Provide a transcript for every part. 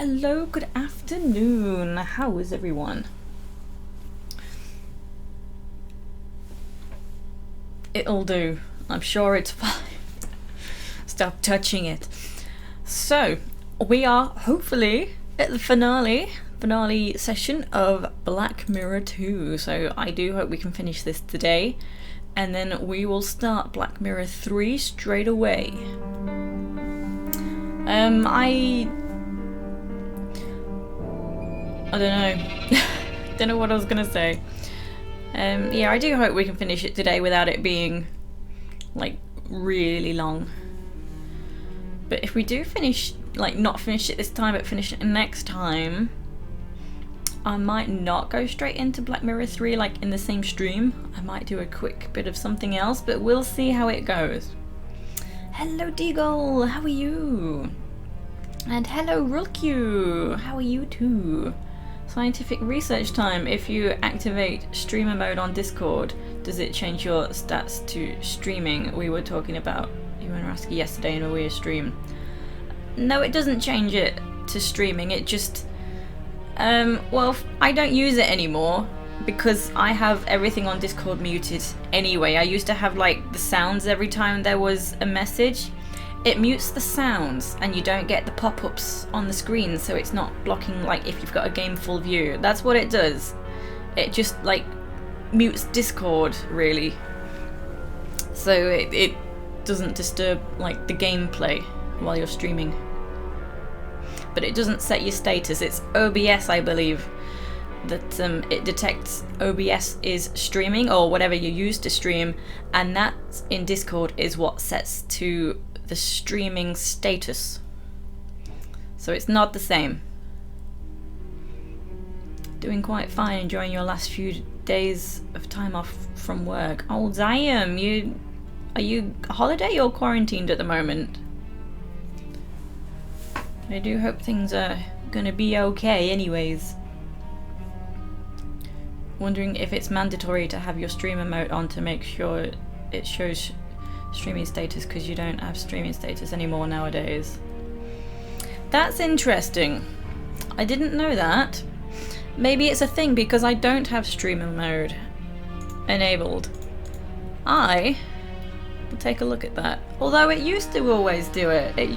Hello, good afternoon. How is everyone? It'll do. I'm sure it's fine. Stop touching it. So, we are hopefully at the finale session of Black Mirror 2. So I do hope we can finish this today. And then we will start Black Mirror 3 straight away. I don't know. Don't know what I was gonna say. Yeah, I do hope we can finish it today without it being like really long. But if we do finish, like not finish it this time but finish it next time, I might not go straight into Black Mirror 3 like in the same stream. I might do a quick bit of something else, but we'll see how it goes. Hello Deagle, how are you? And hello Rulq, how are you too? Scientific research time. If you activate streamer mode on Discord, does it change your stats to streaming? We were talking about you and Rasky yesterday in a weird stream. No, it doesn't change it to streaming. It just, well, I don't use it anymore because I have everything on Discord muted anyway. I used to have like the sounds every time there was a message. It mutes the sounds and you don't get the pop-ups on the screen, so it's not blocking like if you've got a game full view. That's what it does. It just like mutes Discord really. So it doesn't disturb like the gameplay while you're streaming. But it doesn't set your status. It's OBS, I believe, that it detects OBS is streaming or whatever you use to stream, and that in Discord is what sets to the streaming status. So it's not the same. Doing quite fine, enjoying your last few days of time off from work. Oh, Zayam, are you holiday or quarantined at the moment? I do hope things are gonna be okay anyways. Wondering if it's mandatory to have your streamer mode on to make sure it shows streaming status, because you don't have streaming status anymore nowadays. That's interesting. I didn't know that. Maybe it's a thing because I don't have streamer mode enabled. I will take a look at that. Although it used to always do it.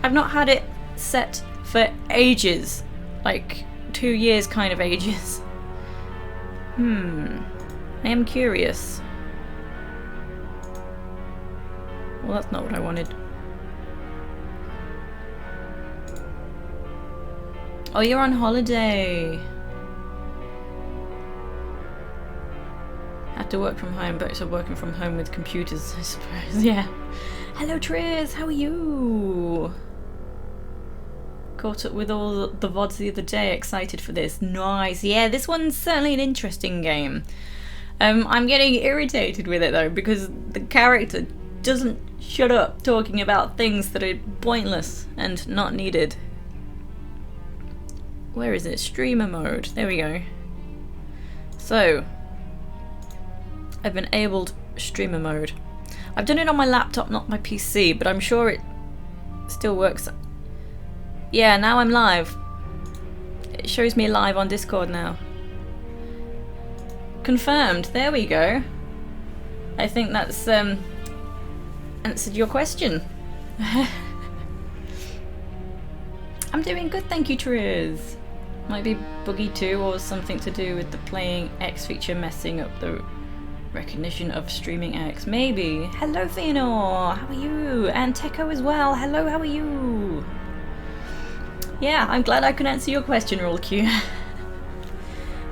I've not had it set for ages. Like 2 years kind of ages. I am curious. Well, that's not what I wanted. Oh, you're on holiday. Have to work from home, but it's a working from home with computers, I suppose. Yeah. Hello, Triz. How are you? Caught up with all the VODs the other day. Excited for this. Nice. Yeah, this one's certainly an interesting game. I'm getting irritated with it though because the character doesn't shut up talking about things that are pointless and not needed. Where is it? Streamer mode. There we go. So, I've enabled streamer mode. I've done it on my laptop, not my PC, but I'm sure it still works. Yeah, now I'm live. It shows me live on Discord now. Confirmed. There we go. I think that's answered your question. I'm doing good, thank you, Triz. Might be buggy too, or something to do with the playing X feature messing up the recognition of streaming X. Maybe. Hello, Theonor. How are you? And Techo as well. Hello, how are you? Yeah, I'm glad I could answer your question, Rulq.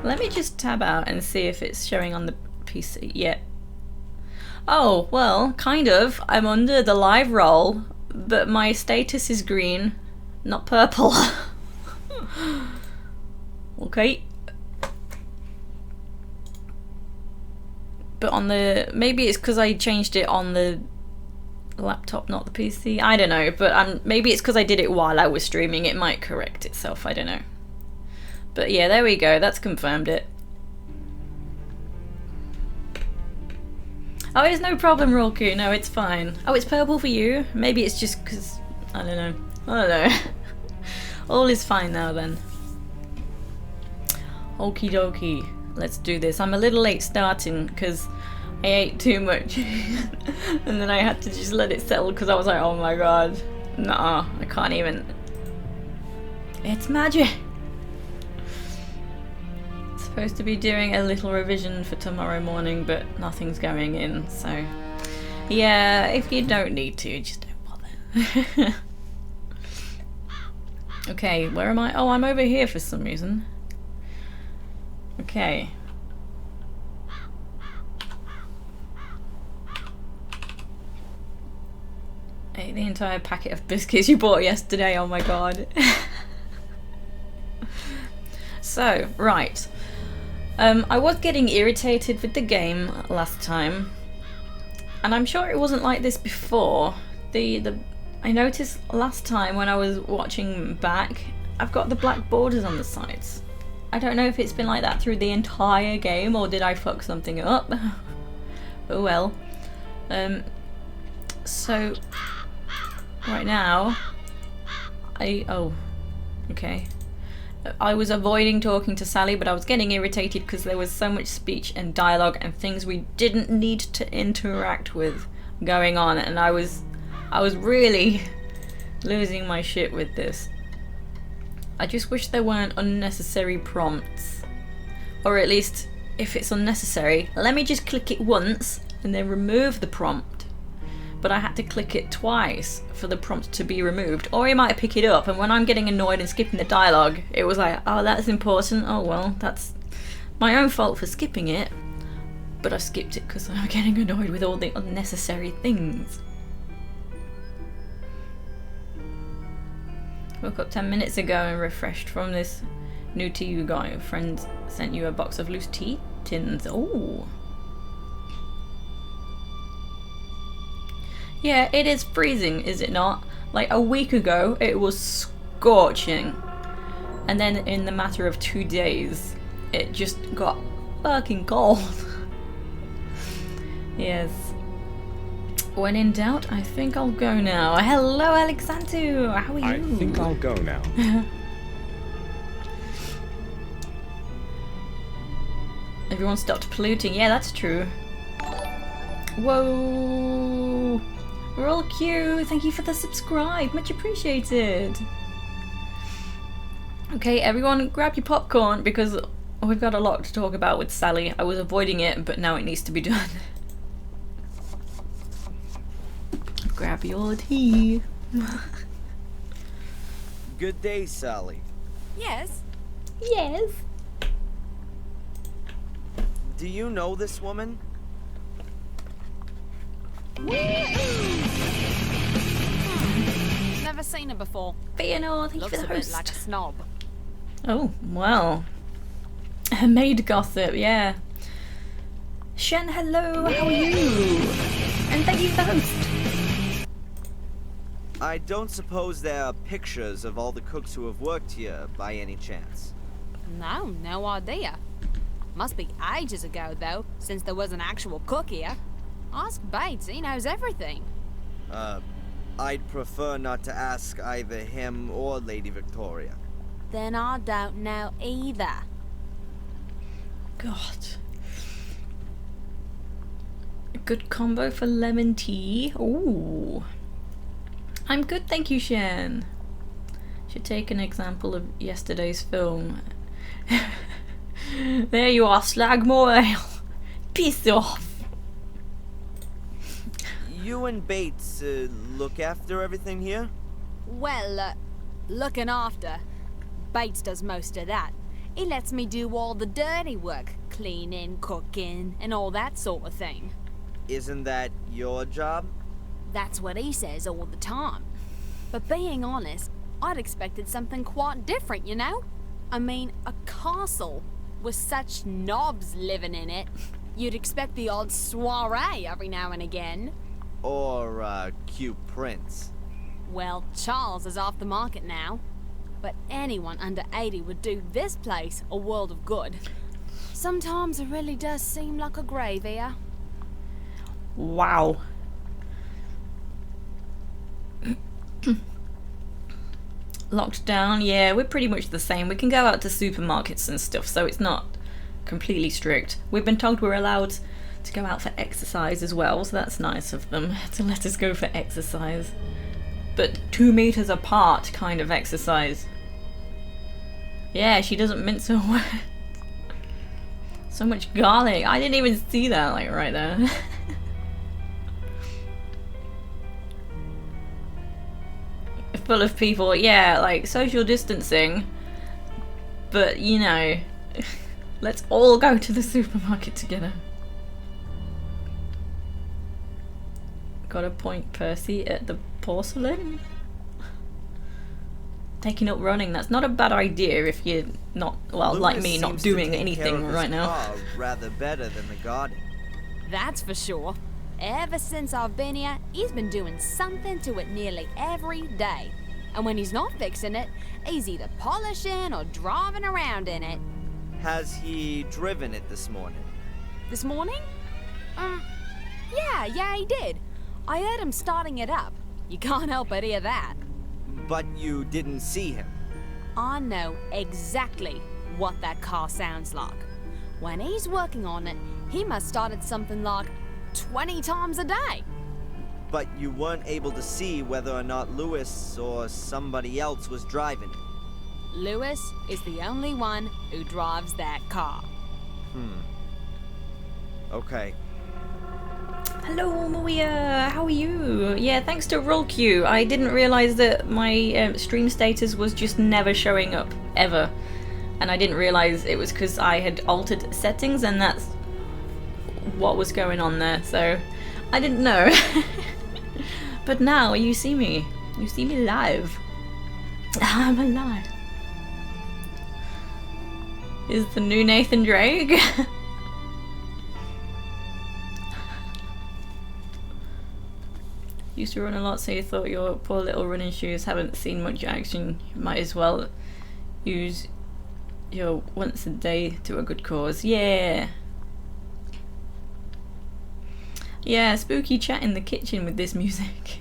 Let me just tab out and see if it's showing on the PC yet. Oh, well, kind of. I'm under the live role, but my status is green, not purple. Okay. But on the... maybe it's because I changed it on the laptop, not the PC. I don't know, but maybe it's because I did it while I was streaming. It might correct itself, I don't know. But yeah, there we go. That's confirmed it. Oh, it's no problem, Rulq. No, it's fine. Oh, it's purple for you? Maybe it's just because... I don't know. All is fine now then. Okie dokie. Let's do this. I'm a little late starting because I ate too much. And then I had to just let it settle because I was like, oh my god. Nah, I can't even. It's magic. Supposed to be doing a little revision for tomorrow morning, but nothing's going in, so yeah, if you don't need to, just don't bother. Okay, where am I? Oh, I'm over here for some reason. Okay. Ate the entire packet of biscuits you bought yesterday, oh my god. So, right. I was getting irritated with the game last time, and I'm sure it wasn't like this before. I noticed last time when I was watching back, I've got the black borders on the sides. I don't know if it's been like that through the entire game, or did I fuck something up? Oh well. So right now, okay. I was avoiding talking to Sally, but I was getting irritated because there was so much speech and dialogue and things we didn't need to interact with going on, and I was really losing my shit with this. I just wish there weren't unnecessary prompts. Or at least, if it's unnecessary, let me just click it once and then remove the prompt. But I had to click it twice for the prompt to be removed. Or you might pick it up, and when I'm getting annoyed and skipping the dialogue, it was like, oh, that's important. Oh well, that's my own fault for skipping it. But I skipped it because I'm getting annoyed with all the unnecessary things. Woke up 10 minutes ago and refreshed from this new tea you got. Your friend sent you a box of loose tea tins. Oh. Yeah, it is freezing, is it not? Like a week ago, it was scorching. And then in the matter of 2 days, it just got fucking cold. Yes. When in doubt, I think I'll go now. Hello, Alexandru! How are you? I think I'll go now. Everyone stopped polluting. Yeah, that's true. Whoa! We're all cute. Thank you for the subscribe. Much appreciated. Okay, everyone grab your popcorn because we've got a lot to talk about with Sally. I was avoiding it, but now it needs to be done. Grab your tea. Good day, Sally. Yes. Yes. Do you know this woman? Never seen her before. Fëanor, thank you Looks for a the bit host. like a snob. Oh, well. Maid gossip, yeah. Shen, hello, how are you? And thank you for the host. I don't suppose there are pictures of all the cooks who have worked here by any chance. No idea. Must be ages ago, though, since there was an actual cook here. Ask Bates, he knows everything. I'd prefer not to ask either him or Lady Victoria. Then I don't know either. God. A good combo for lemon tea. Ooh. I'm good, thank you, Shen. Should take an example of yesterday's film. There you are, Slagmore Ale. Piss off. You and Bates, look after everything here? Well, looking after. Bates does most of that. He lets me do all the dirty work. Cleaning, cooking, and all that sort of thing. Isn't that your job? That's what he says all the time. But being honest, I'd expected something quite different, you know? I mean, a castle with such knobs living in it. You'd expect the odd soiree every now and again. Or, cute prince. Well, Charles is off the market now. But anyone under 80 would do this place a world of good. Sometimes it really does seem like a grave here. Wow. locked down. Yeah, we're pretty much the same. We can go out to supermarkets and stuff, so it's not completely strict. We've been told we're allowed to go out for exercise as well, so that's nice of them to let us go for exercise. But 2 meters apart kind of exercise. Yeah, she doesn't mince her words. So much garlic. I didn't even see that, like, right there. Full of people. Yeah, like, social distancing. But, you know, let's all go to the supermarket together. Got a point, Percy, at the porcelain? Taking up running, that's not a bad idea if you're not, well, Lewis like me, not seems to doing take anything care of his right now. car rather better than the guarding. That's for sure. Ever since I've been here, he's been doing something to it nearly every day. And when he's not fixing it, he's either polishing or driving around in it. Has he driven it this morning? This morning? Yeah, he did. I heard him starting it up. You can't help but hear that. But you didn't see him. I know exactly what that car sounds like. When he's working on it, he must start it something like 20 times a day. But you weren't able to see whether or not Lewis or somebody else was driving it. Lewis is the only one who drives that car. Okay. Hello, Maria. How are you? Yeah, thanks to RollQ. I didn't realise that my stream status was just never showing up, ever. And I didn't realise it was because I had altered settings, and that's what was going on there. So I didn't know. But now you see me. You see me live. I'm alive. Is the new Nathan Drake? Used to run a lot, so you thought your poor little running shoes haven't seen much action. You might as well use your once a day to a good cause. Yeah. Yeah, spooky chat in the kitchen with this music.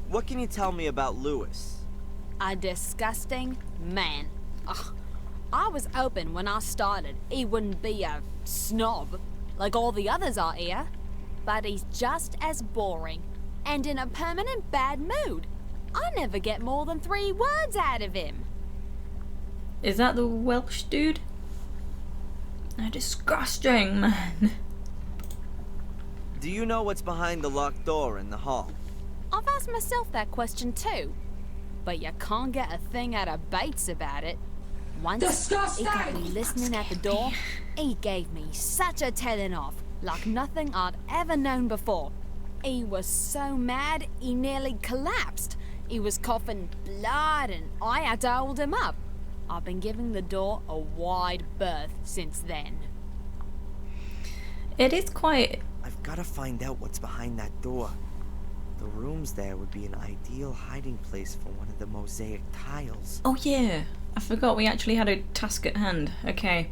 What can you tell me about Lewis? A disgusting man. Ugh. I was hoping when I started he wouldn't be a snob like all the others are here. But he's just as boring and in a permanent bad mood. I never get more than 3 words out of him. Is that the Welsh dude? A disgusting man. Do you know what's behind the locked door in the hall? I've asked myself that question too. But you can't get a thing out of Bates about it. Once he got me listening at the door, he gave me such a telling off. Like nothing I'd ever known before. He was so mad he nearly collapsed. He was coughing blood and I had to hold him up. I've been giving the door a wide berth since then. It is quite... I've got to find out what's behind that door. The rooms there would be an ideal hiding place for one of the mosaic tiles. Oh yeah, I forgot we actually had a task at hand. Okay.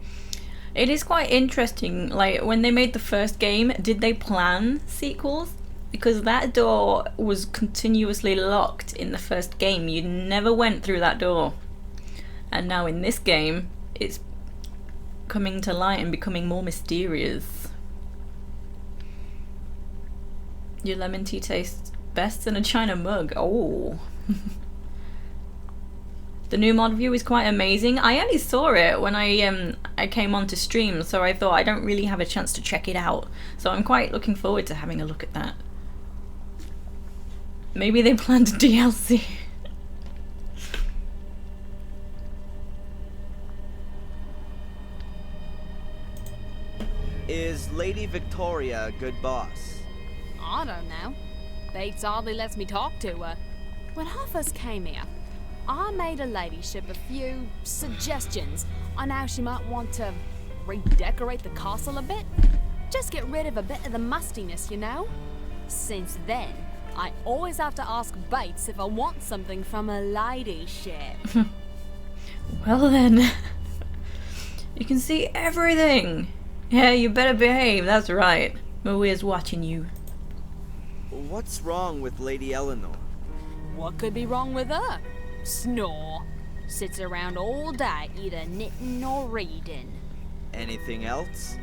It is quite interesting, like, when they made the first game, did they plan sequels? Because that door was continuously locked in the first game. You never went through that door. And now in this game, it's coming to light and becoming more mysterious. Your lemon tea tastes best in a china mug. Oh. The new mod view is quite amazing. I only saw it when I came on to stream, so I thought I don't really have a chance to check it out. So I'm quite looking forward to having a look at that. Maybe they planned a DLC. Is Lady Victoria a good boss? I don't know. Bates hardly lets me talk to her. When I first came here, I made her ladyship a few suggestions on how she might want to redecorate the castle a bit. Just get rid of a bit of the mustiness, you know? Since then, I always have to ask Bates if I want something from her ladyship. Well then. You can see everything. Yeah, you better behave, that's right. Maria's watching you. What's wrong with Lady Eleanor? What could be wrong with her? Snore. Sits around all day, either knitting or reading. Anything else?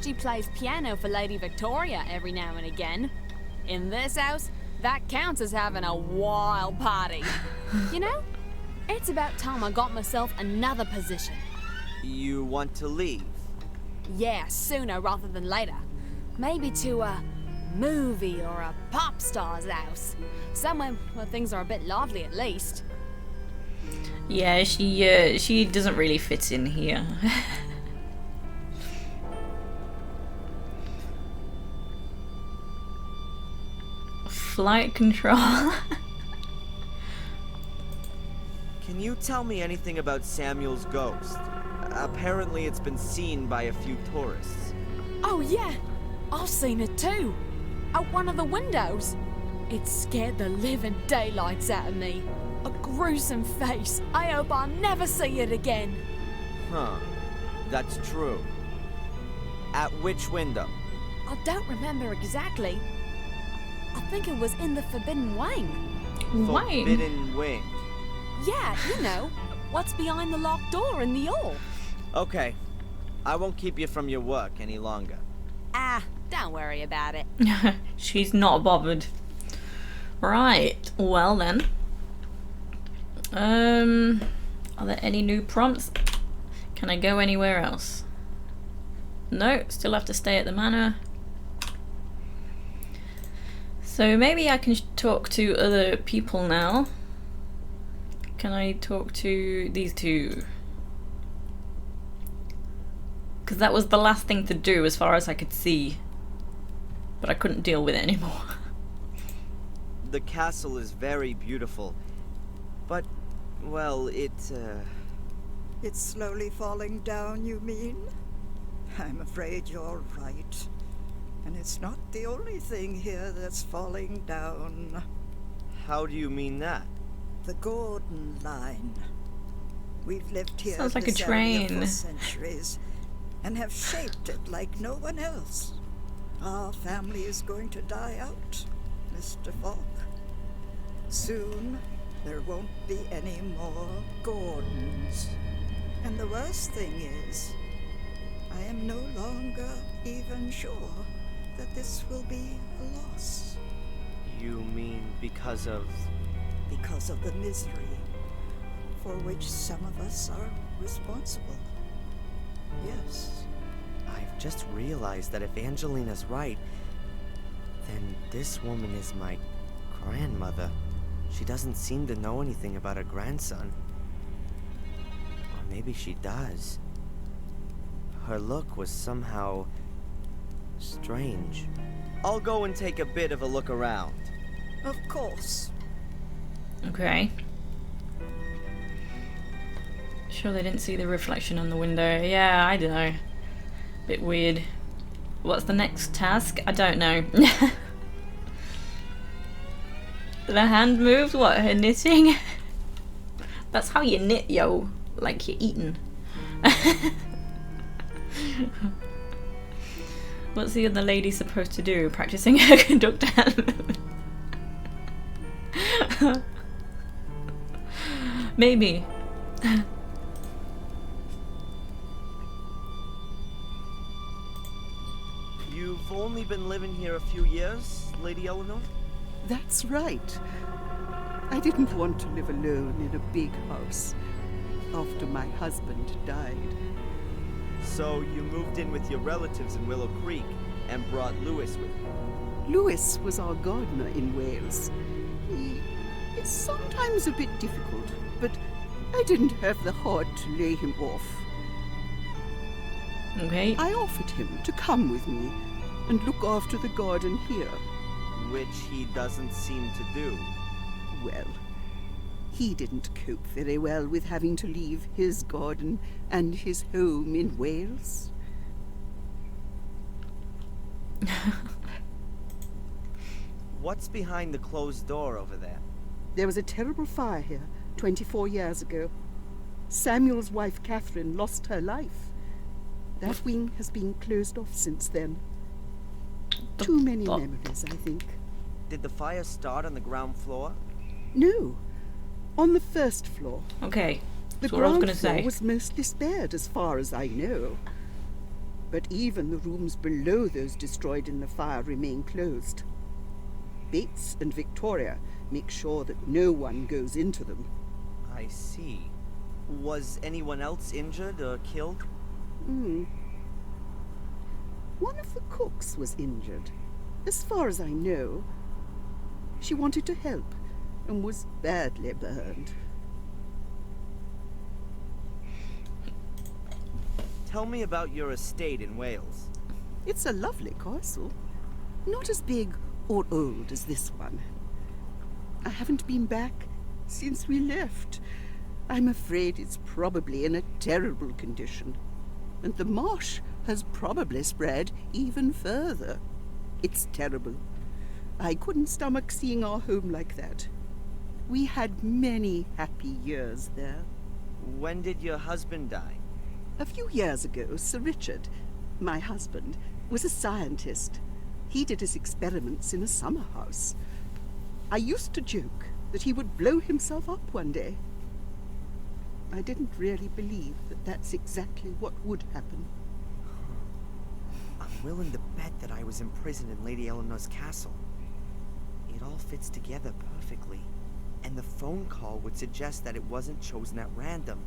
She plays piano for Lady Victoria every now and again. In this house, that counts as having a wild party. You know, it's about time I got myself another position. You want to leave? Yeah, sooner rather than later. Maybe to a movie or a pop star's house. Somewhere where things are a bit lively at least. Yeah, she doesn't really fit in here. Flight control. Can you tell me anything about Samuel's ghost? Apparently it's been seen by a few tourists. Oh yeah, I've seen it too. Out one of the windows. It scared the living daylights out of me. A gruesome face. I hope I'll never see it again. Huh. That's true. At which window? I don't remember exactly. I think it was in the Forbidden Wing. Wing? Forbidden Wing. Yeah, you know, what's behind the locked door in the hall. Okay. I won't keep you from your work any longer. Ah, don't worry about it. She's not bothered. Right, well then. Are there any new prompts? Can I go anywhere else? No, still have to stay at the manor. So maybe I can talk to other people now. Can I talk to these two? Because that was the last thing to do as far as I could see. But I couldn't deal with it anymore. The castle is very beautiful. But, well, It's slowly falling down, you mean? I'm afraid you're right. And it's not the only thing here that's falling down. How do you mean that? The Gordon line. We've lived here Sounds like this a area train. for centuries and have shaped it like no one else. Our family is going to die out, Mr. Falk. Soon, there won't be any more Gordons. And the worst thing is, I am no longer even sure that this will be a loss. You mean because of... Because of the misery for which some of us are responsible. Yes. I've just realized that if Angelina's right, then this woman is my grandmother. She doesn't seem to know anything about her grandson. Or maybe she does. Her look was somehow strange. I'll go and take a bit of a look around. Of course. Okay. Sure they didn't see the reflection on the window. Yeah, I don't know. Bit weird. What's the next task? I don't know. The hand moves? What, her knitting? That's how you knit, yo. Like you're eating. What's the other lady supposed to do? Practicing her conductor hand move. Maybe. You've only been living here a few years, Lady Eleanor? That's right. I didn't want to live alone in a big house after my husband died. So you moved in with your relatives in Willow Creek and brought Lewis with you? Lewis was our gardener in Wales. He is sometimes a bit difficult, but I didn't have the heart to lay him off. Okay. I offered him to come with me and look after the garden here. Which he doesn't seem to do. Well, he didn't cope very well with having to leave his garden and his home in Wales. What's behind the closed door over there? There was a terrible fire here 24 years ago. Samuel's wife, Catherine, lost her life. That wing has been closed off since then. Too many memories, I think. Did the fire start on the ground floor? No. On the first floor. Okay, The that's what I was ground gonna floor say. was mostly spared as far as I know. But even the rooms below those destroyed in the fire remain closed. Bates and Victoria make sure that no one goes into them. I see. Was anyone else injured or killed? One of the cooks was injured, as far as I know. She wanted to help and was badly burned. Tell me about your estate in Wales. It's a lovely castle. Not as big or old as this one. I haven't been back since we left. I'm afraid it's probably in a terrible condition. And the marsh has probably spread even further. It's terrible. I couldn't stomach seeing our home like that. We had many happy years there. When did your husband die? A few years ago, Sir Richard, my husband, was a scientist. He did his experiments in a summer house. I used to joke that he would blow himself up one day. I didn't really believe that that's exactly what would happen. I'm willing to bet that I was imprisoned in Lady Eleanor's castle. It all fits together perfectly. And the phone call would suggest that it wasn't chosen at random.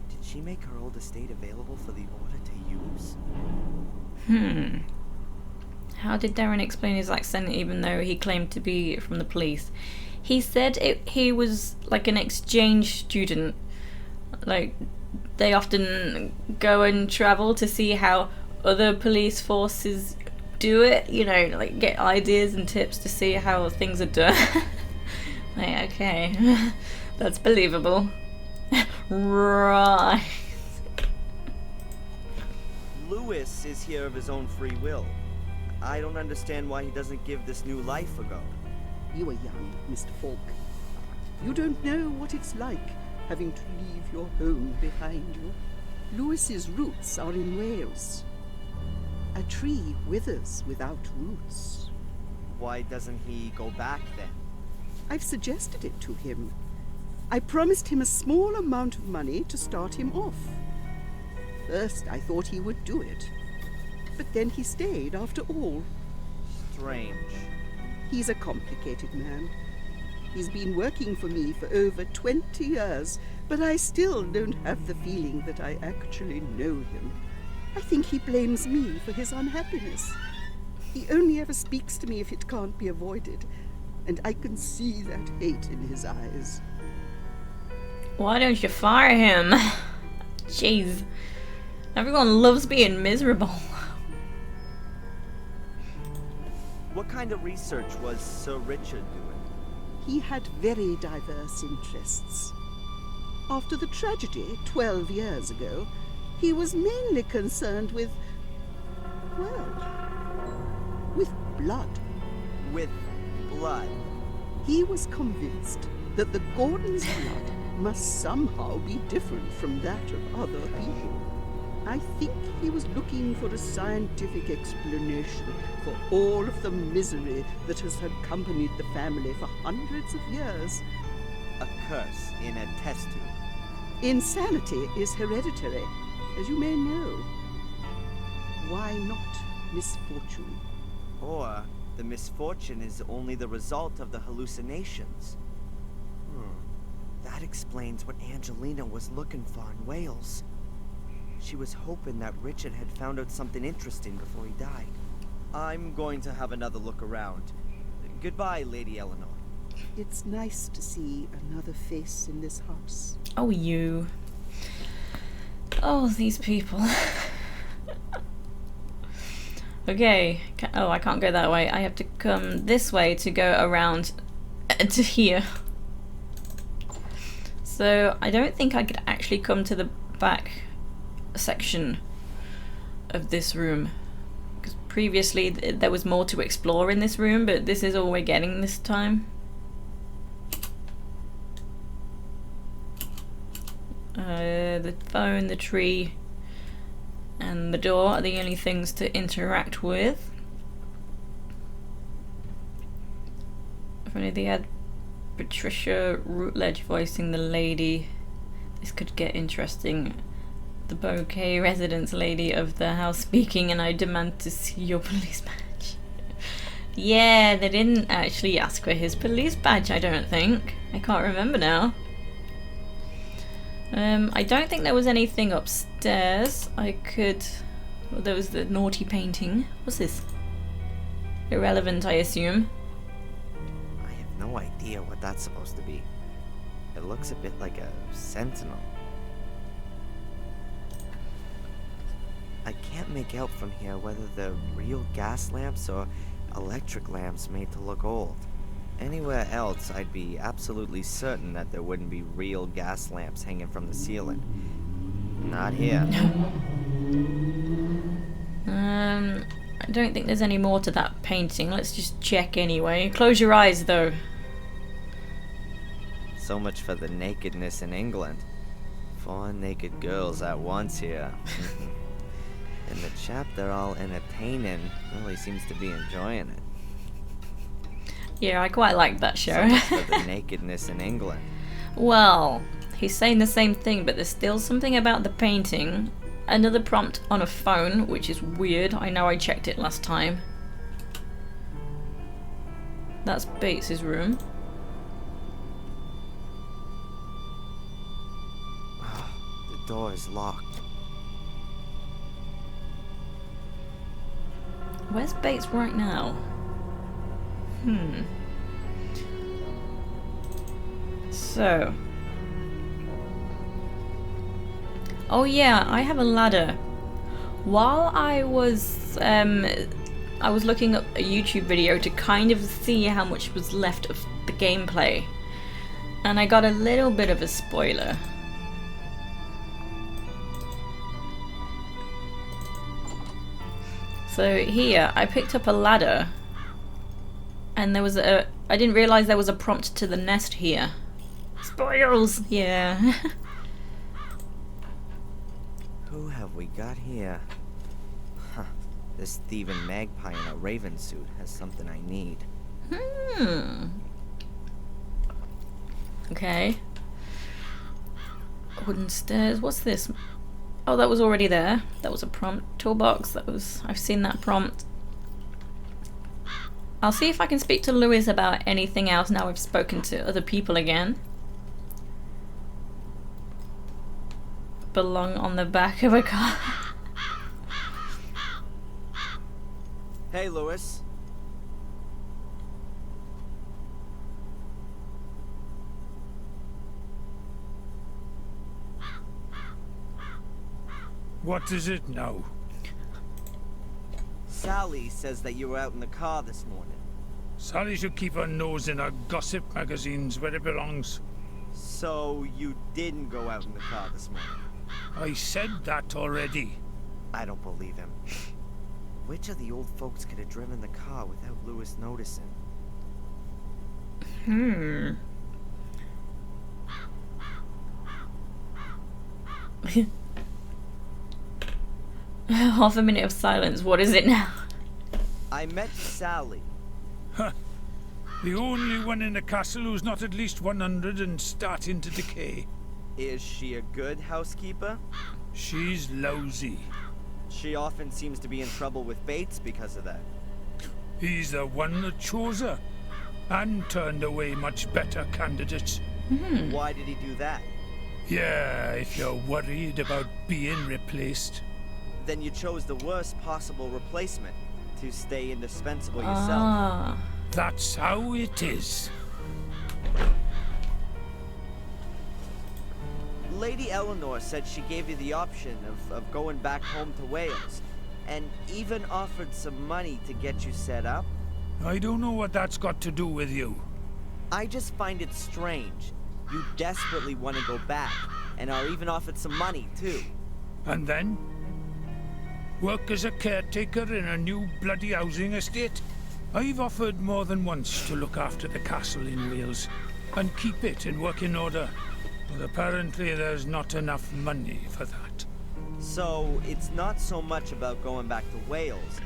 Did she make her old estate available for the Order to use? How did Darren explain his accent even though he claimed to be from the police? He said he was like an exchange student. Like, they often go and travel to see how other police forces do it, you know, like get ideas and tips to see how things are done. Like, okay, that's believable. Right. Lewis is here of his own free will. I don't understand why he doesn't give this new life a go. You are young, Mr. Falk. You don't know what it's like having to leave your home behind you. Lewis's roots are in Wales. A tree withers without roots. Why doesn't he go back then? I've suggested it to him. I promised him a small amount of money to start him off. First, I thought he would do it. But then he stayed after all. Strange. He's a complicated man. He's been working for me for over 20 years, but I still don't have the feeling that I actually know him. I think he blames me for his unhappiness. He only ever speaks to me if it can't be avoided, and I can see that hate in his eyes. Why don't you fire him? Jeez. Everyone loves being miserable. What kind of research was Sir Richard doing? He had very diverse interests. After the tragedy 12 years ago, he was mainly concerned with, well, with blood. With blood. He was convinced that the Gordons' blood must somehow be different from that of other people. I think he was looking for a scientific explanation for all of the misery that has accompanied the family for hundreds of years. A curse in a test tube. Insanity is hereditary, as you may know. Why not misfortune? Or the misfortune is only the result of the hallucinations. That explains what Angelina was looking for in Wales. She was hoping that Richard had found out something interesting before he died. I'm going to have another look around. Goodbye, Lady Eleanor. It's nice to see another face in this house. Oh, you. Oh, these people. Okay. Oh, I can't go that way. I have to come this way to go around to here. So, I don't think I could actually come to the back section of this room. Because previously there was more to explore in this room, but this is all we're getting this time. The phone, the tree, and the door are the only things to interact with. If only they had Patricia Routledge voicing the lady. This could get interesting. The bouquet residence lady of the house speaking, and I demand to see your police badge. Yeah, they didn't actually ask for his police badge, I don't think. I can't remember now. I don't think there was anything upstairs. Well, there was the naughty painting. What's this? Irrelevant, I assume. I have no idea what that's supposed to be. It looks a bit like a sentinel. I can't make out from here whether they're real gas lamps or electric lamps made to look old. Anywhere else, I'd be absolutely certain that there wouldn't be real gas lamps hanging from the ceiling. Not here. I don't think there's any more to that painting. Let's just check anyway. Close your eyes, though. So much for the nakedness in England. 4 naked girls at once here. And the chap they're all entertaining really seems to be enjoying it. Yeah, I quite like that show. So much for the nakedness in England. Well, he's saying the same thing, but there's still something about the painting. Another prompt on a phone, which is weird. I know I checked it last time. That's Bates's room. The door is locked. Where's Bates right now? So. Oh yeah, I have a ladder. While I was looking up a YouTube video to kind of see how much was left of the gameplay, and I got a little bit of a spoiler. So here, I picked up a ladder, and there was I didn't realise there was a prompt to the nest here. Spoils! Yeah. Who have we got here? Huh. This thieving magpie in a raven suit has something I need. Okay. Wooden stairs. What's this? Oh, that was already there. That was a prompt. Toolbox. I've seen that prompt. I'll see if I can speak to Lewis about anything else now I've spoken to other people again. Belong on the back of a car. Hey, Lewis. What is it now? Sally says that you were out in the car this morning. Sally should keep her nose in her gossip magazines where it belongs. So you didn't go out in the car this morning? I said that already. I don't believe him. Which of the old folks could have driven the car without Lewis noticing? Half a minute of silence. What is it now? I met Sally. Huh. The only one in the castle who's not at least 100 and starting to decay. Is she a good housekeeper? She's lousy. She often seems to be in trouble with Bates because of that. He's the one that chose her and turned away much better candidates. Why did he do that? Yeah, if you're worried about being replaced. Then you chose the worst possible replacement to stay indispensable yourself. Ah. That's how it is. Lady Eleanor said she gave you the option of going back home to Wales, and even offered some money to get you set up. I don't know what that's got to do with you. I just find it strange. You desperately want to go back, and are even offered some money, too. And then? Work as a caretaker in a new bloody housing estate? I've offered more than once to look after the castle in Wales, and keep it in working order. But apparently there's not enough money for that. So, it's not so much about going back to Wales.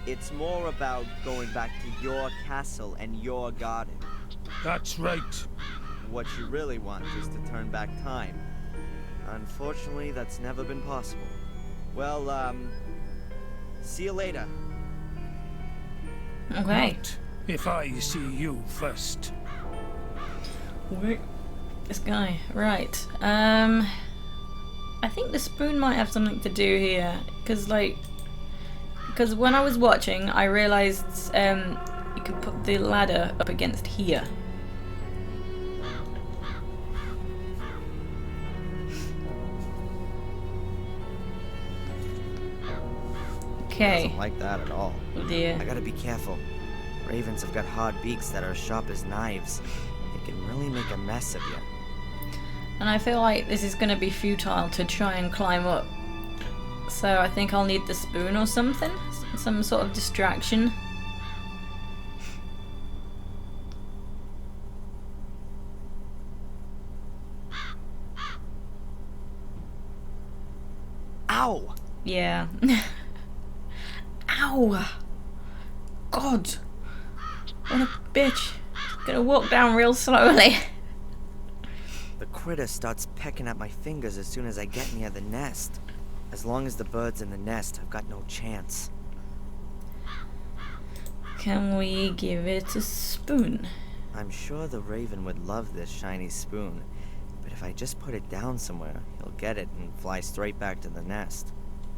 It's more about going back to your castle and your garden. That's right. What you really want is to turn back time. Unfortunately, that's never been possible. Well, see you later. Okay. Not if I see you first. Wait. This guy. Right. I think the spoon might have something to do here. Because when I was watching, I realised you could put the ladder up against here. Okay. Doesn't like that at all. Oh dear. I gotta be careful. Ravens have got hard beaks that are as sharp as knives. They can really make a mess of you. And I feel like this is going to be futile to try and climb up. So I think I'll need the spoon or something. Some sort of distraction. Ow! Yeah. Ow! God! What a bitch. Gonna walk down real slowly. The critter starts pecking at my fingers as soon as I get near the nest. As long as the bird's in the nest, I've got no chance. Can we give it a spoon? I'm sure the raven would love this shiny spoon, but if I just put it down somewhere, he'll get it and fly straight back to the nest.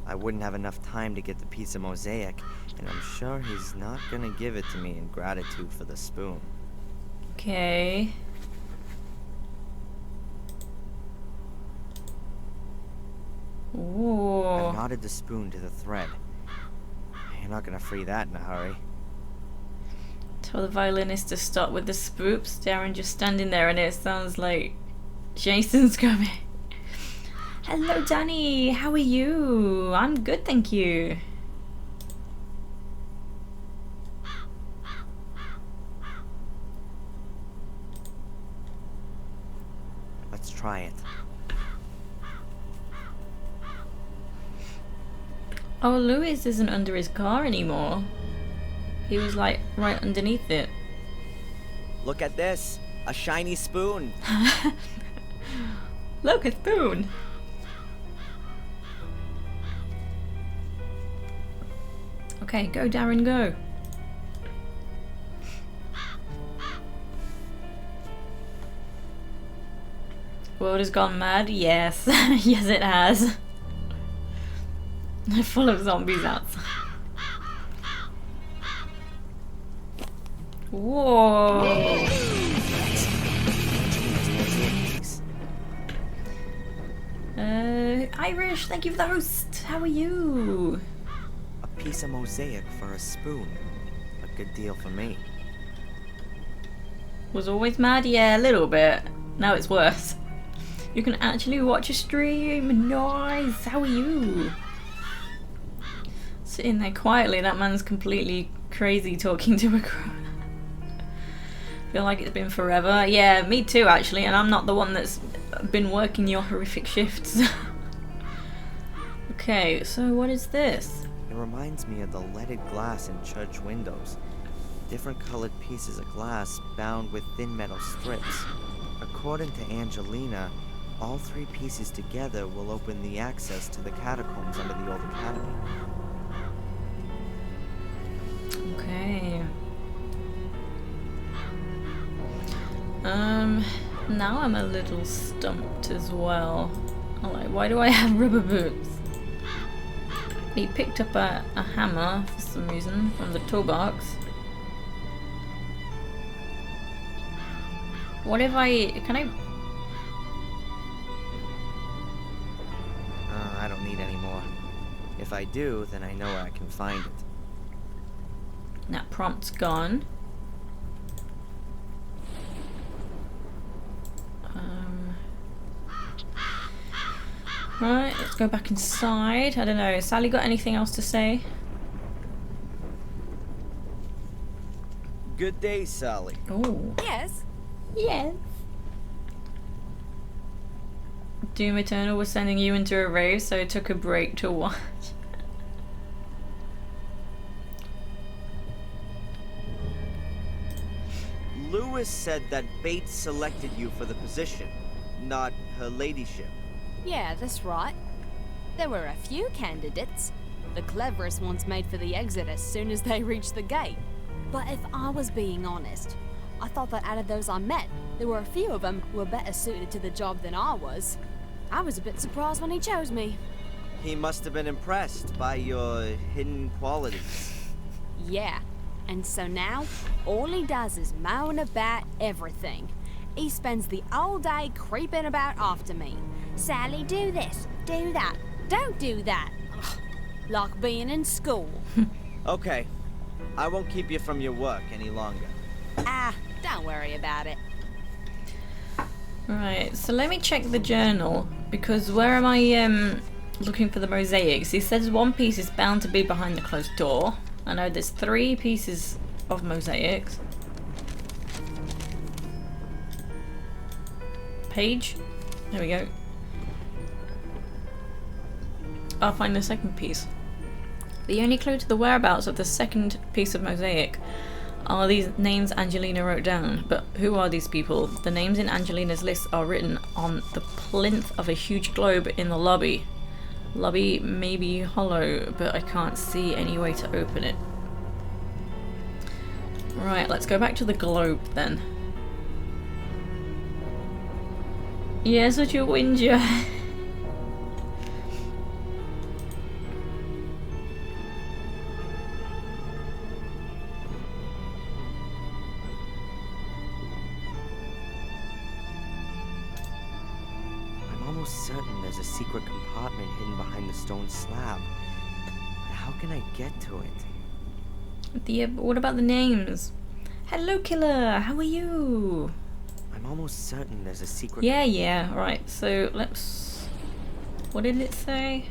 I wouldn't have enough time to get the piece of mosaic, and I'm sure he's not gonna give it to me in gratitude for the spoon. Okay. Ooh. I've knotted the spoon to the thread. You're not gonna free that in a hurry. Tell the violinist to stop with the spoops. Darren just standing there and it sounds like Jason's coming. Hello Danny, how are you? I'm good, thank you. Let's try it. Oh, Louis isn't under his car anymore. He was like right underneath it. Look at this! A shiny spoon! Look, a spoon! Okay, go Darren, go. World has gone mad? Yes. Yes it has. Full of zombies outside. Whoa! Irish, thank you for the host. How are you? A piece of mosaic for a spoon. A good deal for me. Was always mad? Yeah, a little bit. Now it's worse. You can actually watch a stream. Nice. How are you? Sitting there quietly. That man's completely crazy talking to a crowd. Feel like it's been forever. Yeah, me too actually, and I'm not the one that's been working your horrific shifts. Okay, so what is this? It reminds me of the leaded glass in church windows. Different colored pieces of glass bound with thin metal strips. According to Angelina, all three pieces together will open the access to the catacombs under the old academy. Okay. Now I'm a little stumped as well. I'm like, why do I have rubber boots? He picked up a hammer for some reason from the toolbox. What if can I? I don't need any more. If I do, then I know where I can find it. That prompt's gone. Right, let's go back inside. I don't know, Sally got anything else to say? Good day, Sally. Oh. Yes. Yes. Doom Eternal was sending you into a rave, so I took a break to watch. Louis! Iris said that Bates selected you for the position, not her ladyship. Yeah, that's right. There were a few candidates. The cleverest ones made for the exit as soon as they reached the gate. But if I was being honest, I thought that out of those I met, there were a few of them who were better suited to the job than I was. I was a bit surprised when he chose me. He must have been impressed by your hidden qualities. Yeah, and so now, all he does is moan about everything. He spends the whole day creeping about after me. Sally, do this, do that, don't do that. Ugh, like being in school. Okay, I won't keep you from your work any longer. Ah, don't worry about it. Right, so let me check the journal, because where am I looking for the mosaics? He says one piece is bound to be behind the closed door. I know there's 3 pieces of mosaics. Page. There we go. I'll find the second piece. The only clue to the whereabouts of the second piece of mosaic are these names Angelina wrote down. But who are these people? The names in Angelina's list are written on the plinth of a huge globe in the lobby. Lobby may be hollow, but I can't see any way to open it. Right, let's go back to the globe then. Yeah, such a whinger. I'm almost certain there's a secret compartment hidden behind the stone slab. But how can I get to it? Yeah, but what about the names? Hello, killer. How are you? I'm almost certain there's a secret... Yeah, right. So let's... What did it say?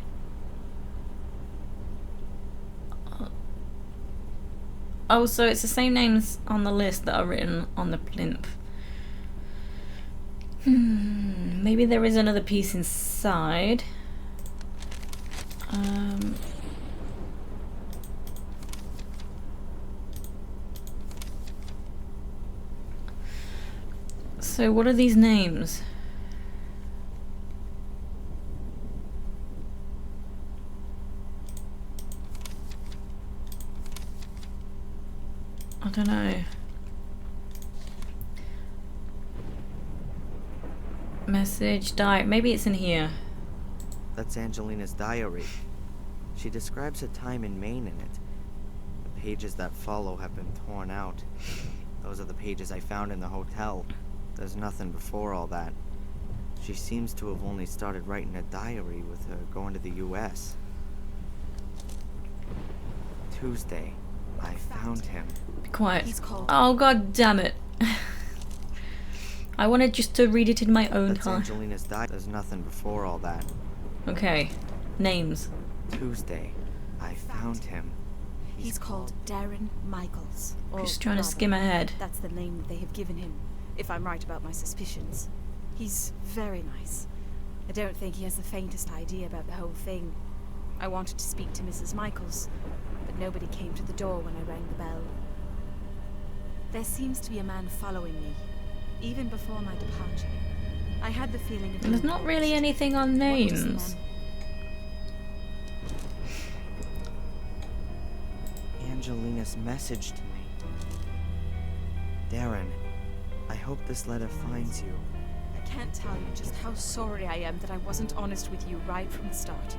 Oh, so it's the same names on the list that are written on the plinth. Maybe there is another piece inside. So what are these names? I don't know. Message, diary. Maybe it's in here. That's Angelina's diary. She describes her time in Maine in it. The pages that follow have been torn out. Those are the pages I found in the hotel. There's nothing before all that. She seems to have only started writing a diary with her going to the US. Tuesday, I found him. Be quiet. He's called. Oh, god damn it. I wanted just to read it in my own That's time. Angelina's diary. There's nothing before all that. Okay. Names. Tuesday, I found him. He's called Darren Michaels. Or Just trying to rather, skim ahead. That's the name that they have given him, if I'm right about my suspicions. He's very nice. I don't think he has the faintest idea about the whole thing. I wanted to speak to Mrs. Michaels, but nobody came to the door when I rang the bell. There seems to be a man following me, even before my departure. I had the feeling of... There's not really anything on What was the names. man? Angelina's message to me. Darren, I hope this letter finds you. I can't tell you just how sorry I am that I wasn't honest with you right from the start.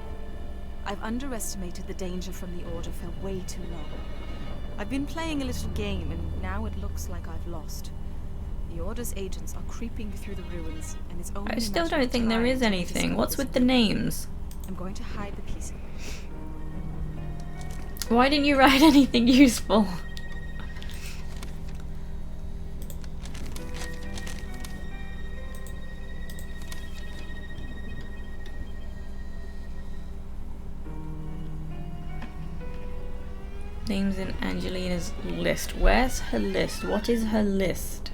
I've underestimated the danger from the Order for way too long. I've been playing a little game, and now it looks like I've lost. The Order's agents are creeping through the ruins, and it's only I a still matter don't of think there time is till they anything. discover What's this with the book. names? I'm going to hide the pieces. Why didn't you write anything useful? Names in Angelina's list. Where's her list? What is her list?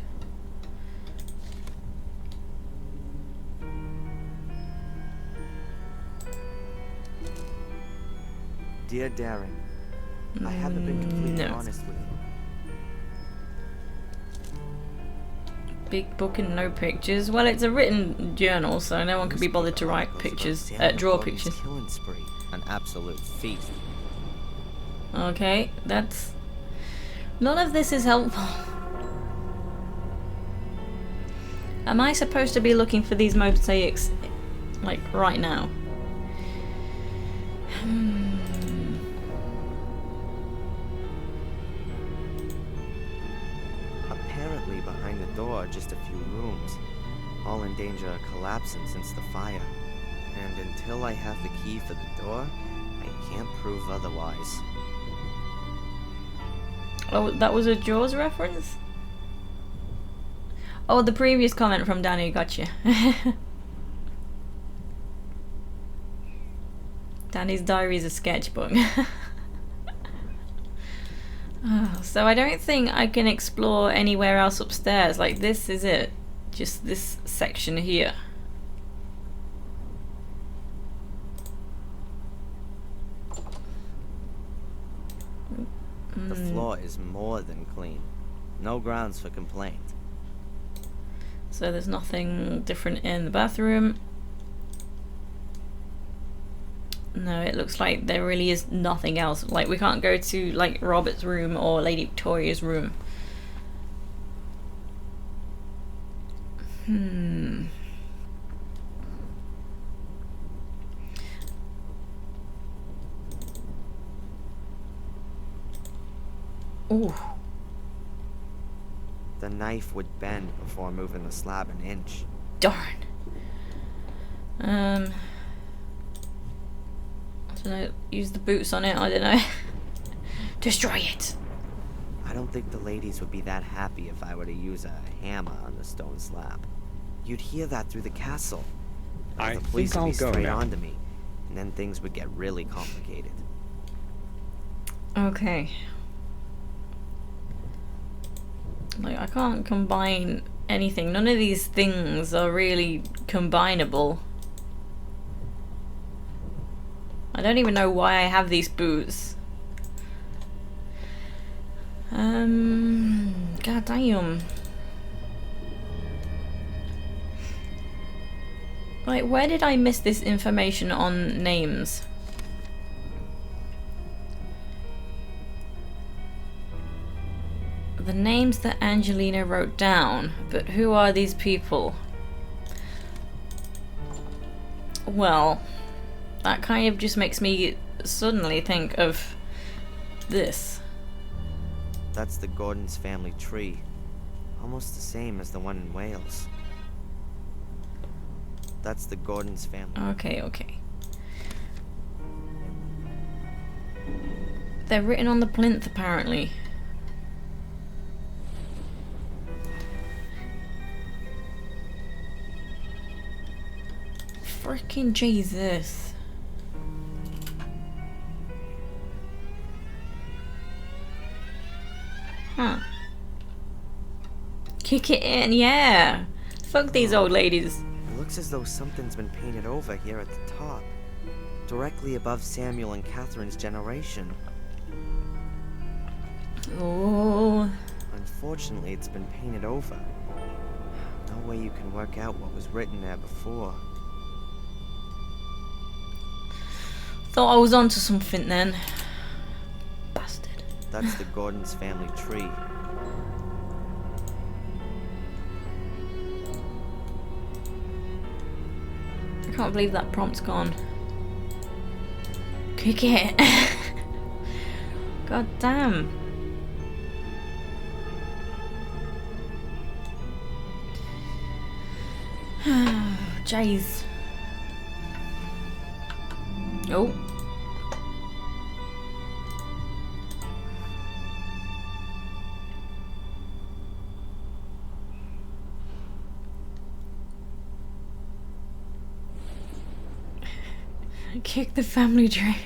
Dear Darren, I haven't been completely No. honest with you. Big book and no pictures. Well, it's a written journal, so no one could be bothered to write pictures, draw pictures. Killing spree, an absolute feast. Okay, that's... None of this is helpful. Am I supposed to be looking for these mosaics, like, right now? Apparently behind the door are just a few rooms, all in danger of collapsing since the fire. And until I have the key for the door, I can't prove otherwise. Oh, that was a Jaws reference? Oh, the previous comment from Danny, gotcha. Danny's diary is a sketchbook. Oh, so I don't think I can explore anywhere else upstairs. Like, this is it. Just this section here. The floor is more than clean. No grounds for complaint. So there's nothing different in the bathroom. No, it looks like there really is nothing else. Like, we can't go to, like, Robert's room or Lady Victoria's room. Ooh. The knife would bend before moving the slab an inch. Darn. I don't know, use the boots on it, I don't know. Destroy it! I don't think the ladies would be that happy if I were to use a hammer on the stone slab. You'd hear that through the castle. The police would be straight onto me, and then things would get really complicated. Okay. Like, I can't combine anything. None of these things are really combinable. I don't even know why I have these boots. God damn. Like, where did I miss this information on names? The names that Angelina wrote down, but who are these people? Well, that kind of just makes me suddenly think of this. That's the Gordon's family tree. Almost the same as the one in Wales. That's the Gordon's family. Okay, okay. They're written on the plinth, apparently. Freaking Jesus. Huh. Kick it in, yeah. Fuck these old ladies. It looks as though something's been painted over here at the top. Directly above Samuel and Catherine's generation. Oh. Unfortunately, it's been painted over. No way you can work out what was written there before. Thought I was onto something then. Bastard. That's the Gordon's family tree. I can't believe that prompt's gone. Kick it. God damn. Jeez. Oh. Kick the family tree.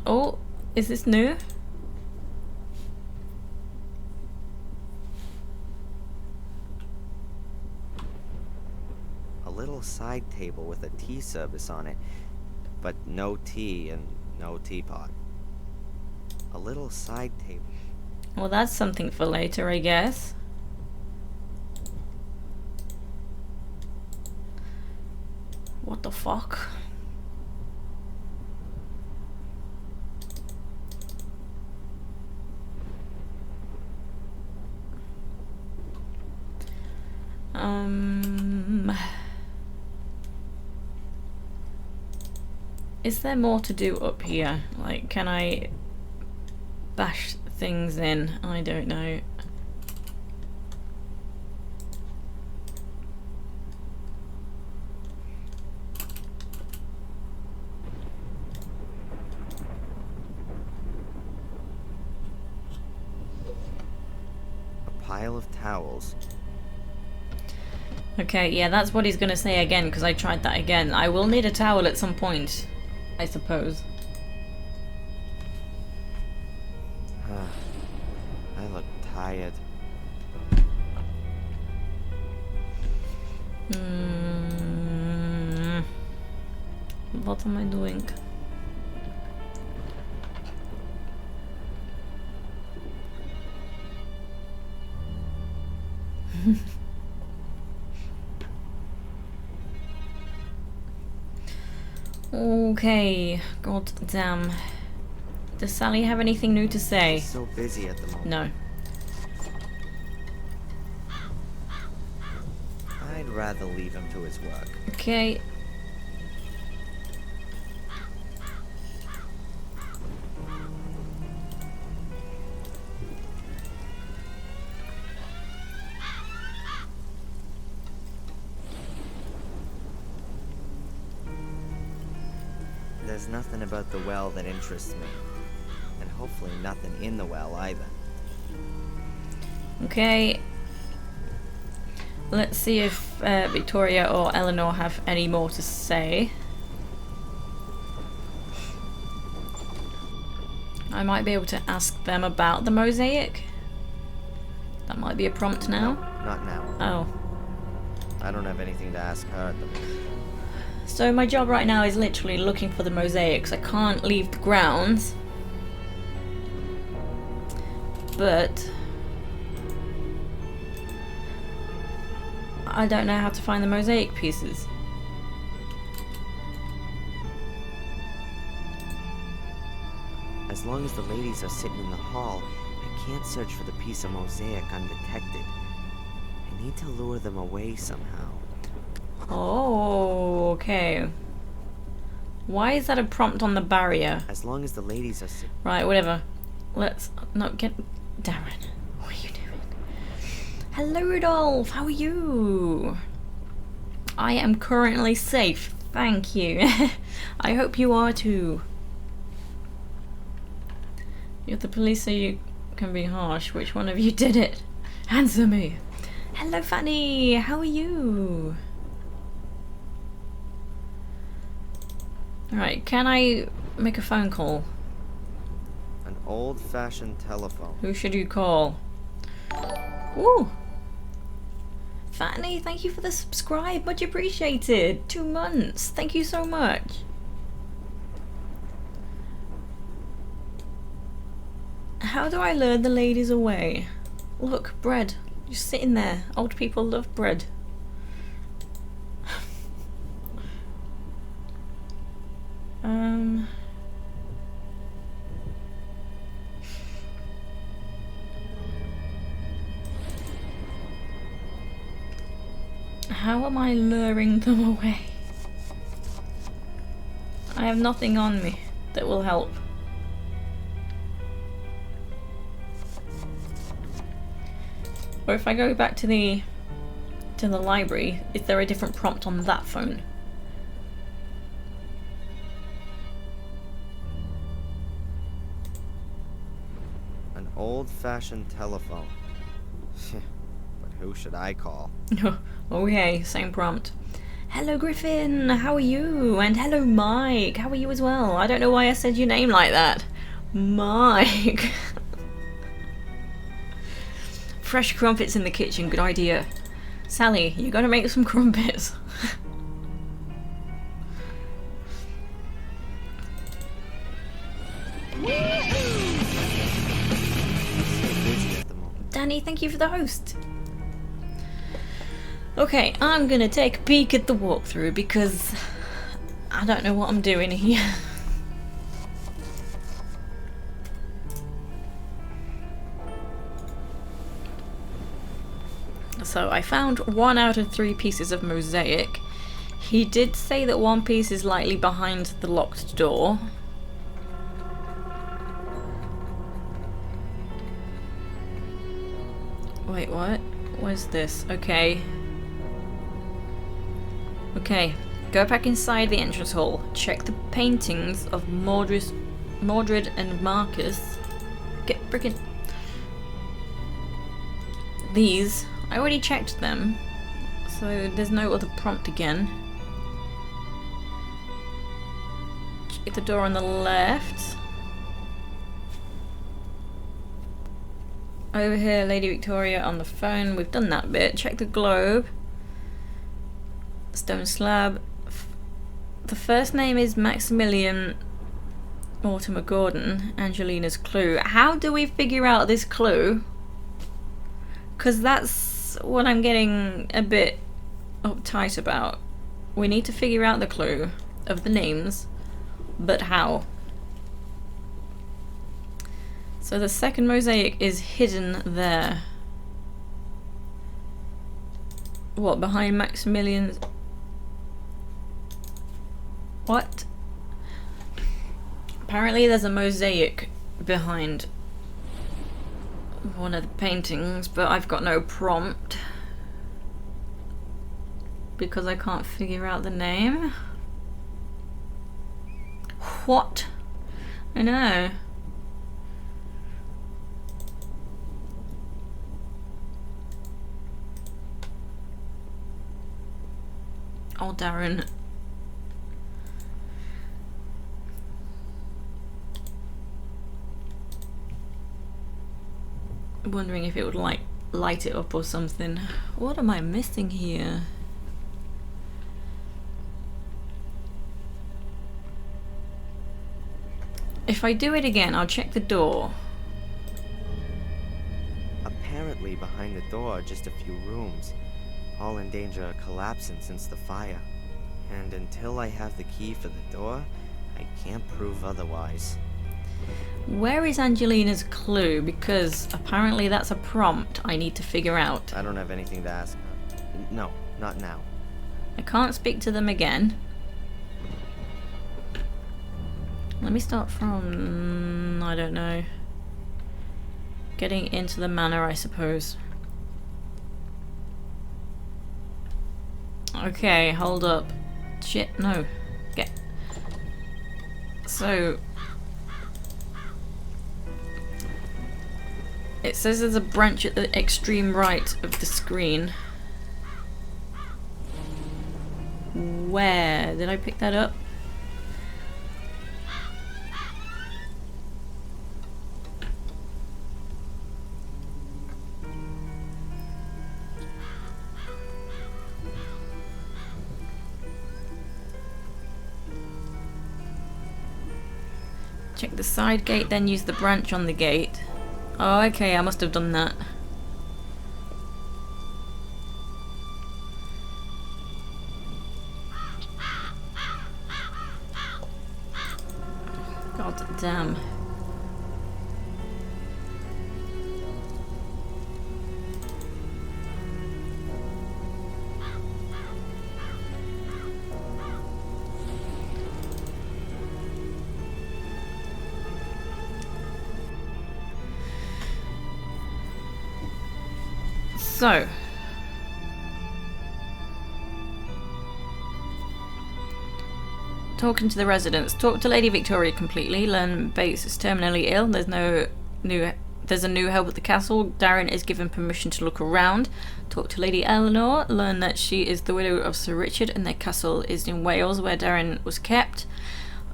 Oh, is this new? A little side table with a tea service on it, but no tea and no teapot. A little side table. Well, that's something for later, I guess. What the fuck? Is there more to do up here? Like, can I bash things in? I don't know. A pile of towels. Okay, yeah, that's what he's gonna say again, because I tried that again. I will need a towel at some point, I suppose. I look tired. What am I doing? Okay, god damn. Does Sally have anything new to say? She's so busy at the moment. No. I'd rather leave him to his work. Okay. There's nothing about the well that interests me. And hopefully nothing in the well either. Okay. Let's see if Victoria or Eleanor have any more to say. I might be able to ask them about the mosaic. That might be a prompt now. No, not now. Oh. I don't have anything to ask her at the moment. So my job right now is literally looking for the mosaics. I can't leave the grounds. But I don't know how to find the mosaic pieces. As long as the ladies are sitting in the hall, I can't search for the piece of mosaic undetected. I need to lure them away somehow. Oh, okay. Why is that a prompt on the barrier? As long as the ladies are sitting... Right, whatever. Let's not get... Darren, what are you doing? Hello, Rudolph. How are you? I am currently safe. Thank you. I hope you are too. You're the police, so you can be harsh. Which one of you did it? Answer me. Hello, Fanny. How are you? Alright, can I make a phone call? An old-fashioned telephone. Who should you call? Ooh! Fanny, thank you for the subscribe. Much appreciated. 2 months. Thank you so much. How do I lure the ladies away? Look, bread. Just sitting there. Old people love bread. How am I luring them away? I have nothing on me that will help. Or if I go back to the library, is there a different prompt on that phone? An old-fashioned telephone. But who should I call? Okay, same prompt. Hello Griffin, how are you? And hello Mike, how are you as well? I don't know why I said your name like that. Mike. Fresh crumpets in the kitchen, good idea. Sally, you gotta make some crumpets. Danny, thank you for the host. Okay, I'm gonna take a peek at the walkthrough because I don't know what I'm doing here. So I found 1 out of 3 pieces of mosaic. He did say that one piece is likely behind the locked door. Wait, what? Where's this? Okay. Okay. Go back inside the entrance hall. Check the paintings of Mordred and Marcus. Get frickin'... These. I already checked them. So there's no other prompt again. Check the door on the left. Over here, Lady Victoria on the phone. We've done that bit. Check the globe. Stone slab. The first name is Maximilian Mortimer Gordon. Angelina's clue. How do we figure out this clue? Because that's what I'm getting a bit uptight about. We need to figure out the clue of the names, but how? So the second mosaic is hidden there. What, behind Maximilian's... What? Apparently there's a mosaic behind one of the paintings, but I've got no prompt because I can't figure out the name. What? I know. Oh, Darren. Wondering if it would like light it up or something. What am I missing here? If I do it again, I'll check the door. Apparently behind the door are just a few rooms, all in danger of collapsing since the fire. And until I have the key for the door, I can't prove otherwise. Where is Angelina's clue? Because apparently that's a prompt I need to figure out. I don't have anything to ask her. No, not now. I can't speak to them again. Let me start from... I don't know. Getting into the manor, I suppose. Okay, hold up. Shit, no. Get... So... It says there's a branch at the extreme right of the screen. Where? Did I pick that up? Check the side gate, then use the branch on the gate. Oh, okay, I must have done that. God damn. So, talking to the residents. Talk to Lady Victoria completely. Learn Bates is terminally ill. There's a new help at the castle. Darren is given permission to look around. Talk to Lady Eleanor. Learn that she is the widow of Sir Richard and their castle is in Wales, where Darren was kept.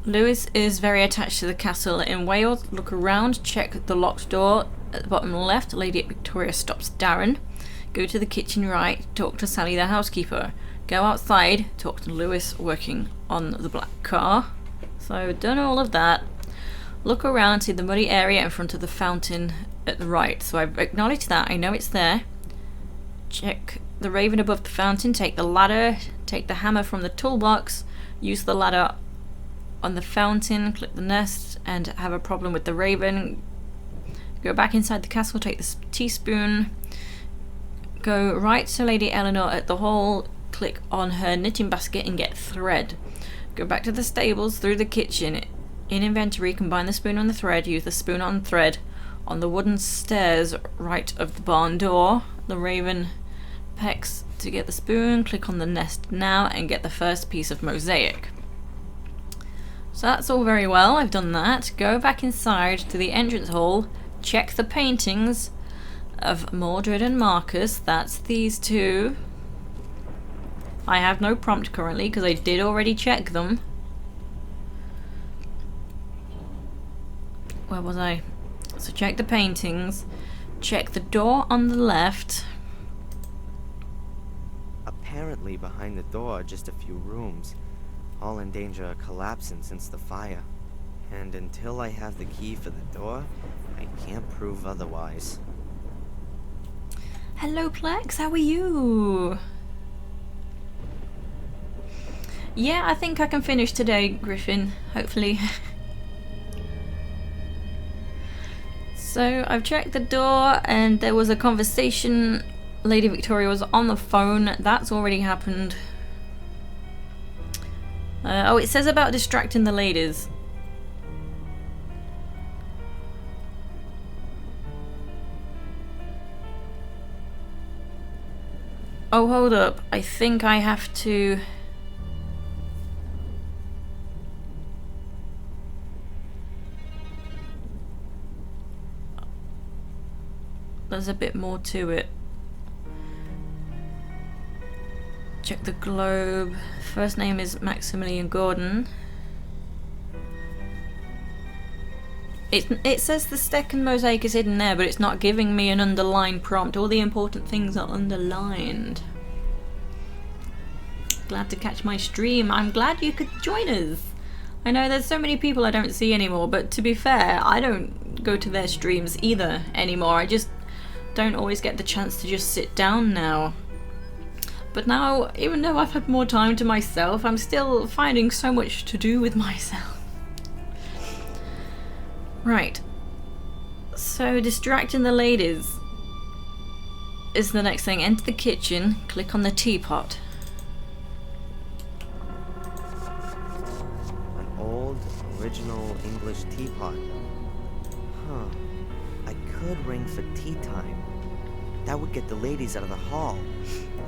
Lewis is very attached to the castle in Wales. Look around. Check the locked door at the bottom left. Lady Victoria stops Darren. Go to the kitchen right, talk to Sally the housekeeper. Go outside, talk to Lewis working on the black car. So done all of that. Look around, see the muddy area in front of the fountain at the right. So I've acknowledged that. I know it's there. Check the raven above the fountain. Take the ladder. Take the hammer from the toolbox. Use the ladder on the fountain. Click the nest and have a problem with the raven. Go back inside the castle. Take the teaspoon. Go right to Lady Eleanor at the hall. Click on her knitting basket and get thread. Go back to the stables through the kitchen. In inventory, combine the spoon on the thread. Use the spoon on thread on the wooden stairs right of the barn door. The raven pecks to get the spoon. Click on the nest now and get the first piece of mosaic. So that's all very well. I've done that. Go back inside to the entrance hall. Check the paintings of Mordred and Marcus. That's these two. I have no prompt currently because I did already check them. Where was I? So check the paintings. Check the door on the left. Apparently behind the door are just a few rooms, all in danger of collapsing since the fire. And until I have the key for the door, I can't prove otherwise. Hello Plex, how are you? Yeah, I think I can finish today, Griffin, hopefully. So I've checked the door and there was a conversation. Lady Victoria was on the phone. That's already happened. Oh, it says about distracting the ladies. Oh, hold up. I think I have to... There's a bit more to it. Check the globe. First name is Maximilian Gordon. It says the second mosaic is hidden there, but it's not giving me an underlined prompt. All the important things are underlined. Glad to catch my stream. I'm glad you could join us. I know there's so many people I don't see anymore, but to be fair, I don't go to their streams either anymore. I just don't always get the chance to just sit down now. But now, even though I've had more time to myself, I'm still finding so much to do with myself. Right. So, distracting the ladies is the next thing. Enter the kitchen, click on the teapot. An old, original English teapot. Huh. I could ring for tea time. That would get the ladies out of the hall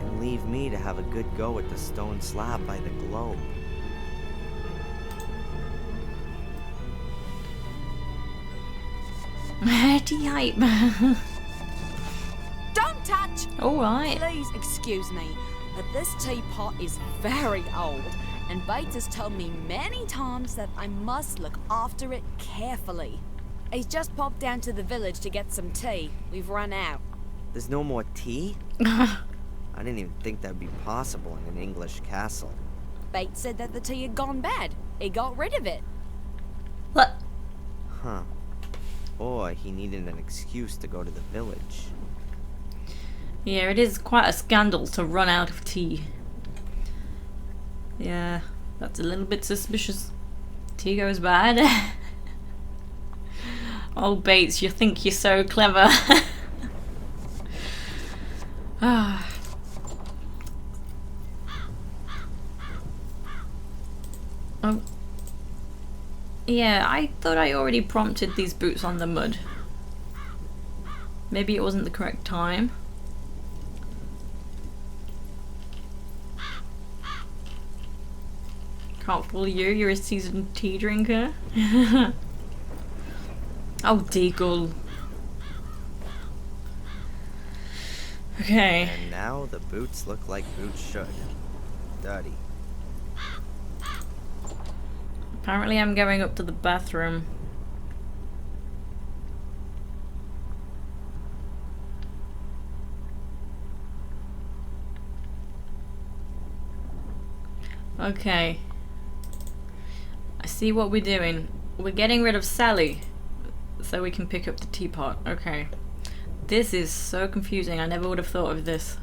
and leave me to have a good go at the stone slab by the globe. Tea hype. Don't touch! Alright. Please excuse me, but this teapot is very old, and Bates has told me many times that I must look after it carefully. He's just popped down to the village to get some tea. We've run out. There's no more tea? I didn't even think that'd be possible in an English castle. Bates said that the tea had gone bad. He got rid of it. What? Huh. Or he needed an excuse to go to the village. Yeah, it is quite a scandal to run out of tea. Yeah, that's a little bit suspicious. Tea goes bad. Oh, Bates, you think you're so clever. Ah. Oh. Yeah, I thought I already prompted these boots on the mud. Maybe it wasn't the correct time. Can't fool you, you're a seasoned tea drinker. Oh, Deagle. Okay. And now the boots look like boots should. Dirty. Apparently I'm going up to the bathroom. Okay. I see what we're doing. We're getting rid of Sally. So we can pick up the teapot. Okay. This is so confusing. I never would have thought of this.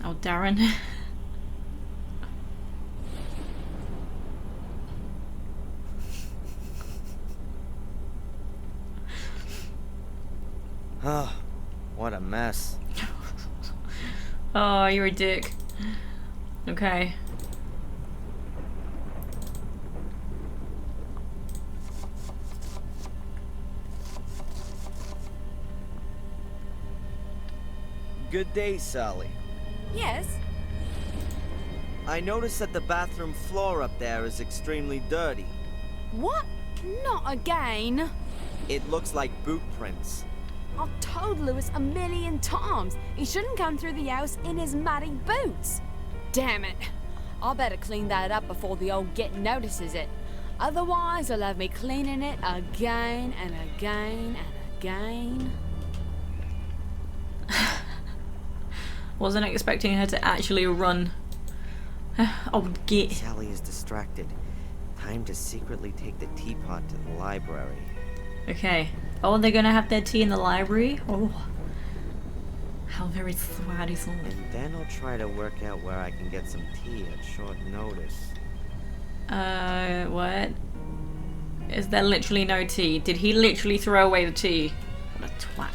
Oh, Darren. Oh, what a mess. Oh, you're a dick. Okay. Good day, Sally. Yes? I noticed that the bathroom floor up there is extremely dirty. What? Not again. It looks like boot prints. I've told Lewis a million times he shouldn't come through the house in his muddy boots. Damn it. I better clean that up before the old git notices it. Otherwise, he'll have me cleaning it again and again and again. Wasn't expecting her to actually run. Oh, git. Sally is distracted. Time to secretly take the teapot to the library. Okay. Oh, they're gonna have their tea in the library? Oh. How very sweaty. And then I'll try to work out where I can get some tea at short notice. What? Is there literally no tea? Did he literally throw away the tea? What a twat.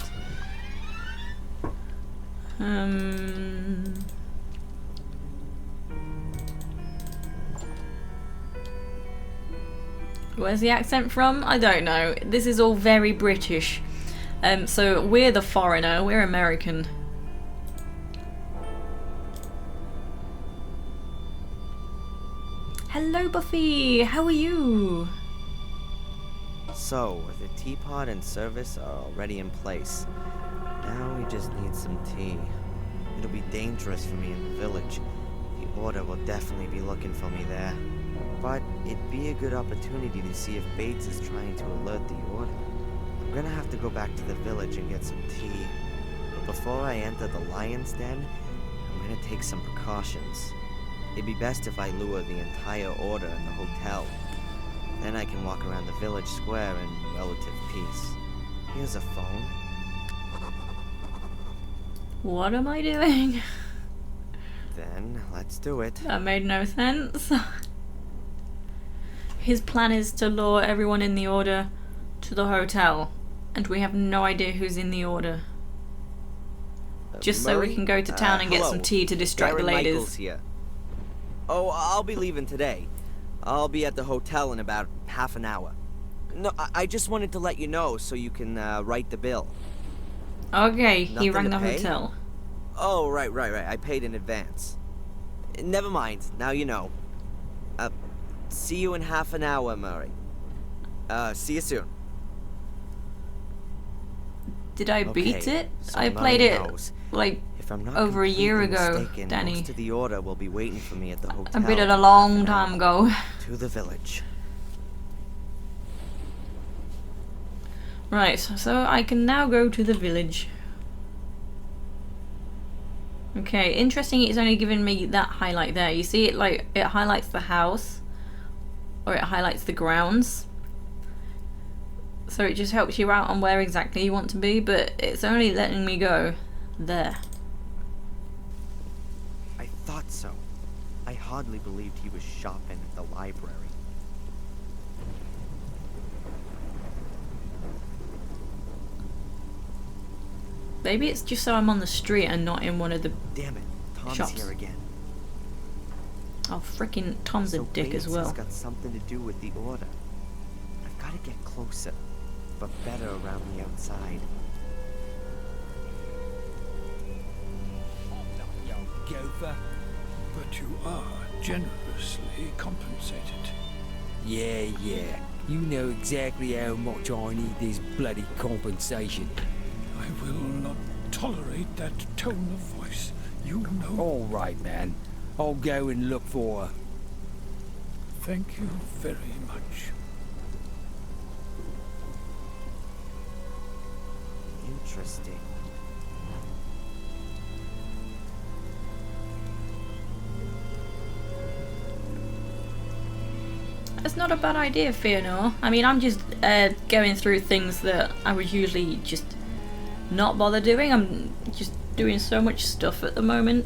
Where's the accent from? I don't know. This is all very British. So we're the foreigner, we're American. Hello Buffy, how are you? So, the teapot and service are already in place. Now we just need some tea. It'll be dangerous for me in the village. The Order will definitely be looking for me there. But it'd be a good opportunity to see if Bates is trying to alert the Order. I'm gonna have to go back to the village and get some tea. But before I enter the lion's den, I'm gonna take some precautions. It'd be best if I lure the entire Order in the hotel. Then I can walk around the village square in relative peace. Here's a phone. What am I doing? Then, let's do it. That made no sense. His plan is to lure everyone in the Order to the hotel. And we have no idea who's in the Order. Just so we can go to town and get some tea to distract the ladies. Michael's here. Oh, I'll be leaving today. I'll be at the hotel in about half an hour. No, I just wanted to let you know so you can write the bill. Okay, he Nothing rang to the pay? hotel. Oh, right. I paid in advance. Never mind. Now you know. See you in half an hour, Murray. See you soon. Did I beat it? So I Murray played it knows. like If I'm not over a year completely ago, mistaken, Danny. most of the Order will be waiting for me at the hotel. I beat it in a half long an time hour. ago. To the village. Right, so I can now go to the village. Okay, interesting it's only given me that highlight there. You see it like, it highlights the house. Or it highlights the grounds. So it just helps you out on where exactly you want to be, but it's only letting me go there. I thought so. I hardly believed he was shopping at the library. Maybe it's just so I'm on the street and not in one of the... Damn it, Tom's shops. here again. Oh, freaking Tom's a dick as Bates well. has got something to do with the Order. I've got to get closer, but better around the outside. Gopher. But you are generously compensated. Yeah. You know exactly how much I need this bloody compensation. I will not tolerate that tone of voice. You know. All right, man. I'll go and look for her. Thank you very much. Interesting. That's not a bad idea, Feanor. I mean, I'm just going through things that I would usually just not bother doing. I'm just doing so much stuff at the moment.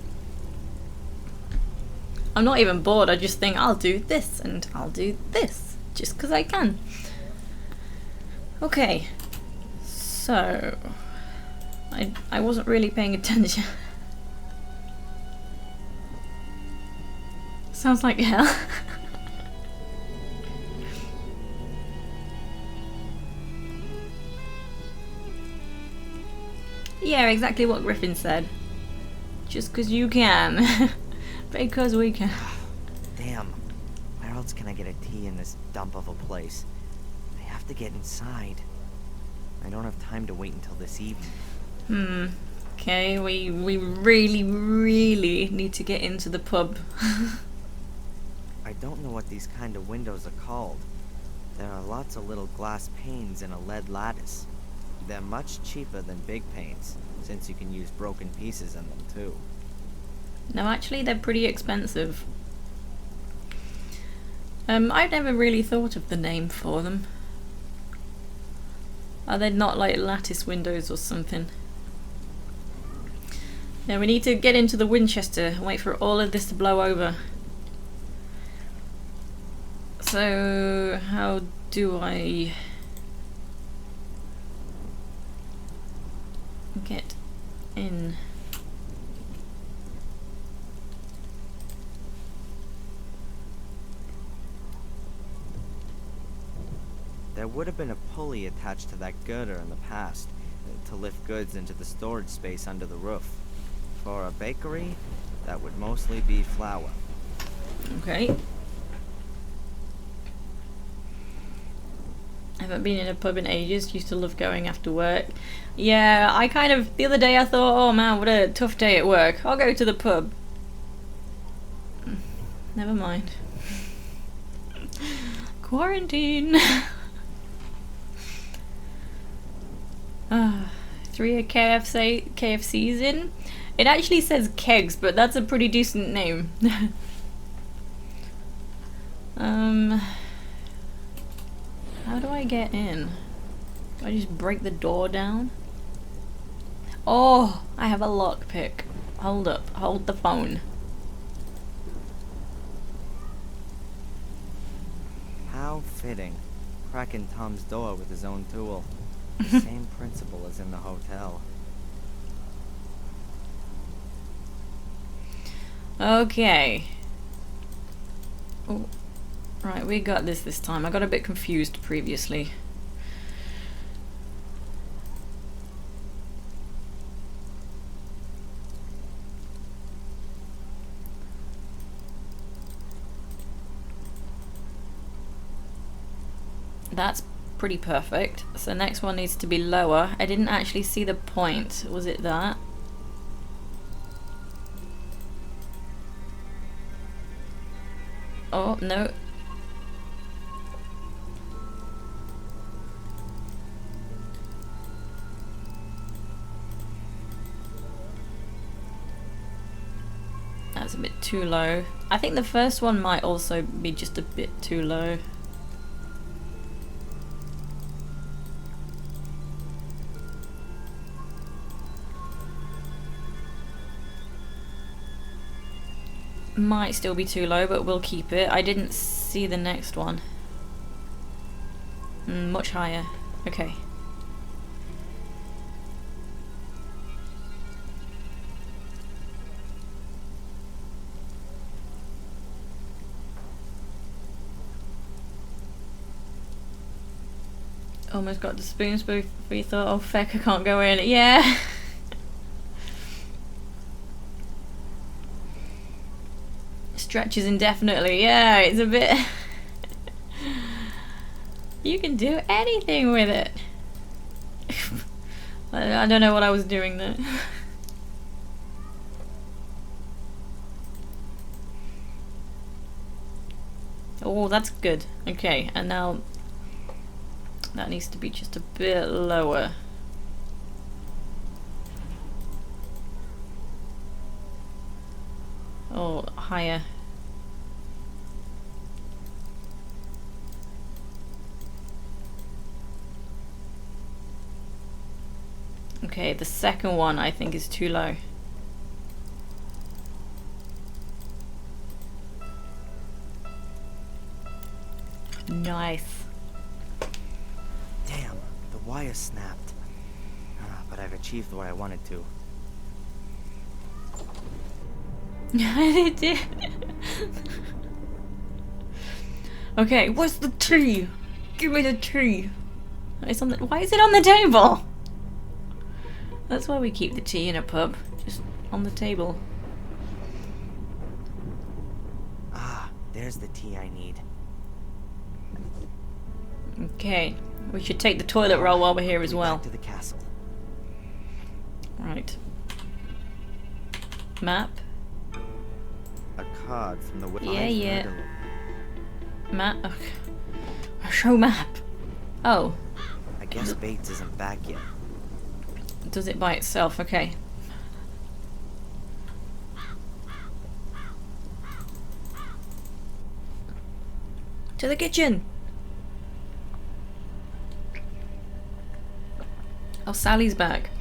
I'm not even bored, I just think I'll do this and I'll do this, just because I can. Okay, so I wasn't really paying attention. Sounds like hell. Yeah, exactly what Griffin said. Just because you can. Because we can. Damn. Where else can I get a tea in this dump of a place? I have to get inside. I don't have time to wait until this evening. Okay, we really, really need to get into the pub. I don't know what these kind of windows are called. There are lots of little glass panes and a lead lattice. They're much cheaper than big panes, since you can use broken pieces in them too. No, actually they're pretty expensive. I've never really thought of the name for them. Are they not like lattice windows or something? Yeah, we need to get into the Winchester and wait for all of this to blow over. So, how do I get in? There would have been a pulley attached to that girder in the past, to lift goods into the storage space under the roof. For a bakery, that would mostly be flour. Okay. I haven't been in a pub in ages, used to love going after work. Yeah, I kind of, the other day I thought, oh man, what a tough day at work. I'll go to the pub. Never mind. Quarantine. 3 KFCs in. It actually says kegs, but that's a pretty decent name. How do I get in? Do I just break the door down? Oh, I have a lockpick. Hold up, hold the phone. How fitting. Cracking Tom's door with his own tool. The same principle as in the hotel. Okay. Oh, right, we got this time. I got a bit confused previously. That's pretty perfect. So next one needs to be lower. I didn't actually see the point. Was it that? Oh, no. That's a bit too low. I think the first one might also be just a bit too low. Might still be too low, but we'll keep it. I didn't see the next one. Much higher. Okay. Almost got the spoon before you thought, oh feck, I can't go in. Yeah. Stretches indefinitely. Yeah, it's a bit. You can do anything with it. I don't know what I was doing there. Oh, that's good. Okay, and now that needs to be just a bit lower. Oh, higher. Okay, the second one I think is too low. Nice. Damn, the wire snapped. But I've achieved what I wanted to. It did. Okay, what's the tea? Give me the tea. It's on the, why is it on the table? That's why we keep the tea in a pub, just on the table. Ah, there's the tea I need. Okay, we should take the toilet roll while we're here as well. Back to the castle. Right. Map. A card from the Yeah. Map. Okay. Show map. Oh. I guess Bates isn't back yet. Does it by itself? Okay. To the kitchen. Oh, Sally's back.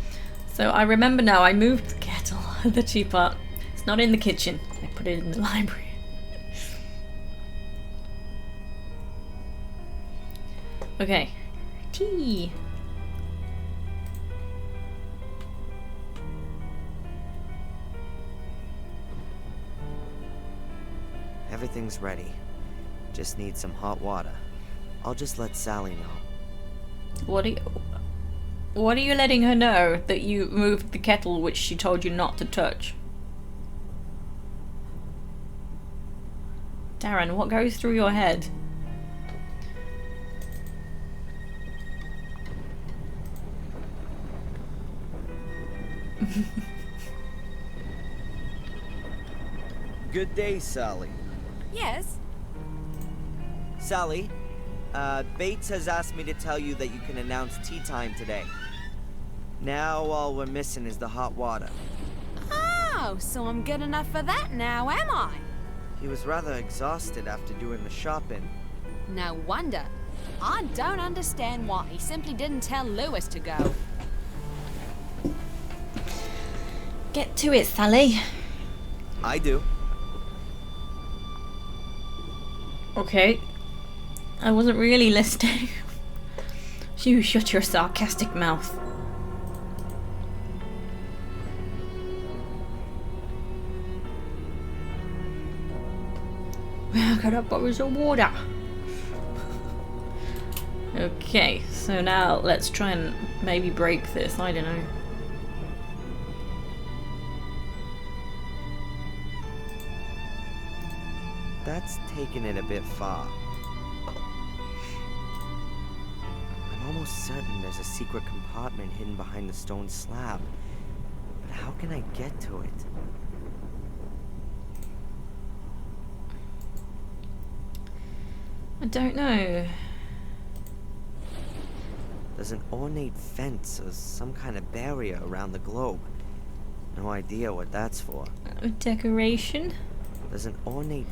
So I remember now, I moved the kettle, the teapot. It's not in the kitchen. I put it in the library. Okay. Tea. Everything's ready. Just need some hot water. I'll just let Sally know. What are you letting her know that you moved the kettle which she told you not to touch? Darren, what goes through your head? Good day, Sally. Yes? Sally, Bates has asked me to tell you that you can announce tea time today. Now all we're missing is the hot water. Oh, so I'm good enough for that now, am I? He was rather exhausted after doing the shopping. No wonder. I don't understand why he simply didn't tell Lewis to go. Get to it, Sally. I do. Okay. I wasn't really listening. You shut your sarcastic mouth. I got up bottles of water. Okay, so now let's try and maybe break this. I don't know. That's taking it a bit far. I'm almost certain there's a secret compartment hidden behind the stone slab. But how can I get to it? I don't know. There's an ornate fence or some kind of barrier around the globe. No idea what that's for. A decoration? There's an ornate...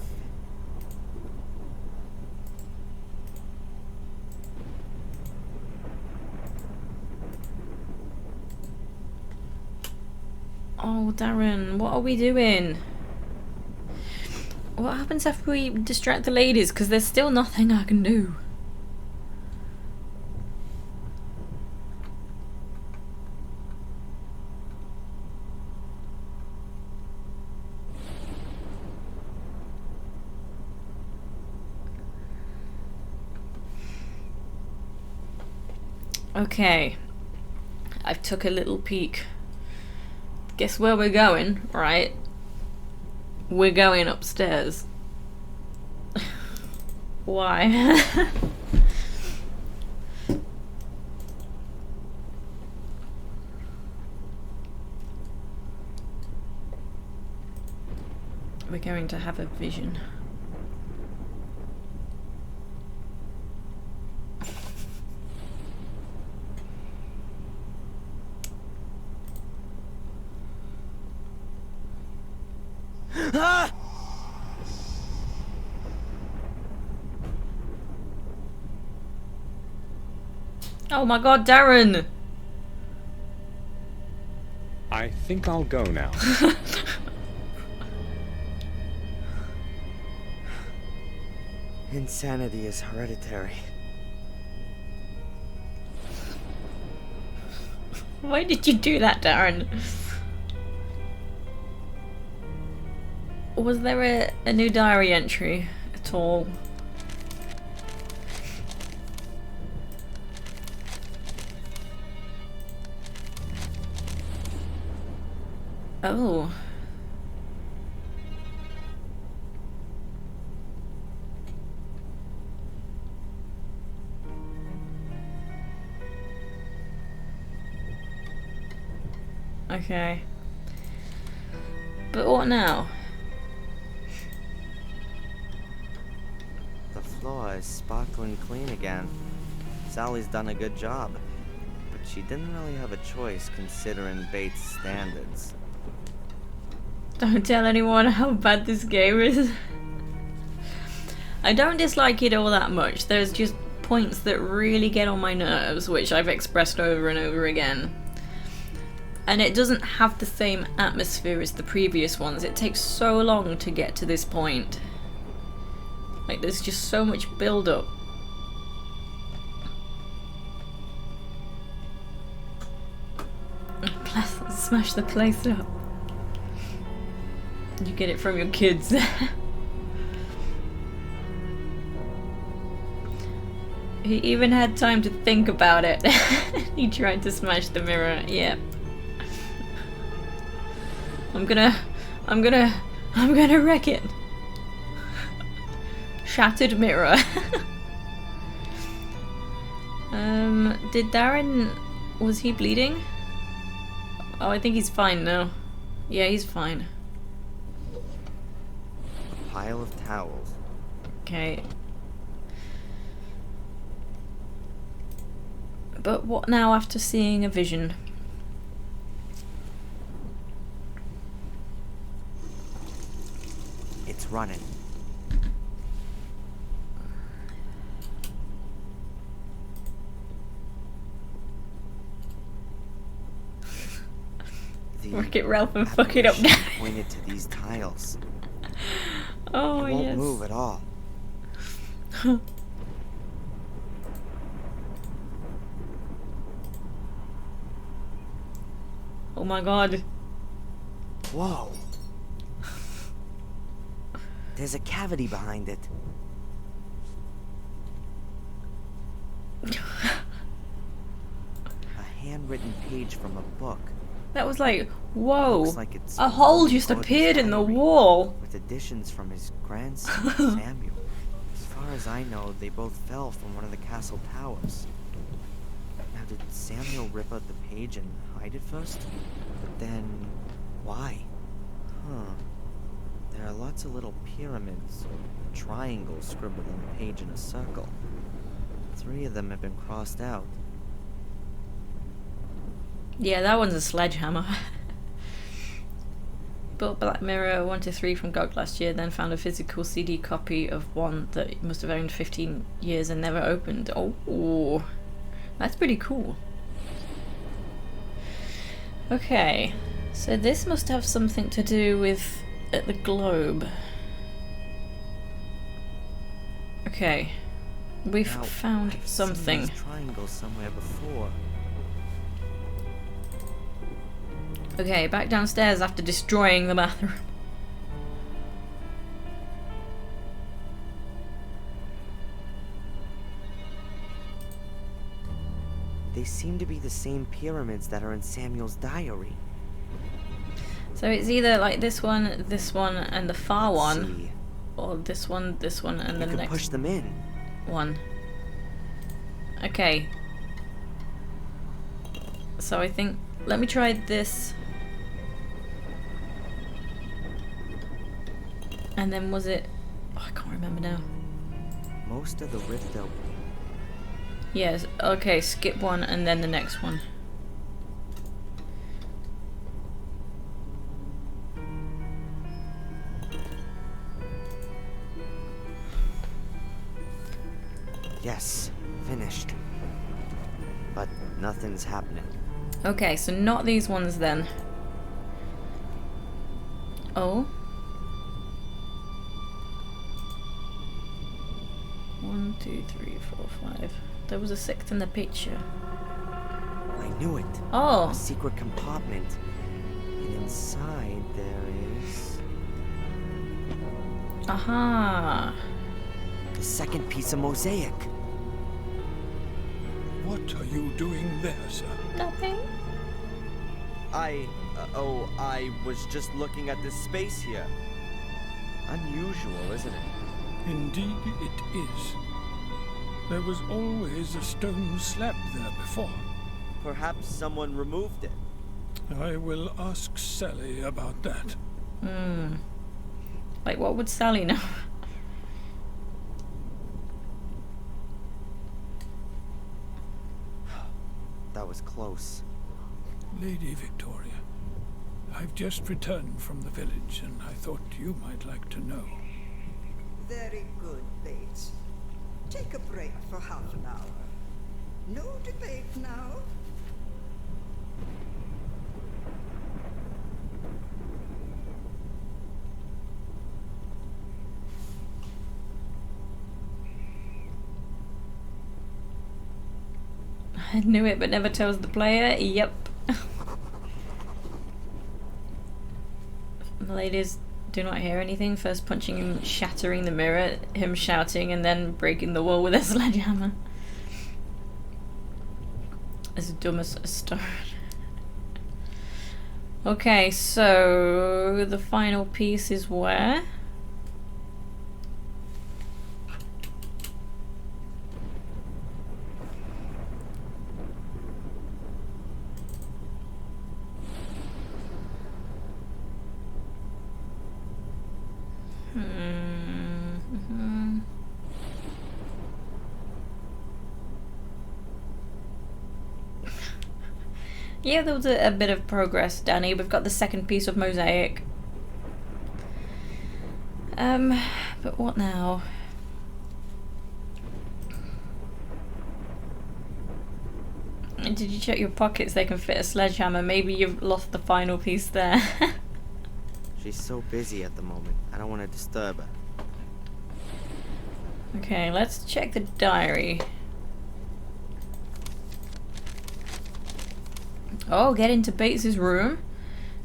Oh, Darren, what are we doing? What happens after we distract the ladies? Because there's still nothing I can do. Okay. I've took a little peek. Guess where we're going, right? We're going upstairs. Why? We're going to have a vision. Ah! Oh my god, Darren! I think I'll go now. Insanity is hereditary. Why did you do that, Darren? Was there a new diary entry at all? Oh. Okay. But what now? The floor is sparkling clean again. Sally's done a good job, but she didn't really have a choice considering Bates' standards. Don't tell anyone how bad this game is. I don't dislike it all that much. There's just points that really get on my nerves, which I've expressed over and over again. And it doesn't have the same atmosphere as the previous ones. It takes so long to get to this point. Like, there's just so much build-up. Smash the place up. You get it from your kids. He even had time to think about it. He tried to smash the mirror. Yep. I'm gonna wreck it. Shattered mirror. Did Darren, was he bleeding? Oh, I think he's fine now. Yeah, he's fine. A pile of towels. Okay. But what now after seeing a vision? It's running. Work it, Ralph, and fuck it up. Pointed to these tiles. Oh, it won't yes. move at all. Oh my god. Whoa. There's a cavity behind it. A handwritten page from a book. That was like, whoa. Looks like it's a hole just Gordon's appeared in the diary, wall. with additions from his grandson, Samuel. As far as I know, they both fell from one of the castle towers. Now, did Samuel rip out the page and hide it first? But then, why? Huh. There are lots of little pyramids or triangles scribbled on the page in a circle. 3 of them have been crossed out. Yeah, that one's a sledgehammer. Built Black Mirror 1 to 3 from GOG last year, then found a physical CD copy of one that it must have owned 15 years and never opened. Oh, that's pretty cool. Okay, so this must have something to do with the globe. Okay, we've Now, found I've something. seen these triangles somewhere before. Okay, back downstairs after destroying the bathroom. They seem to be the same pyramids that are in Samuel's diary. So it's either like this one, and the far Let's one, see. or this one, and You the can next push them in. one. Okay. So I think, let me try this. And then was it, oh, I can't remember now. Most of the rift open. Yes, okay, skip one and then the next one. Yes, finished. But nothing's happening. Okay, so not these ones then. Oh. 1, 2, 3, 4, 5. There was a 6th in the picture. I knew it. Oh. A secret compartment. And inside there is... Aha. the second piece of mosaic. What are you doing there, sir? Nothing. I was just looking at this space here. Unusual, isn't it? Indeed it is. There was always a stone slab there before. Perhaps someone removed it. I will ask Sally about that. Like, what would Sally know? That was close. Lady Victoria, I've just returned from the village and I thought you might like to know. Very good, Bates. Take a break for half an hour. No debate now. I knew it, but never tells the player. Yep. The ladies do not hear anything. First punching him, shattering the mirror, him shouting, and then breaking the wall with a sledgehammer. As dumb as a stone. Okay, so the final piece is where? Yeah, there was a bit of progress, Danny. We've got the second piece of mosaic. But what now? Did you check your pockets? They can fit a sledgehammer. Maybe you've lost the final piece there. She's so busy at the moment. I don't want to disturb her. Okay, let's check the diary. Oh, get into Bates's room.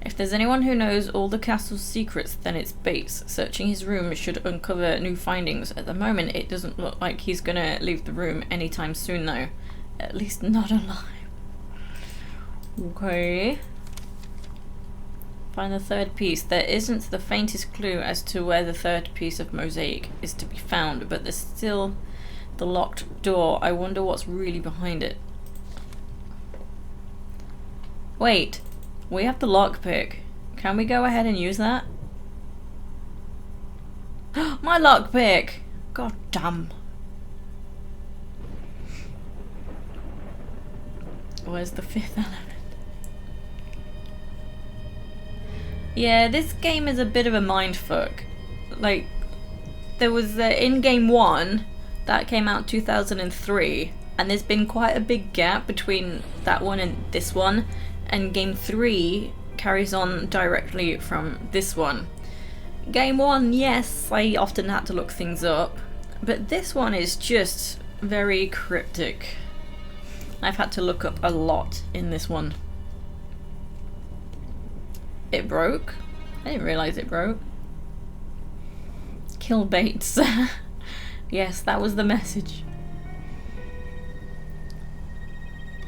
If there's anyone who knows all the castle's secrets, then it's Bates. Searching his room should uncover new findings. At the moment, it doesn't look like he's gonna leave the room anytime soon, though. At least not alive. Okay. Find the third piece. There isn't the faintest clue as to where the third piece of mosaic is to be found, but there's still the locked door. I wonder what's really behind it. Wait, we have the lockpick. Can we go ahead and use that? My lockpick! God damn. Where's the fifth element? Yeah, this game is a bit of a mindfuck. Like, there was in game 1 that came out 2003, and there's been quite a big gap between that one and this one. And game 3 carries on directly from this one. Game 1, yes, I often had to look things up, but this one is just very cryptic. I've had to look up a lot in this one. It broke? I didn't realise it broke. Kill Bates. Yes, that was the message.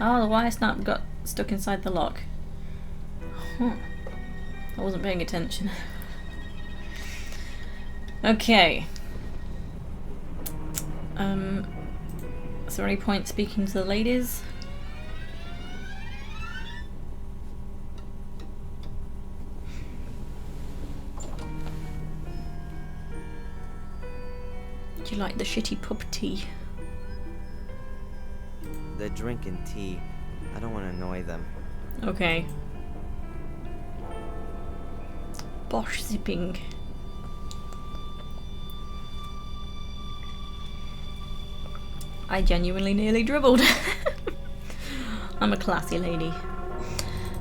Oh, the wire snap got stuck inside the lock. Huh. I wasn't paying attention. Okay. Is there any point speaking to the ladies? Do you like the shitty pub tea? They're drinking tea. I don't want to annoy them. Okay. Bosh zipping. I genuinely nearly dribbled. I'm a classy lady.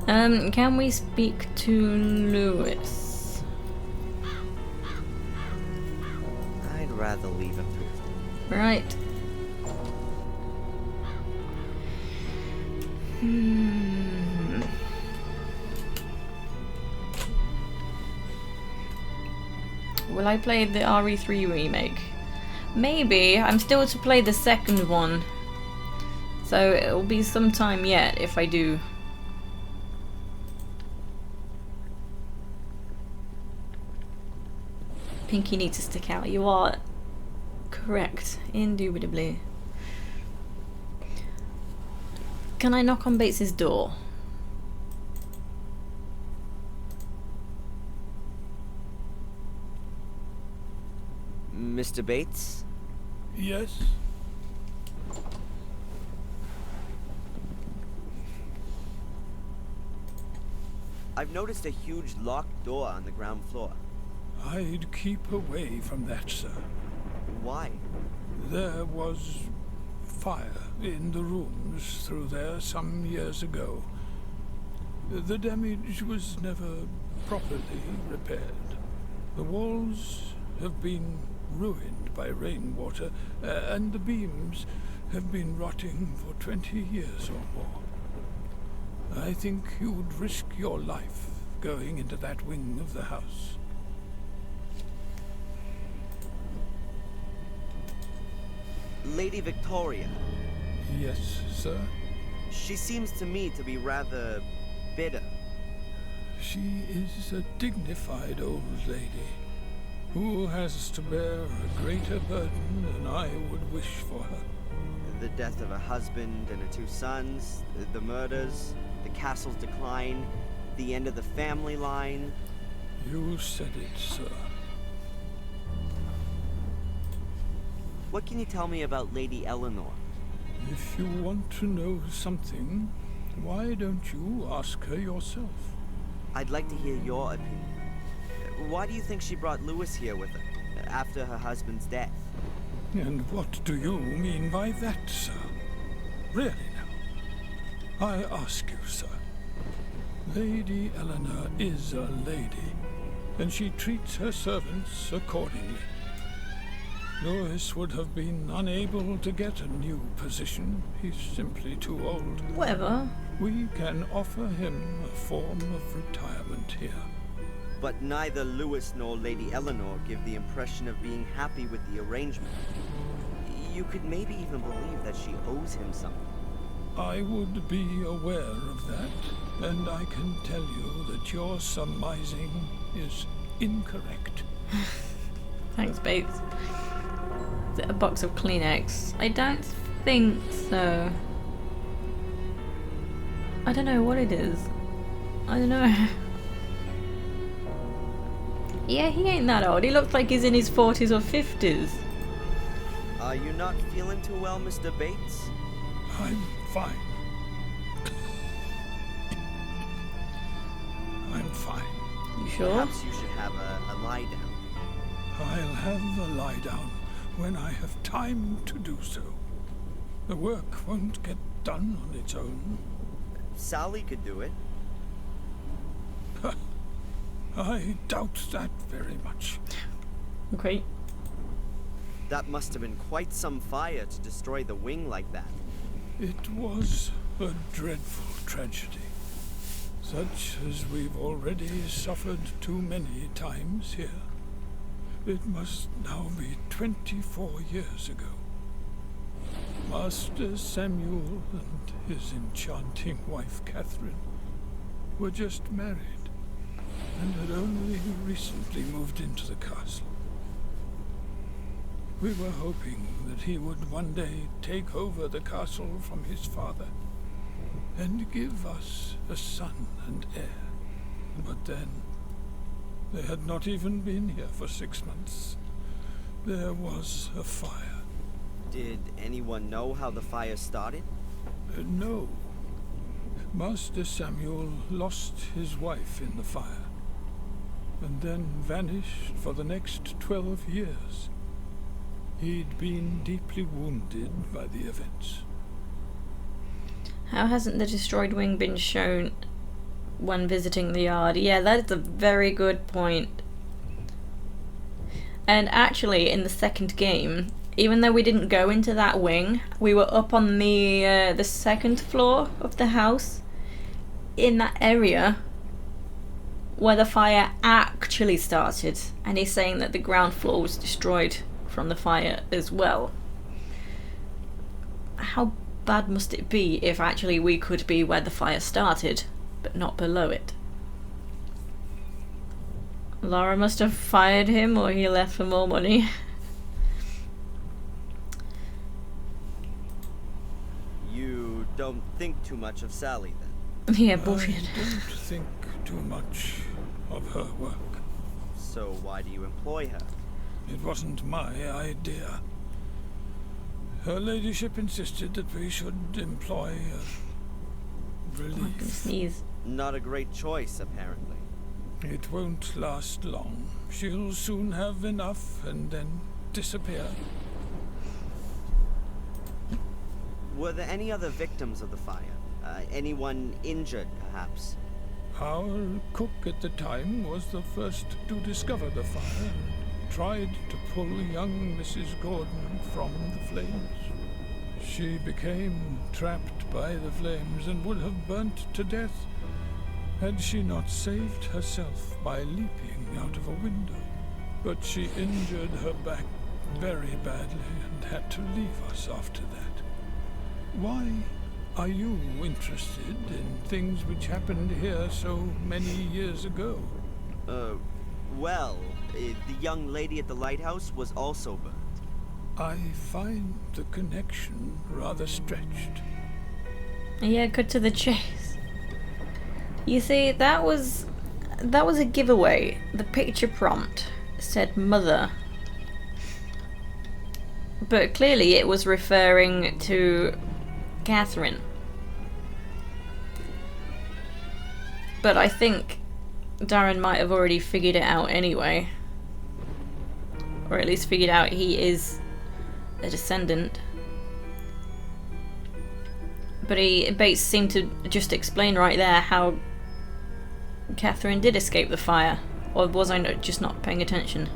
Can we speak to Lewis? Right. Will I play the RE3 remake? Maybe. I'm still to play the second one. So it'll be some time yet if I do. Pinky needs to stick out. You are correct. Indubitably. Can I knock on Bates's door? Mr. Bates? Yes? I've noticed a huge locked door on the ground floor. I'd keep away from that, sir. Why? There was fire in the rooms through there some years ago. The damage was never properly repaired. The walls have been ruined by rainwater, and the beams have been rotting for 20 years or more. I think you'd risk your life going into that wing of the house. Lady Victoria. Yes, sir? She seems to me to be rather bitter. She is a dignified old lady who has to bear a greater burden than I would wish for her. The death of her husband and her 2 sons, the murders, the castle's decline, the end of the family line. You said it, sir. What can you tell me about Lady Eleanor? If you want to know something, why don't you ask her yourself? I'd like to hear your opinion. Why do you think she brought Lewis here with her, after her husband's death? And what do you mean by that, sir? Really now, I ask you, sir. Lady Eleanor is a lady, and she treats her servants accordingly. Lewis would have been unable to get a new position. He's simply too old. Whatever. We can offer him a form of retirement here. But neither Lewis nor Lady Eleanor give the impression of being happy with the arrangement. You could maybe even believe that she owes him something. I would be aware of that, and I can tell you that your surmising is incorrect. Thanks, Bates. Is it a box of Kleenex? I don't think so. I don't know what it is. I don't know. Yeah, he ain't that old. He looks like he's in his 40s or 50s. Are you not feeling too well, Mr. Bates? I'm fine. I'm fine. You sure? Perhaps you should have a lie down. I'll have a lie down when I have time to do so. The work won't get done on its own. Sally could do it. I doubt that very much. Okay. That must have been quite some fire to destroy the wing like that. It was a dreadful tragedy, such as we've already suffered too many times here. It must now be 24 years ago. Master Samuel and his enchanting wife Catherine were just married and had only recently moved into the castle. We were hoping that he would one day take over the castle from his father and give us a son and heir. But then, they had not even been here for 6 months. There was a fire. Did anyone know how the fire started? No. Master Samuel lost his wife in the fire, and then vanished for the next 12 years. He'd been deeply wounded by the events. How hasn't the destroyed wing been shown when visiting the yard? Yeah, that is a very good point. And actually, in the second game, even though we didn't go into that wing, we were up on the second floor of the house, in that area where the fire actually started, and he's saying that the ground floor was destroyed from the fire as well. How bad must it be if actually we could be where the fire started, but not below it? Laura must have fired him, or he left for more money. You don't think too much of Sally, then? Yeah, bullshit. I don't think too much of her work. So why do you employ her? It wasn't my idea. Her ladyship insisted that we should employ I can relief. sneeze. Not a great choice, apparently. It won't last long. She'll soon have enough and then disappear. Were there any other victims of the fire? Anyone injured, perhaps? Our cook at the time was the first to discover the fire and tried to pull young Mrs. Gordon from the flames. She became trapped by the flames and would have burnt to death had she not saved herself by leaping out of a window. But she injured her back very badly and had to leave us after that. Why are you interested in things which happened here so many years ago? Well, the young lady at the lighthouse was also burnt. I find the connection rather stretched. Yeah, cut to the chase. You see, that was a giveaway. The picture prompt said mother. But clearly it was referring to Catherine. But I think Darren might have already figured it out anyway. Or at least figured out he is a descendant. But Bates seemed to just explain right there how Catherine did escape the fire. Or was I just not paying attention?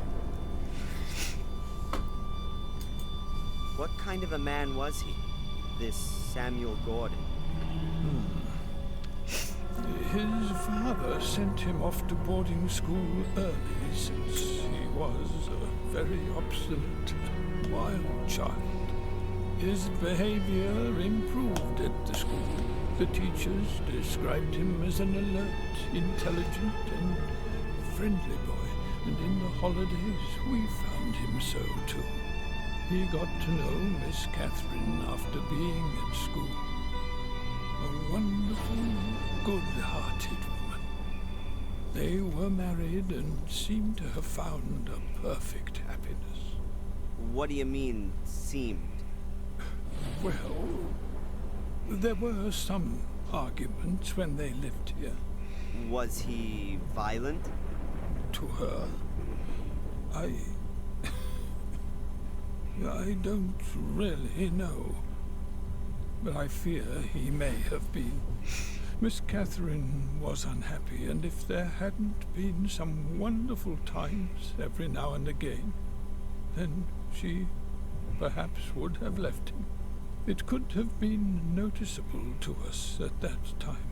What kind of a man was he, this Samuel Gordon? His father sent him off to boarding school early since he was a very obstinate, wild child. His behavior improved at the school. The teachers described him as an alert, intelligent, and friendly boy, and in the holidays we found him so too. He got to know Miss Catherine after being at school. A wonderful, good-hearted woman. They were married and seemed to have found a perfect happiness. What do you mean, seemed? Well, there were some arguments when they lived here. Was he violent? To her, I don't really know, but I fear he may have been. Miss Catherine was unhappy, and if there hadn't been some wonderful times every now and again, then she perhaps would have left him. It could have been noticeable to us at that time.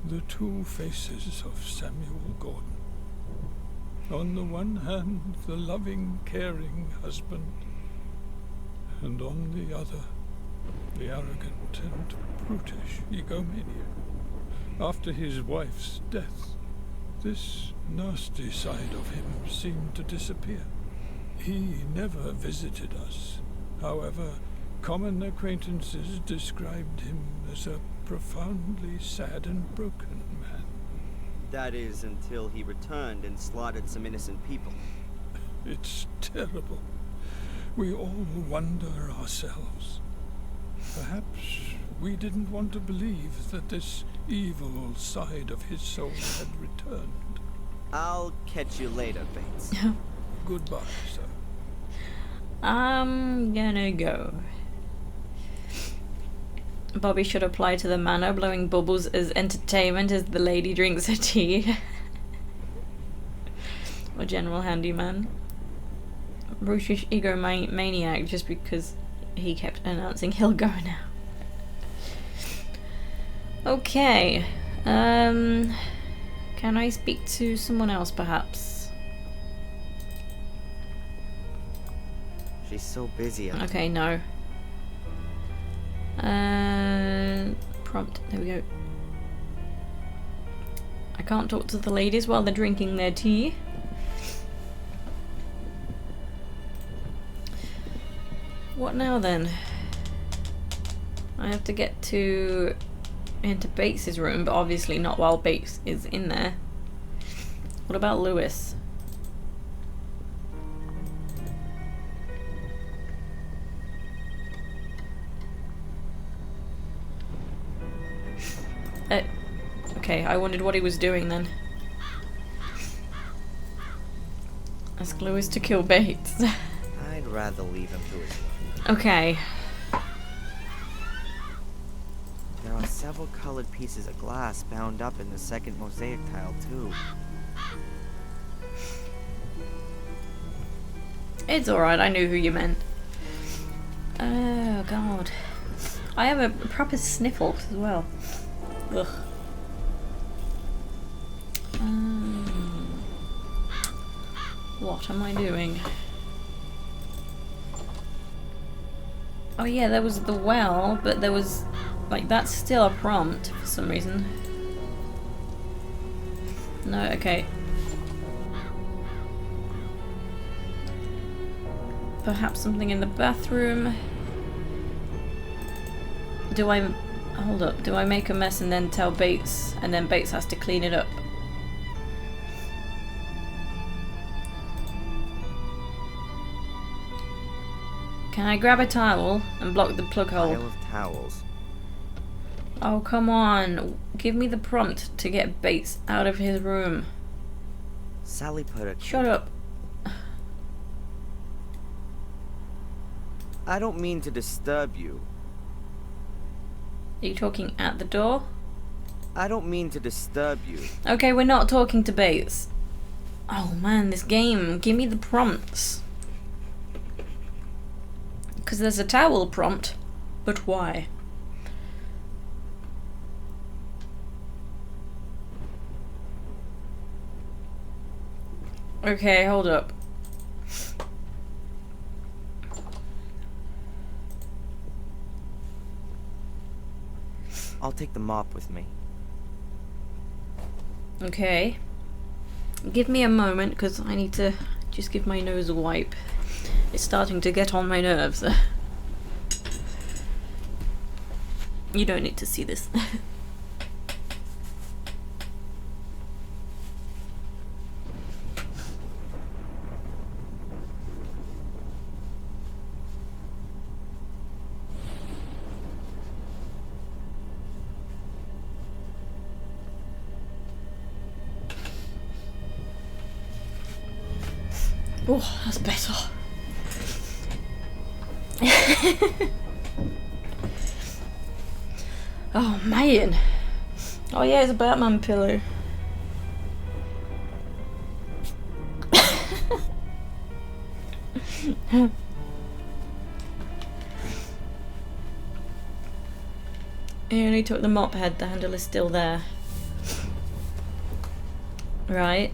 The two faces of Samuel Gordon. On the one hand, the loving, caring husband, and on the other, the arrogant and brutish egomaniac. After his wife's death, this nasty side of him seemed to disappear. He never visited us. However, common acquaintances described him as a profoundly sad and broken man. That is, until he returned and slaughtered some innocent people. It's terrible. We all wonder ourselves. Perhaps we didn't want to believe that this evil side of his soul had returned. I'll catch you later, Bates. Goodbye, sir. I'm gonna go. Bobby should apply to the manor, blowing bubbles as entertainment as the lady drinks her tea. Or general handyman. brutish egomaniac just because he kept announcing he'll go now. Okay. Can I speak to someone else perhaps? She's so busy. Okay, no. Prompt. There we go. I can't talk to the ladies while they're drinking their tea. What now then? I have to get into Bates's room, but obviously not while Bates is in there. What about Lewis? Okay, I wondered what he was doing then. Ask Lewis to kill Bates. I'd rather leave him to his luck. Okay. There are several colored pieces of glass bound up in the second mosaic tile, too. It's alright, I knew who you meant. Oh god. I have a proper sniffle as well. Ugh. What am I doing? Oh yeah, there was the well, but there was... like, that's still a prompt for some reason. No, okay. Perhaps something in the bathroom. Do I... hold up. Do I make a mess and then tell Bates, and then Bates has to clean it up? Can I grab a towel and block the plug hole? Pile of towels. Oh, come on. Give me the prompt to get Bates out of his room. Sally put a... Shut up. I don't mean to disturb you. Are you talking at the door? I don't mean to disturb you. Okay, we're not talking to Bates. Oh man, this game. Give me the prompts. Because there's a towel prompt. But why? Okay, hold up. I'll take the mop with me. Okay. Give me a moment, because I need to just give my nose a wipe. It's starting to get on my nerves. You don't need to see this. Oh, that's better. Oh man. Oh yeah, it's a Batman pillow. He only took the mop head, the handle is still there. Right.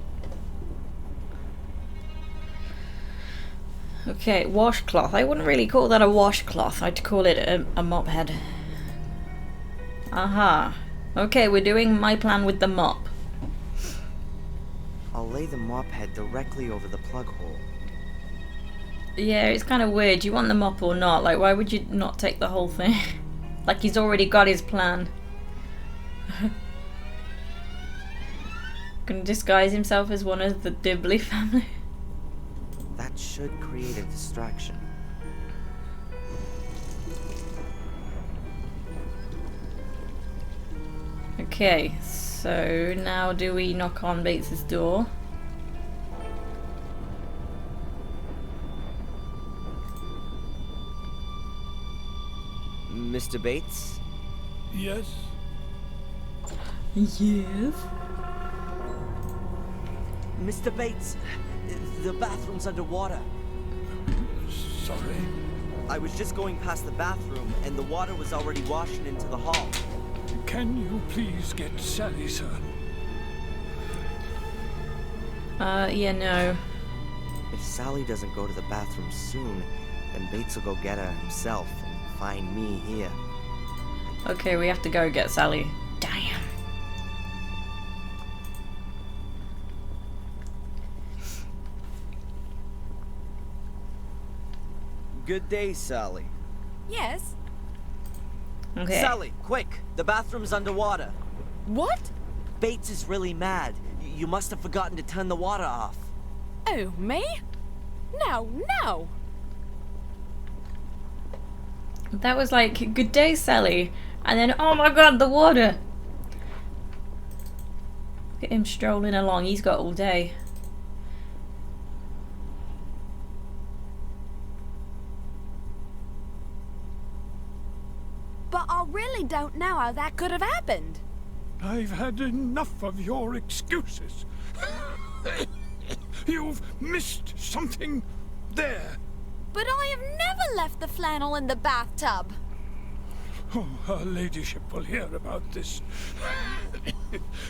Okay, washcloth. I wouldn't really call that a washcloth. I'd call it a mop head. Aha. Okay, we're doing my plan with the mop. I'll lay the mop head directly over the plug hole. Yeah, it's kind of weird. Do you want the mop or not? Like, why would you not take the whole thing? Like, he's already got his plan. Gonna disguise himself as one of the Dibley family. That should create a distraction. Okay, so now do we knock on Bates's door? Mr. Bates? Yes? Yes. Mr. Bates, the bathroom's underwater. sorry. I was just going past the bathroom, and the water was already washing into the hall. Can you please get Sally, sir? Yeah, no. If Sally doesn't go to the bathroom soon, then Bates will go get her himself and find me here. Okay, we have to go get Sally. Damn. Good day, Sally. Yes? Okay. Sally, quick! The bathroom's underwater. What? Bates is really mad. You must have forgotten to turn the water off. Oh, me? No, no! That was like, good day, Sally. And then, oh my god, the water. Look at him strolling along. He's got all day. But I really don't know how that could have happened. I've had enough of your excuses. You've missed something there. But I have never left the flannel in the bathtub. Oh, her ladyship will hear about this.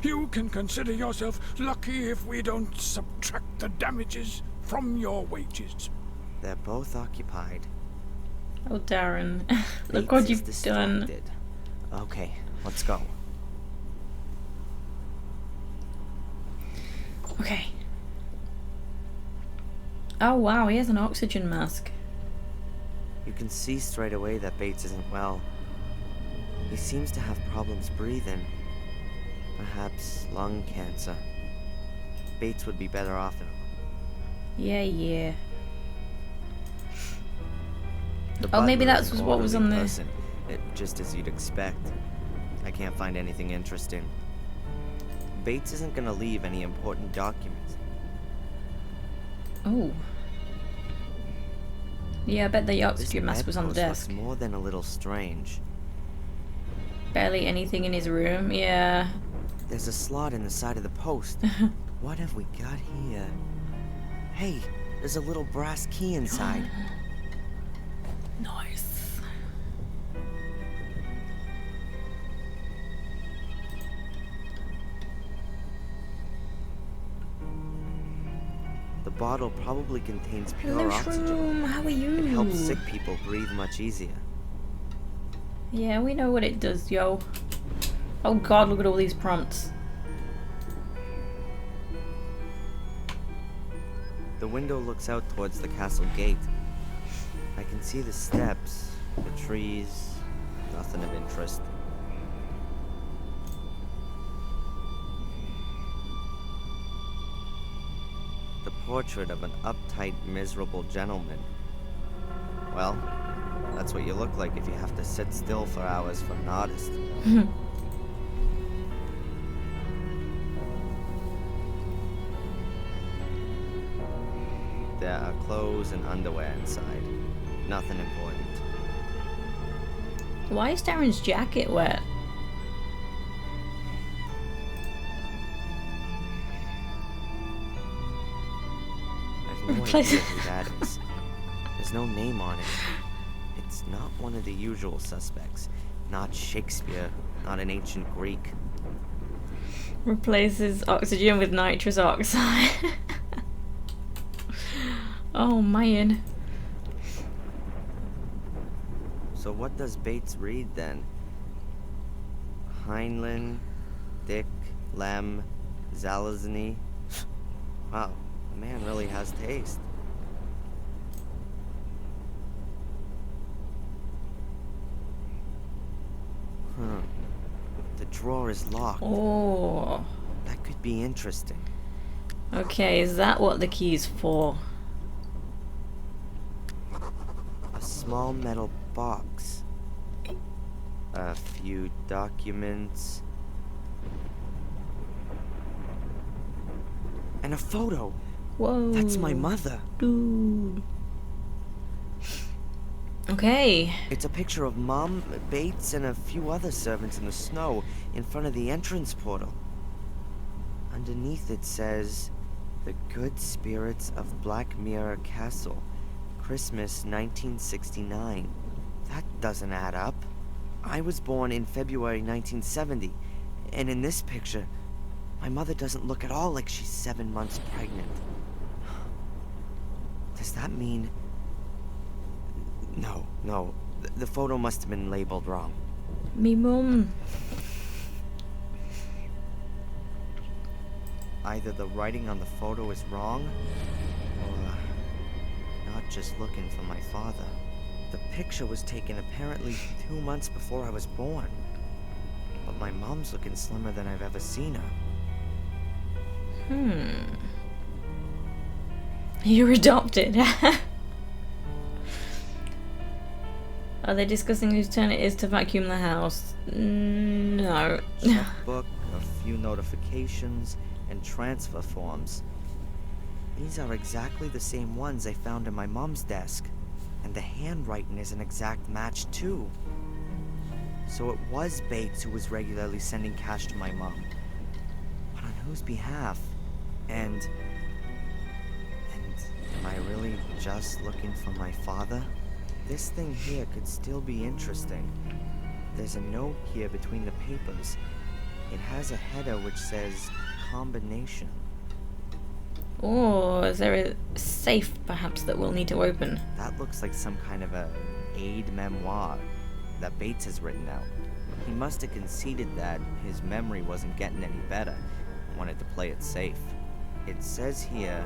You can consider yourself lucky if we don't subtract the damages from your wages. They're both occupied. Oh, Darren. Look Bates what is you've done. distracted. Okay, let's go. Okay. Oh wow, he has an oxygen mask. You can see straight away that Bates isn't well. He seems to have problems breathing. Perhaps lung cancer. Bates would be better off in. Yeah. The Oh, maybe butler that's is an what was on orderly the... person, just as you'd expect. I can't find anything interesting. Bates isn't gonna leave any important documents. Oh. Yeah, I bet the This oxygen mask was on the bedpost desk. looks more than a little strange. Barely anything in his room. Yeah. There's a slot in the side of the post. What have we got here? Hey, there's a little brass key inside. Nice. The bottle probably contains pure Hello, oxygen. Shroom. How are you? It helps sick people breathe much easier. Yeah, we know what it does, yo. Oh god, look at all these prompts. The window looks out towards the castle gate. I can see the steps, the trees, nothing of interest. The portrait of an uptight, miserable gentleman. Well, that's what you look like if you have to sit still for hours for an artist. There are clothes and underwear inside. Nothing important. Why is Darren's jacket wet? I have no Replace idea it. who that is. There's no name on it. It's not one of the usual suspects. Not Shakespeare, not an ancient Greek. Replaces oxygen with nitrous oxide. Oh man. So what does Bates read then? Heinlein, Dick, Lem, Zalazny. Wow, the man really has taste. The drawer is locked. Oh. That could be interesting. Okay, is that what the key's for? A small metal box. A few documents. And a photo. Whoa. That's my mother. Dude. Okay. It's a picture of Mom, Bates, and a few other servants in the snow in front of the entrance portal. Underneath it says, "The good spirits of Black Mirror Castle Christmas 1969. That doesn't add up. I was born in February 1970, and in this picture, my mother doesn't look at all like she's 7 months pregnant. Does that mean... No. The photo must have been labeled wrong. Me mum. Either the writing on the photo is wrong, or not just looking for my father. The picture was taken apparently 2 months before I was born. But my mom's looking slimmer than I've ever seen her. You're adopted. Are they discussing whose turn it is to vacuum the house? No. Checkbook, a few notifications, and transfer forms. These are exactly the same ones I found in my mom's desk. And the handwriting is an exact match too. So it was Bates who was regularly sending cash to my mom. But on whose behalf? And am I really just looking for my father? This thing here could still be interesting. There's a note here between the papers. It has a header which says combination. Or is there a safe perhaps that we'll need to open? That looks like some kind of a aid memoir that Bates has written out. He must have conceded that his memory wasn't getting any better and wanted to play it safe. It says here,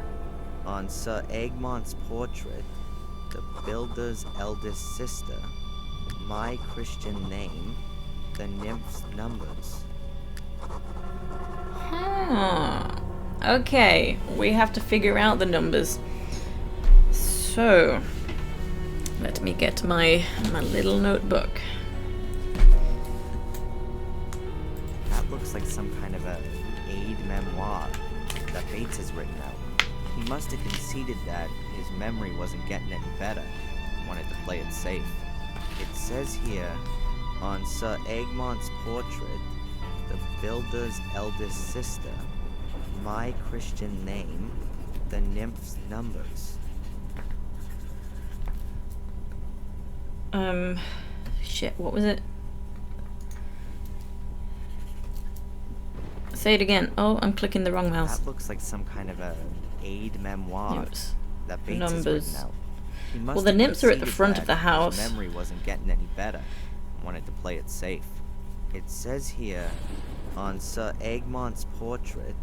on Sir Egmont's portrait, the builder's eldest sister, my Christian name, the nymph's numbers. Okay, we have to figure out the numbers. So, let me get my little notebook. That looks like some kind of a aid memoir that Bates has written out. He must have conceded that his memory wasn't getting any better and wanted to play it safe. It says here, on Sir Egmont's portrait, the builder's eldest sister, my Christian name, the nymph's numbers. Shit, what was it? Say it again. Oh, I'm clicking the wrong mouse. That looks like some kind of a aid memoir Nymphs. that Bates Numbers. has written out. He must Well, the have nymphs are at the conceded front that of the house. His memory wasn't getting any better and wanted to play it safe. It says here, on Sir Egmont's portrait,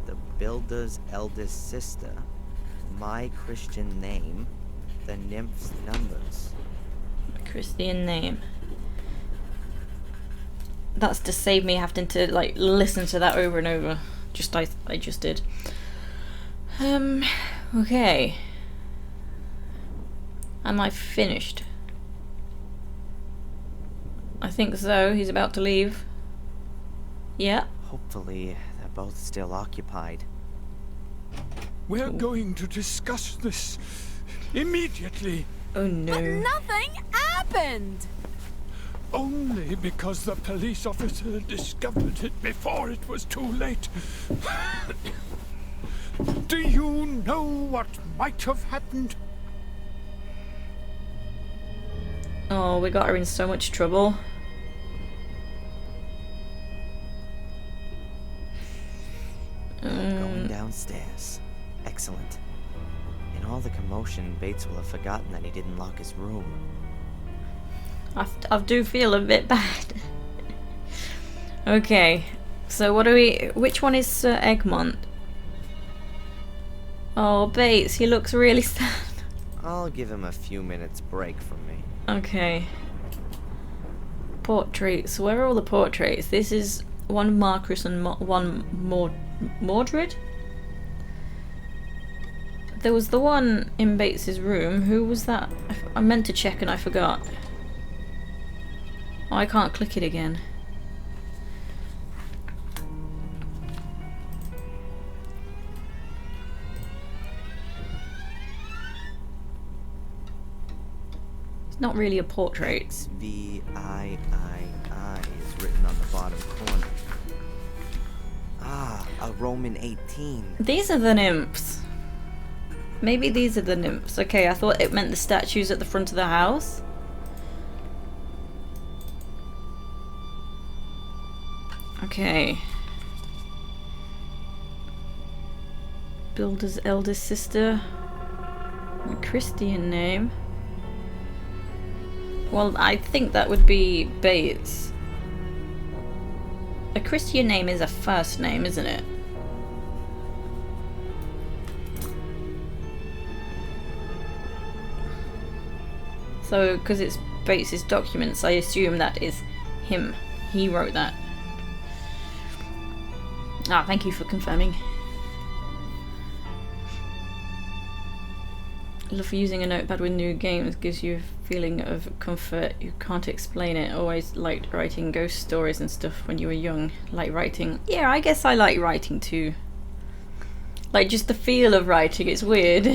the builder's eldest sister, my Christian name, the nymph's numbers. Christian name. That's to save me having to like listen to that over and over. I just did. Okay. Am I finished? I think so. He's about to leave. Yeah. Hopefully, they're both still occupied. We're going to discuss this immediately. Oh no. But nothing happened! Only because the police officer discovered it before it was too late. Do you know what might have happened? Oh, we got her in so much trouble. Going downstairs. Excellent. In all the commotion, Bates will have forgotten that he didn't lock his room. I do feel a bit bad. Okay, so what do we... Which one is Sir Egmont? Oh, Bates, he looks really sad. I'll give him a few minutes break from me. Okay. Portraits. Where are all the portraits? This is one Marcus and one Mordred? There was the one in Bates's room. Who was that? I meant to check and I forgot. Oh, I can't click it again. It's not really a portrait. It's V-I-I-I is written on the bottom corner. Ah, a Roman 18. These are the nymphs. Maybe these are the nymphs. Okay, I thought it meant the statues at the front of the house. Okay. Builder's eldest sister. A Christian name. Well, I think that would be Bates. A Christian name is a first name, isn't it? So, because it's Bates's documents, I assume that is him. He wrote that. Ah, thank you for confirming. I love using a notepad with new games. Gives you a feeling of comfort. You can't explain it. Always liked writing ghost stories and stuff when you were young. Like writing. Yeah, I guess I like writing too. Like just the feel of writing. It's weird.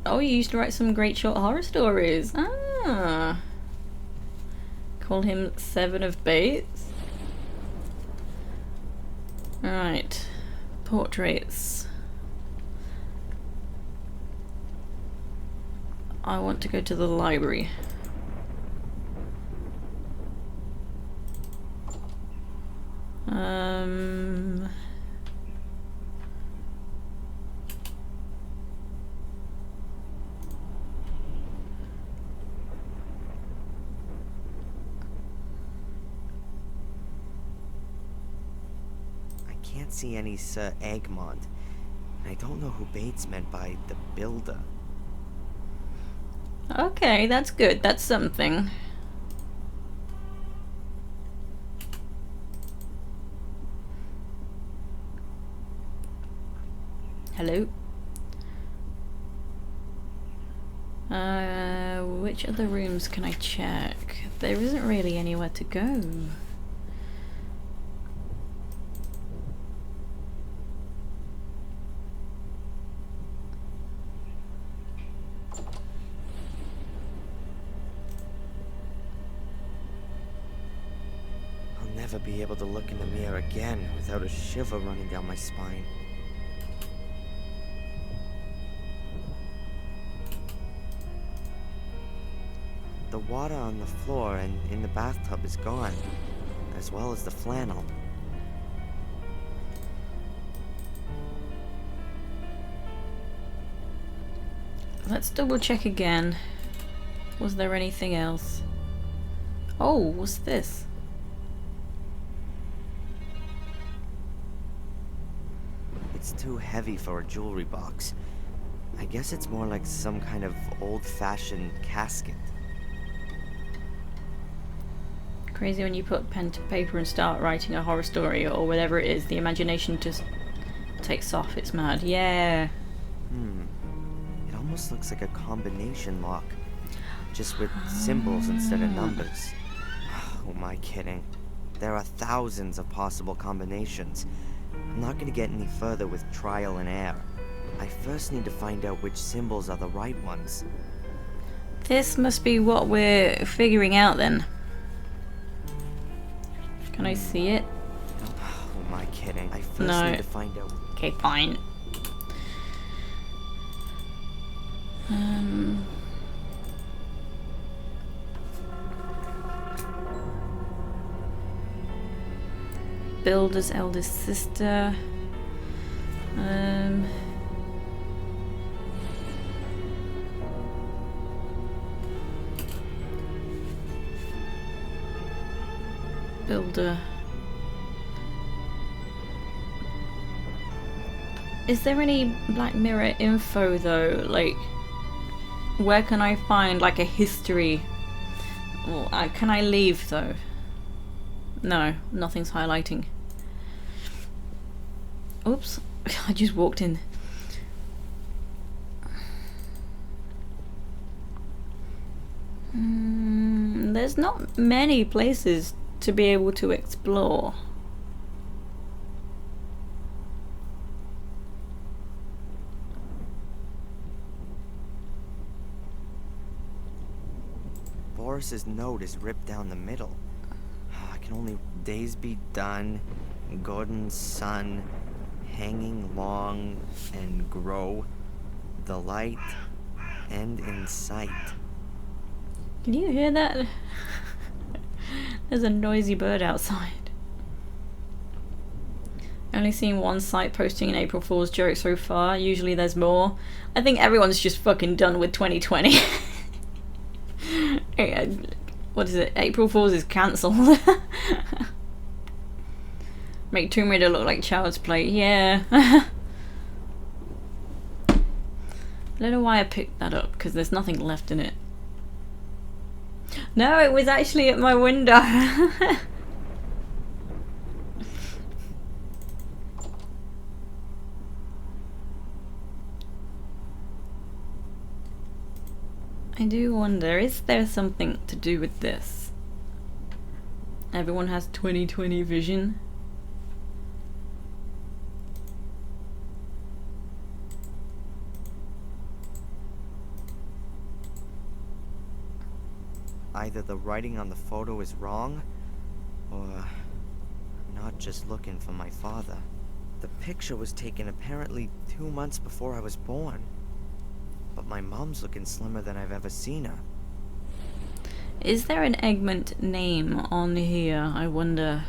Oh, you used to write some great short horror stories. Ah. Call him Seven of Bates. Alright. Portraits. I want to go to the library. I can't see any Sir Egmont. I don't know who Bates meant by the builder. Okay, that's good. That's something. Hello? Which other rooms can I check? There isn't really anywhere to go. I'll never be able to look in the mirror again without a shiver running down my spine. The water on the floor and in the bathtub is gone, as well as the flannel. Let's double check again. Was there anything else? Oh, what's this? It's too heavy for a jewelry box. I guess it's more like some kind of old-fashioned casket. Crazy when you put pen to paper and start writing a horror story or whatever it is, the imagination just takes off. It's mad. Yeah. It almost looks like a combination lock, just with symbols instead of numbers. Who am I kidding? There are thousands of possible combinations. I'm not going to get any further with trial and error. I first need to find out which symbols are the right ones. This must be what we're figuring out then. Can I see it? Who am I kidding? I first need to find out. Okay, fine. Builder's eldest sister. Builder. Is there any Black Mirror info though? Like, where can I find like a history? Well, can I leave though? No, nothing's highlighting. Oops, I just walked in. There's not many places to be able to explore. Boris's note is ripped down the middle. Can only days be done? Gordon's son, hanging long and grow, the light and in sight. Can you hear that? There's a noisy bird outside. Only seen one site posting an April Fool's joke so far. Usually there's more. I think everyone's just fucking done with 2020. What is it? April Fool's is cancelled. Make Tomb Raider look like Child's Play. Yeah. I don't know why I picked that up, because there's nothing left in it. No, it was actually at my window. I do wonder, is there something to do with this? Everyone has 2020 vision. Either the writing on the photo is wrong, or I'm not just looking for my father. The picture was taken apparently 2 months before I was born. But my mom's looking slimmer than I've ever seen her. Is there an Egmont name on here, I wonder?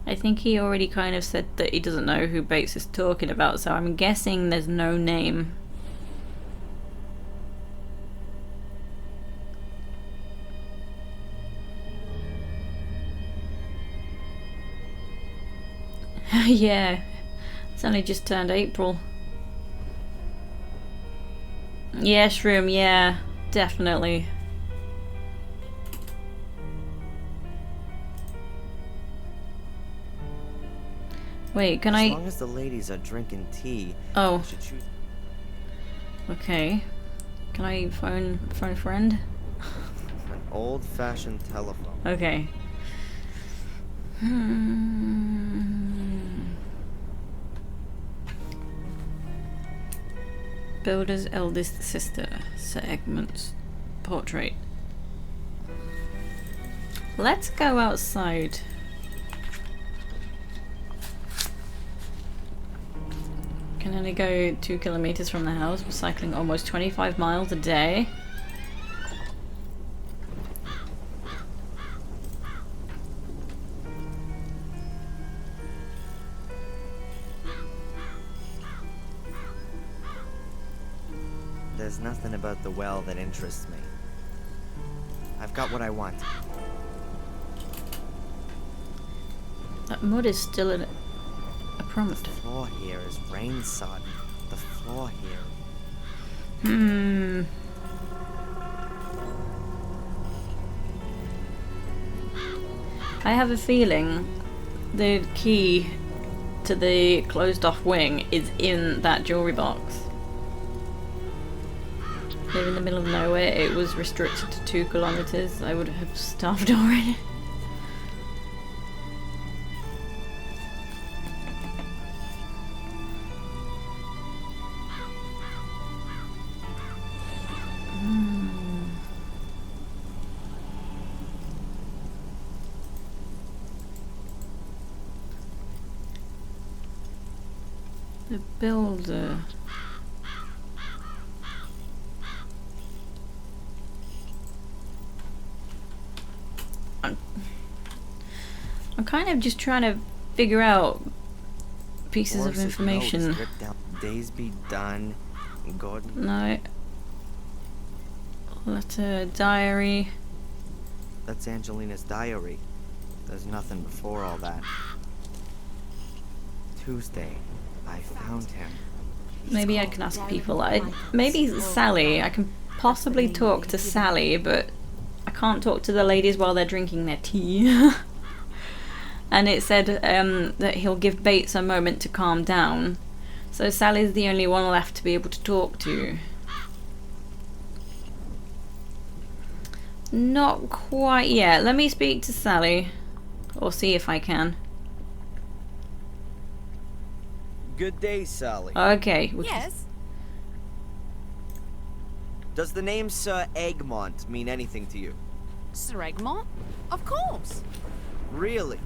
I think he already kind of said that he doesn't know who Bates is talking about, so I'm guessing there's no name. Yeah, it's only just turned April. Yeah, Shroom, yeah, definitely. Wait, can As long as the ladies are drinking tea, Oh. I should choose. Okay. Can I phone a friend? An old-fashioned telephone. Okay. Builder's eldest sister, Sir Egmont's portrait. Let's go outside. Can only go 2 kilometers from the house. We're cycling almost 25 miles a day. There's nothing about the well that interests me. I've got what I want. That mud is still a prompt. The floor here is rain-sodden. The floor here. I have a feeling the key to the closed-off wing is in that jewelry box. They're in the middle of nowhere. It was restricted to 2 kilometers. I would have starved already. The builder. I'm kind of just trying to figure out pieces of information. Days be done. Gordon. No. Letter, diary. That's Angelina's diary. There's nothing before all that. Tuesday, I found him. Maybe I can ask people. Maybe Sally. I can possibly talk to Sally, but I can't talk to the ladies while they're drinking their tea. And it said that he'll give Bates a moment to calm down. So Sally's the only one left to be able to talk to. Not quite yet. Let me speak to Sally. Or see if I can. Good day, Sally. Okay. Yes? Does the name Sir Egmont mean anything to you? Sir Egmont? Of course. Really?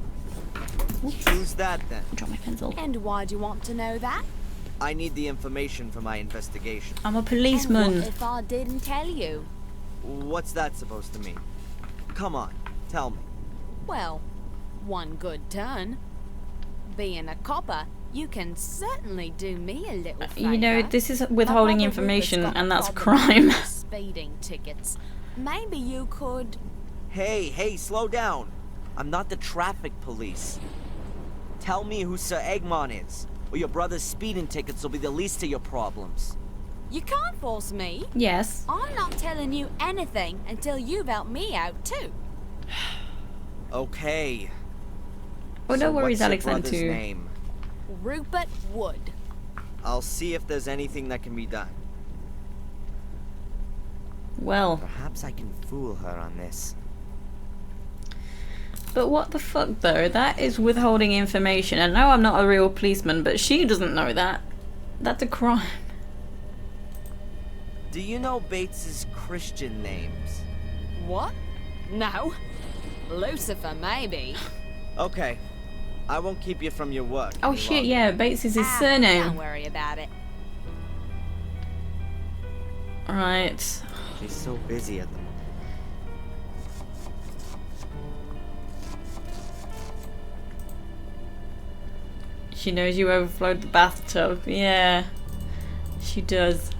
Who's that then? Drop my pencil. And why do you want to know that? I need the information for my investigation. I'm a And policeman. what if I didn't tell you? What's that supposed to mean? Come on, tell me. Well, one good turn. Being a copper, you can certainly do me a little favor. You know, this is My withholding brother information, Rupert's got and that's a problems crime. with speeding tickets. Maybe you could... Hey, slow down. I'm not the traffic police. Tell me who Sir Egmont is, or your brother's speeding tickets will be the least of your problems. You can't force me. Yes. I'm not telling you anything until you've helped me out too. Okay. Oh, no worries, what's Alex. your I'm brother's too. name? Rupert Wood. I'll see if there's anything that can be done. Well, Perhaps I can fool her on this. but what the fuck though? That is withholding information. And no, I'm not a real policeman, but she doesn't know that. That's a crime. Do you know Bates's Christian names? What? No. Lucifer, maybe. Okay. I won't keep you from your work. Oh any shit, longer. yeah, Bates is his Don't surname. worry about it. Right. She's so busy at the moment. She knows you overflowed the bathtub. Yeah, she does.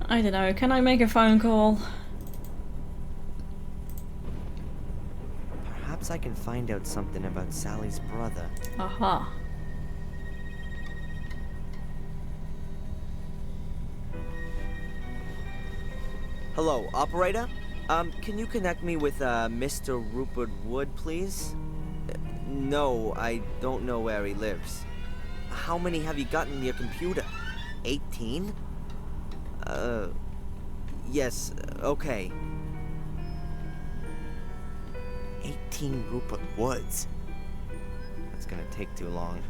I don't know. Can I make a phone call? Perhaps I can find out something about Sally's brother. Aha. Hello, operator? Can you connect me with, Mr. Rupert Wood, please? No, I don't know where he lives. How many have you got in your computer? 18? Yes, okay. 18 Rupert Woods. That's gonna take too long.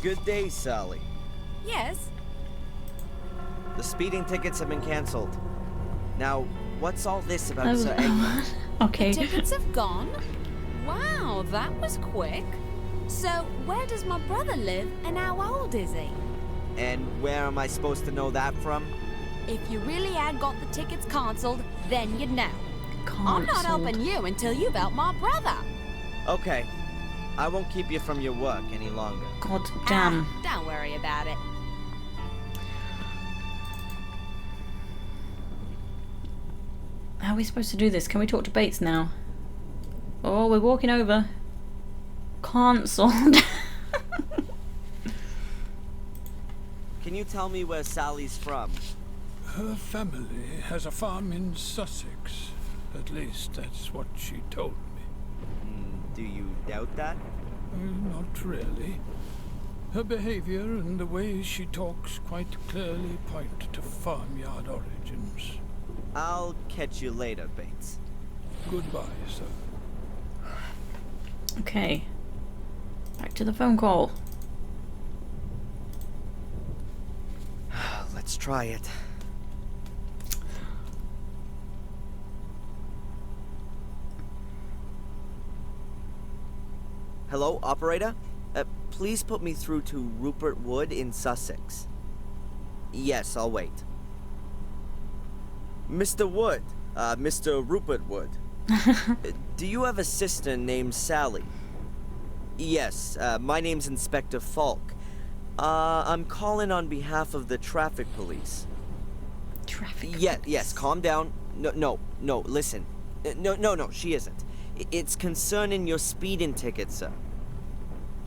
Good day, Sally. Yes. The speeding tickets have been cancelled. Now, what's all this about Oh, Sir Egmont? Okay. The tickets have gone? Wow, that was quick. So, where does my brother live and how old is he? And where am I supposed to know that from? If you really had got the tickets cancelled, then you'd know. I'm not Cancelled. helping you until you've helped my brother. Okay. I won't keep you from your work any longer. God damn. Don't worry about it. How are we supposed to do this? Can we talk to Bates now? Oh, we're walking over. Cancelled. Can you tell me where Sally's from? Her family has a farm in Sussex. At least that's what she told me. Do you doubt that? Not really. Her behavior and the way she talks quite clearly point to farmyard origins. I'll catch you later, Bates. Goodbye, sir. Okay. Back to the phone call. Let's try it. Hello, operator? Please put me through to Rupert Wood in Sussex. Yes, I'll wait. Mr. Wood, Mr. Rupert Wood. Do you have a sister named Sally? Yes, my name's Inspector Falk. I'm calling on behalf of the traffic police. Traffic. Yes, calm down. No, listen. No, she isn't. It's concerning your speeding ticket, sir.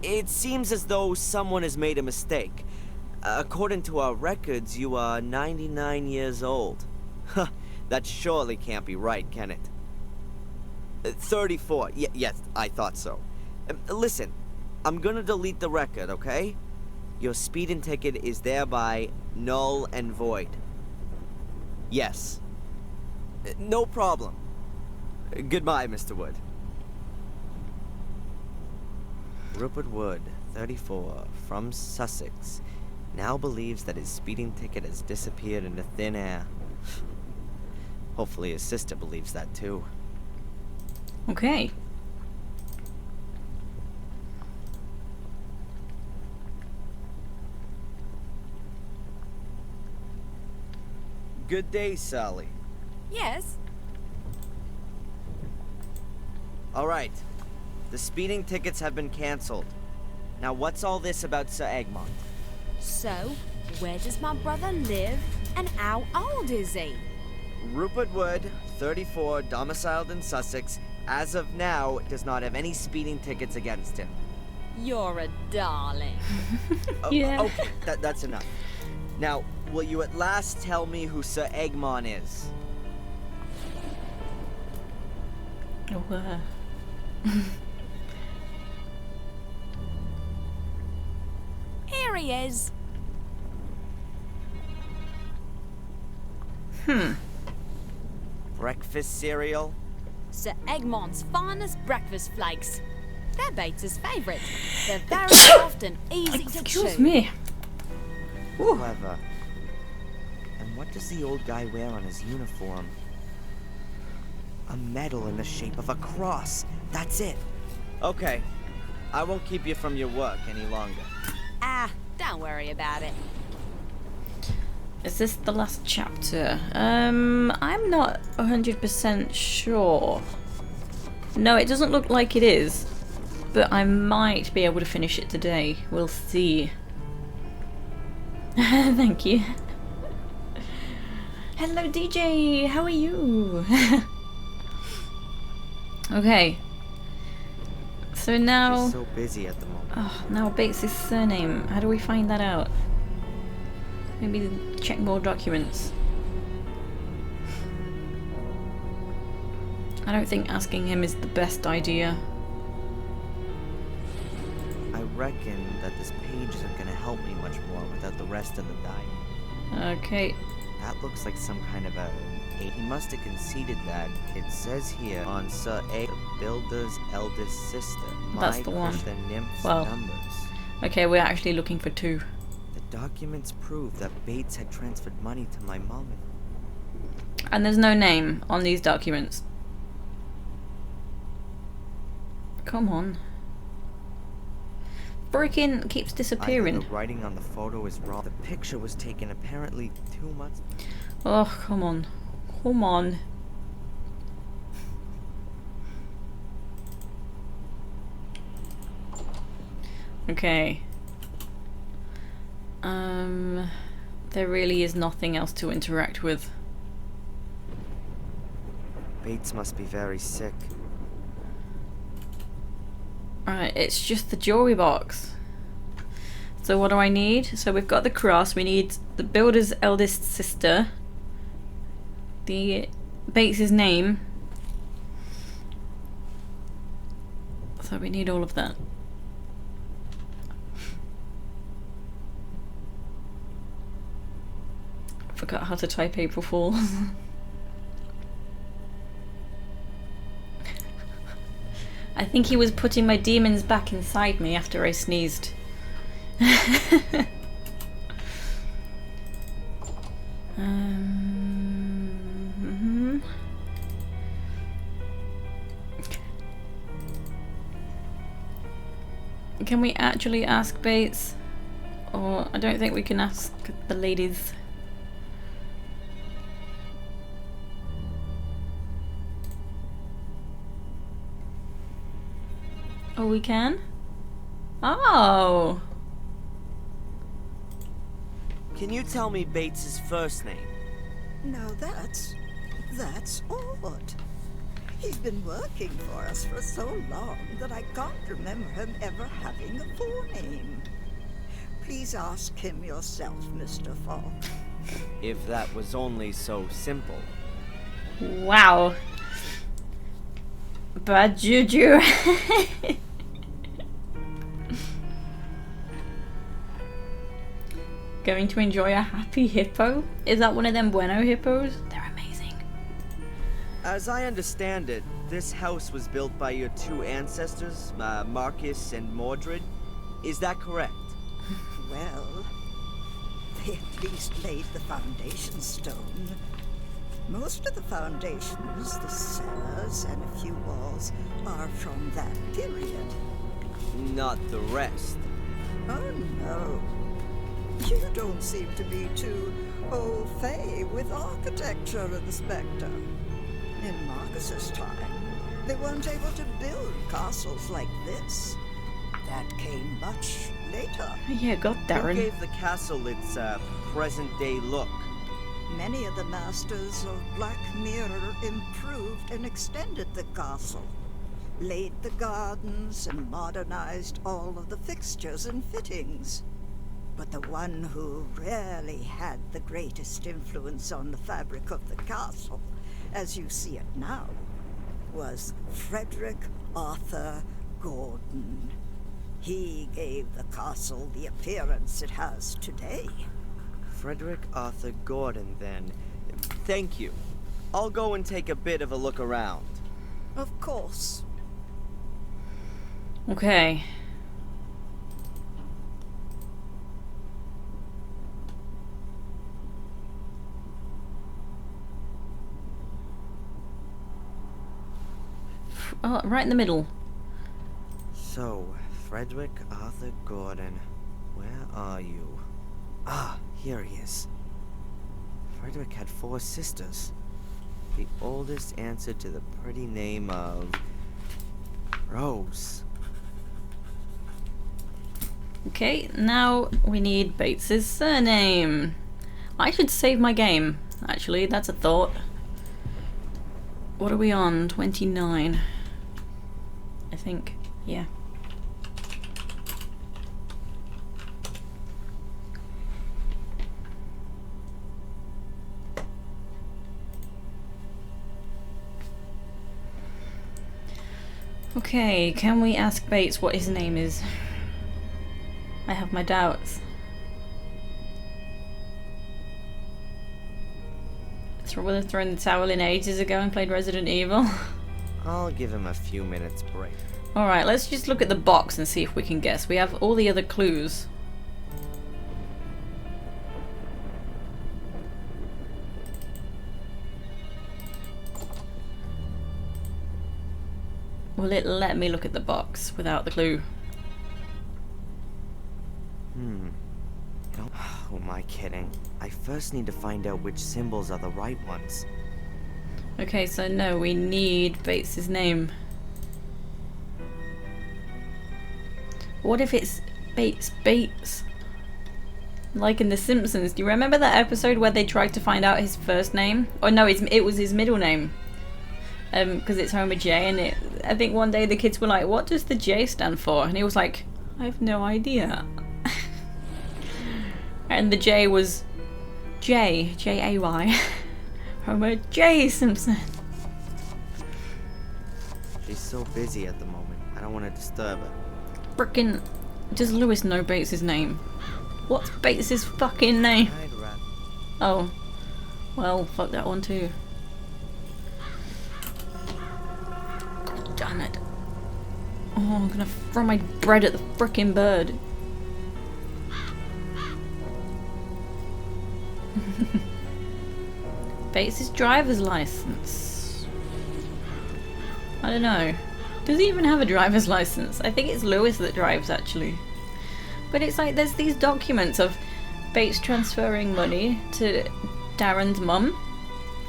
It seems as though someone has made a mistake. According to our records, you are 99 years old. Huh, that surely can't be right, can it? 34. Yes, I thought so. Listen, I'm gonna delete the record, okay? Your speeding ticket is thereby null and void. Yes. No problem. Goodbye, Mr. Wood. Rupert Wood, 34, from Sussex, now believes that his speeding ticket has disappeared into thin air. Hopefully his sister believes that too. Okay. Good day, Sally. Yes? Alright. The speeding tickets have been cancelled. Now what's all this about Sir Egmont? So, where does my brother live, and how old is he? Rupert Wood, 34, domiciled in Sussex, as of now, does not have any speeding tickets against him. You're a darling. Yeah. Okay, that's enough. Now, will you at last tell me who Sir Egmont is? Oh, Here he is. Breakfast cereal? Sir Egmont's finest breakfast flakes. They're Bates's favourite. They're very soft and easy to chew. excuse me. Ooh. Clever. And what does the old guy wear on his uniform? A medal in the shape of a cross. That's it. Okay. I won't keep you from your work any longer. Ah, don't worry about it. Is this the last chapter? I'm not 100% sure. No, it doesn't look like it is. But I might be able to finish it today. We'll see. Thank you. Hello, DJ. How are you? Okay. So now... She's so busy at the moment. Oh, now Bates' surname. How do we find that out? Maybe check more documents. I don't think asking him is the best idea. I reckon that this page isn't gonna help me much more without the rest of the diary. Okay. That looks like some kind of a... He must have conceded that. It says here on Sir A, the builder's eldest sister. That's the one. The nymph's Well. numbers. Okay, we're actually looking for 2. The documents prove that Bates had transferred money to my mom. And there's no name on these documents. Come on. Freaking keeps Either disappearing. the writing on the photo is wrong. The picture was taken apparently 2 months. Oh, come on. Come on. Okay. There really is nothing else to interact with. Bates must be very sick. Alright, it's just the jewelry box. So what do I need? So we've got the cross, we need the builder's eldest sister, the Bates' name. So we need all of that. Forgot how to type April Fool. I think he was putting my demons back inside me after I sneezed. Can we actually ask Bates? Or I don't think we can ask the ladies. Oh, we can? Oh! Can you tell me Bates's first name? Now that's odd. He's been working for us for so long that I can't remember him ever having a forename. Please ask him yourself, Mr. Falk. If that was only so simple. Wow. Bad juju. Going to enjoy a happy hippo? Is that one of them bueno hippos? They're amazing. As I understand it, this house was built by your two ancestors, Marcus and Mordred. Is that correct? Well, they at least laid the foundation stone. Most of the foundations, the cellars, and a few walls are from that period. Not the rest. Oh no. You don't seem to be too au fait with architecture, Inspector. In Marcus's time, they weren't able to build castles like this. That came much later. Yeah, God, Who Darren. gave the castle its present-day look? Many of the masters of Black Mirror improved and extended the castle, laid the gardens, and modernized all of the fixtures and fittings. But the one who really had the greatest influence on the fabric of the castle, as you see it now, was Frederick Arthur Gordon. He gave the castle the appearance it has today. Frederick Arthur Gordon, then. Thank you. I'll go and take a bit of a look around. Of course. Okay. Oh, right in the middle. So, Frederick Arthur Gordon, where are you? Ah, here he is. Frederick had 4 sisters. The oldest answered to the pretty name of Rose. Okay, now we need Bates's surname. I should save my game, actually, that's a thought. What are we on? 29. I think, yeah. Okay, can we ask Bates what his name is? I have my doubts. Would have thrown the towel in ages ago and played Resident Evil. I'll give him a few minutes break. Alright, let's just look at the box and see if we can guess. We have all the other clues. Will it let me look at the box without the clue? Who am I kidding? I first need to find out which symbols are the right ones. Okay, so no, we need Bates's name. What if it's Bates? Like in The Simpsons. Do you remember that episode where they tried to find out his first name? Or no, it was his middle name. Because it's Homer J, and I think one day the kids were like, what does the J stand for? And he was like, I have no idea. And the J was J-A-Y. Homer J Simpson. She's so busy at the moment. I don't want to disturb her. Frickin', does Lewis know Bates's name? What's Bates's fucking name? I'd rather. Oh, well, fuck that one too. God damn it. Oh, I'm gonna throw my bread at the frickin' bird. Bates's driver's license. I don't know. Does he even have a driver's license? I think it's Lewis that drives, actually. But it's like there's these documents of Bates transferring money to Darren's mum.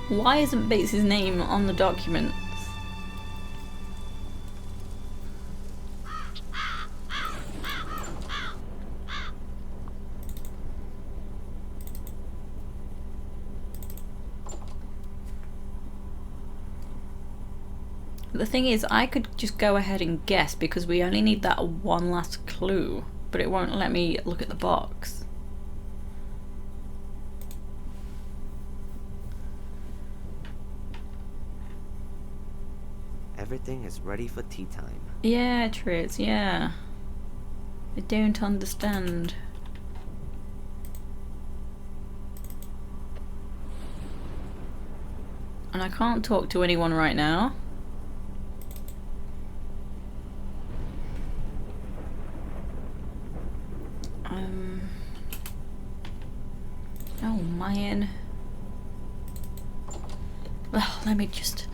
Why isn't Bates's name on the documents? The thing is, I could just go ahead and guess because we only need that one last clue, but it won't let me look at the box. Everything is ready for tea time. Yeah, Tritz, yeah. I don't understand. And I can't talk to anyone right now. Oh man. Well, let me just...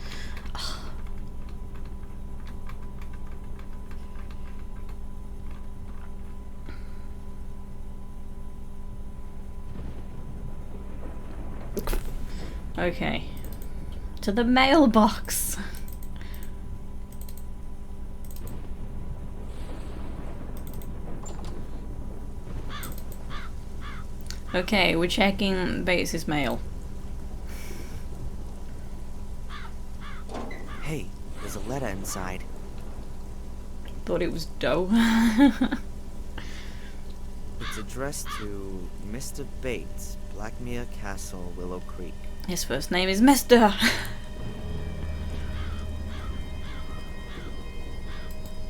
Okay. To the mailbox. Okay, we're checking Bates's mail. Hey, there's a letter inside. Thought it was dough. It's addressed to Mr. Bates, Blackmere Castle, Willow Creek. His first name is Mr.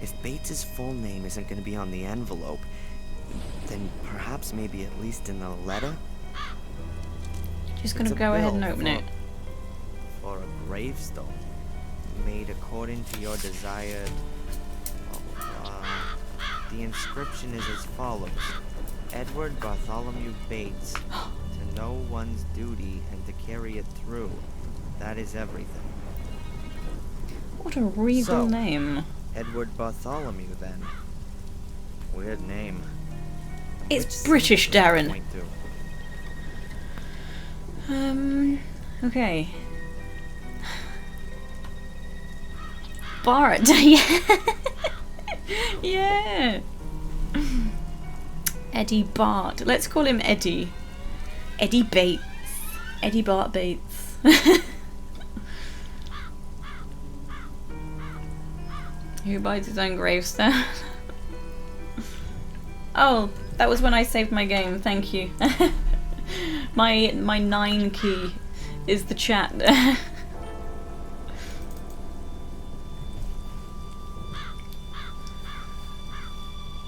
If Bates's full name isn't going to be on the envelope, then perhaps maybe at least in the letter? Just gonna It's a go ahead and bill open it. For a gravestone, made according to your desired... the inscription is as follows. Edward Bartholomew Bates, to know one's duty and to carry it through. That is everything. What a regal So, name. Edward Bartholomew, then. Weird name. It's Which British, city does it Darren. point to? Okay. Bart, yeah. Yeah. Eddie Bart. Let's call him Eddie. Eddie Bates. Eddie Bart Bates. Who buys his own gravestone? Oh, that was when I saved my game, thank you. my 9 key is the chat.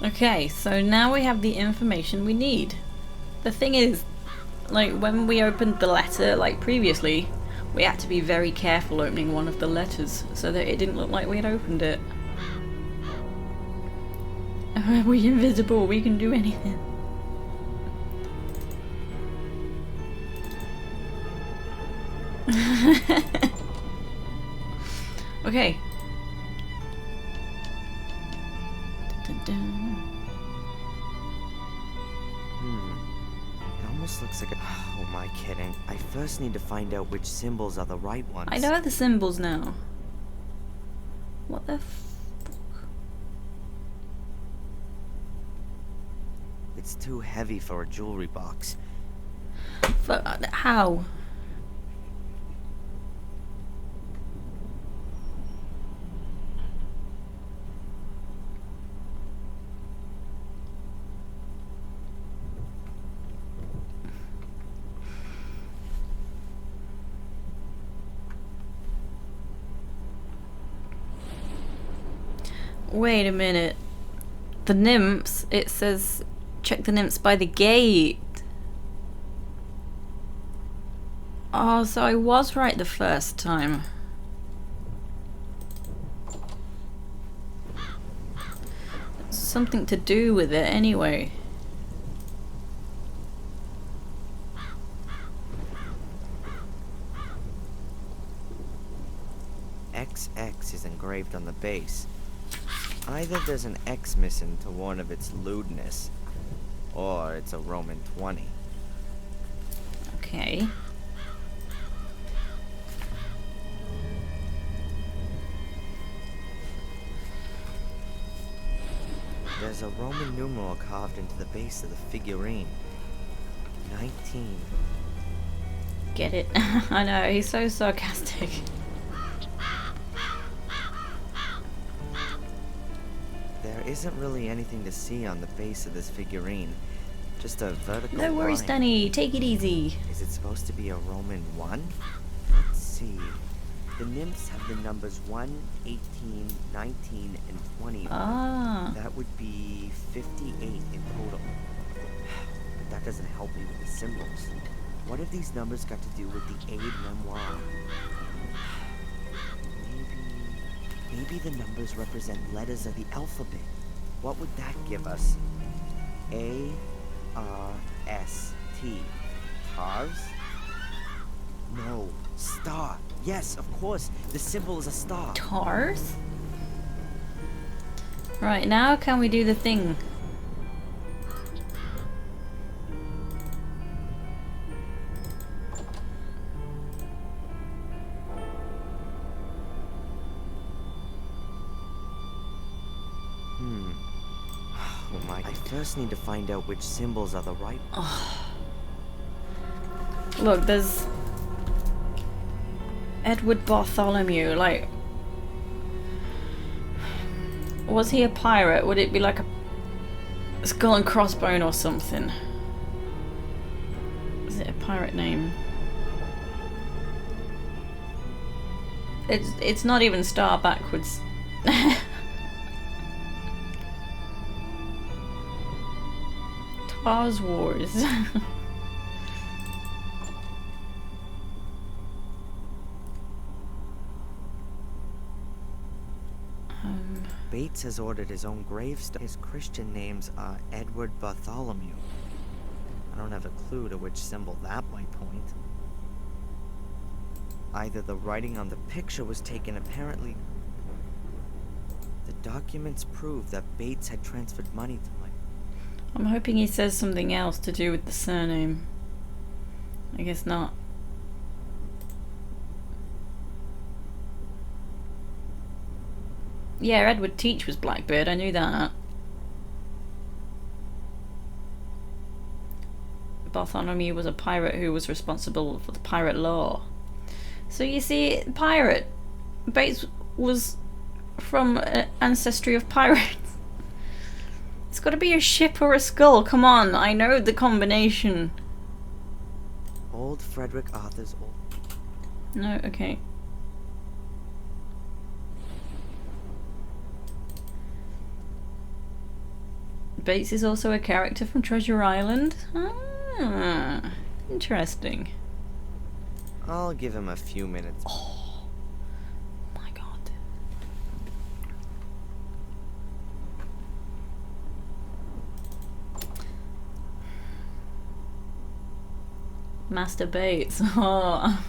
Okay, so now we have the information we need. The thing is, like, when we opened the letter, like previously, we had to be very careful opening one of the letters so that it didn't look like we had opened it. We're invisible, we can do anything. Okay. Dun, dun, dun. It almost looks like a... Oh, am I kidding? I first need to find out which symbols are the right ones. I know the symbols now. What the fuck? It's too heavy for a jewelry box. How? Wait a minute. The nymphs, it says check the nymphs by the gate. Oh, so I was right the first time. Something to do with it anyway. XX is engraved on the base. Either there's an X missing to warn of its lewdness, or it's a Roman 20. Okay. There's a Roman numeral carved into the base of the figurine. 19. Get it? I know, he's so sarcastic. There isn't really anything to see on the base of this figurine. Just a vertical No worries, line. Danny. Take it easy. Is it supposed to be a Roman 1? Let's see. The nymphs have the numbers 1, 18, 19, and 20. Ah. That would be 58 in total. But that doesn't help me with the symbols. What have these numbers got to do with the aid memoir? Maybe the numbers represent letters of the alphabet. What would that give us? A, R, S, T. Tars? No. Star. Yes, of course. The symbol is a star. Tars? Right, now can we do the thing? Oh my. I first need to find out which symbols are the right. Look, there's Edward Bartholomew, like, was he a pirate? Would it be like a skull and crossbone or something? Is it a pirate name? It's not even star backwards. Tars Wars. Bates has ordered his own gravestone. His Christian names are Edward Bartholomew. I don't have a clue to which symbol that might point. Either the writing on the picture was taken apparently. The documents prove that Bates had transferred money to my... I'm hoping he says something else to do with the surname. I guess not. Yeah, Edward Teach was Blackbeard, I knew that. Bartholomew was a pirate who was responsible for the pirate law. So you see, pirate. Bates was from an ancestry of pirates. It's got to be a ship or a skull. Come on, I know the combination. Old Frederick Arthur's old... No, okay. Bates is also a character from Treasure Island. Ah, interesting. I'll give him a few minutes. Oh my god. Master Bates. Oh.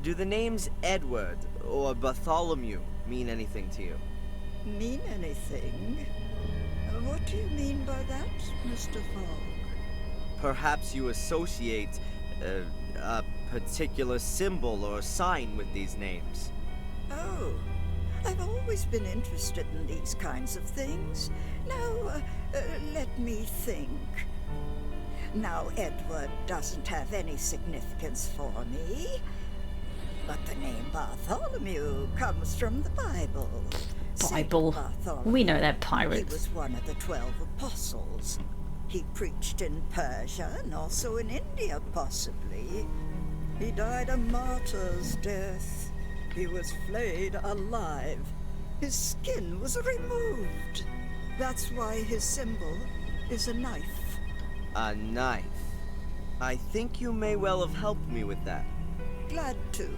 Do the names Edward or Bartholomew mean anything to you? Mean anything? What do you mean by that, Mr. Fogg? Perhaps you associate a particular symbol or sign with these names. Oh, I've always been interested in these kinds of things. Now, let me think. Now, Edward doesn't have any significance for me, but the name Bartholomew comes from the Bible. Bible. We know they're He pirates. was one of the 12 apostles. He preached in Persia and also in India, possibly. He died a martyr's death. He was flayed alive. His skin was removed. That's why his symbol is a knife. A knife. I think you may well have helped me with that. Glad to.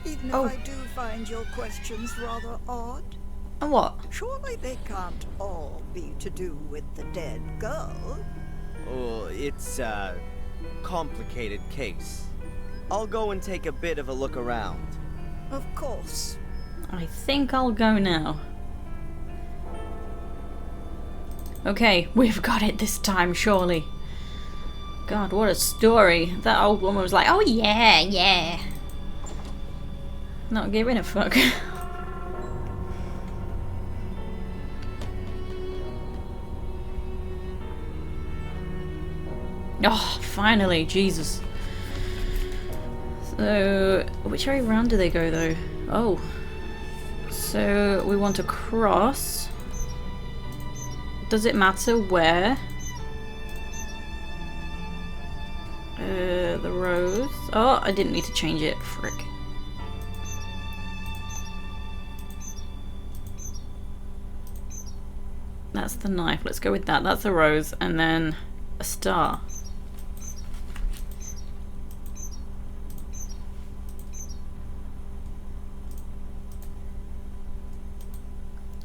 Even if Oh. I do find your questions rather odd, And what? surely they can't all be to do with the dead girl. Oh, it's a complicated case. I'll go and take a bit of a look around. Of course. I think I'll go now. Okay, we've got it this time, surely. God, what a story. That old woman was like, oh yeah, yeah. Not giving a fuck. Oh, finally, Jesus. So, which way round do they go though? Oh. So, we want to cross. Does it matter where? The rose. Oh, I didn't need to change it. Frick. That's the knife. Let's go with that. That's a rose, and then a star.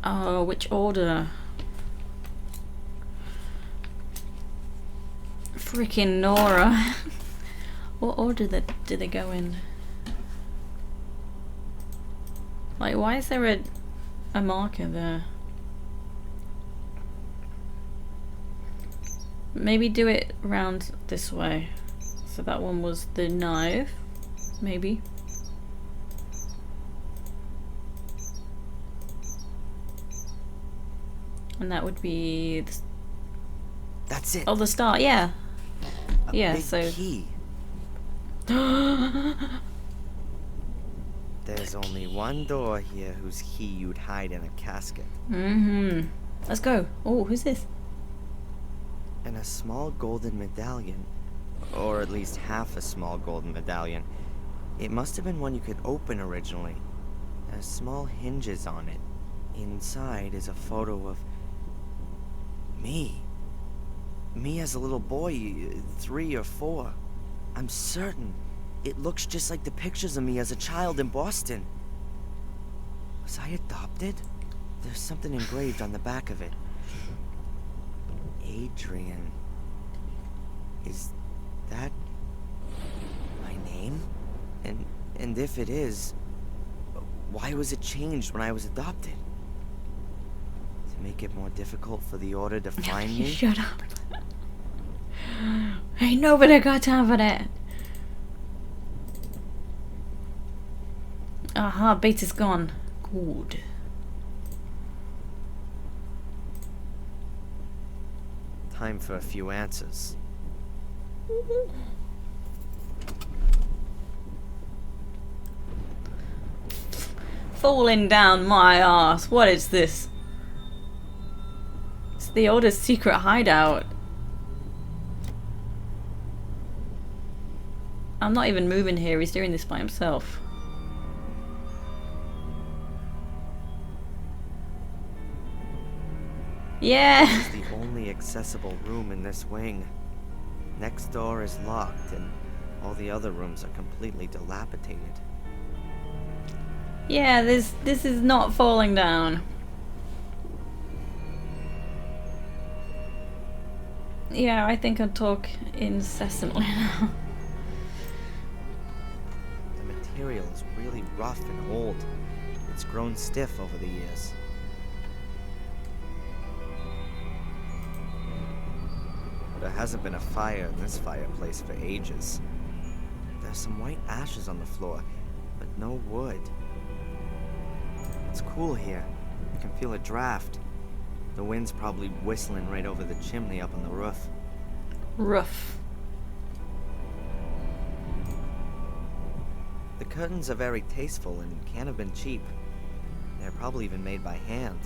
Oh, which order? Freaking Nora. What order did they go in? Like, why is there a marker there? Maybe do it round this way. So that one was the knife, maybe. And that would be That's it. oh, the star, yeah. A Yeah, big so key. There's only one door here whose key you'd hide in a casket. mm-hmm. Let's go. Oh, who's this? And a small golden medallion. Or at least half a small golden medallion. It must have been one you could open originally. There's small hinges on it. Inside is a photo of me. Me as a little boy, 3 or 4. I'm certain it looks just like the pictures of me as a child in Boston. Was I adopted? There's something engraved on the back of it. Adrian. Is that my name? And if it is, why was it changed when I was adopted? To make it more difficult for the Order to find me? Shut up. Ain't nobody got time for that. Aha, Beta's gone. Good. Time for a few answers. Falling down my ass. What is this? It's the Order's secret hideout. I'm not even moving here. He's doing this by himself. Yeah. It's the only accessible room in this wing. Next door is locked, and all the other rooms are completely dilapidated. Yeah, this is not falling down. Yeah, I think I'll talk incessantly now. The material is really rough and old. It's grown stiff over the years. There hasn't been a fire in this fireplace for ages. There's some white ashes on the floor, but no wood. It's cool here. You can feel a draft. The wind's probably whistling right over the chimney up on the roof. Rough. The curtains are very tasteful and can't have been cheap. They're probably even made by hand.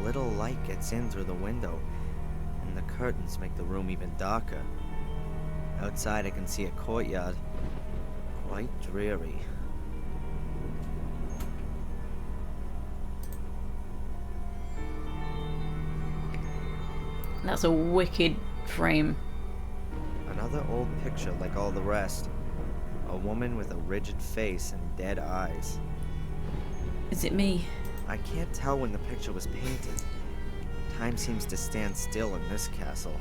Little light gets in through the window, and the curtains make the room even darker. Outside I can see a courtyard. Quite dreary. That's a wicked frame. Another old picture like all the rest. A woman with a rigid face and dead eyes. Is it me? I can't tell when the picture was painted. Time seems to stand still in this castle.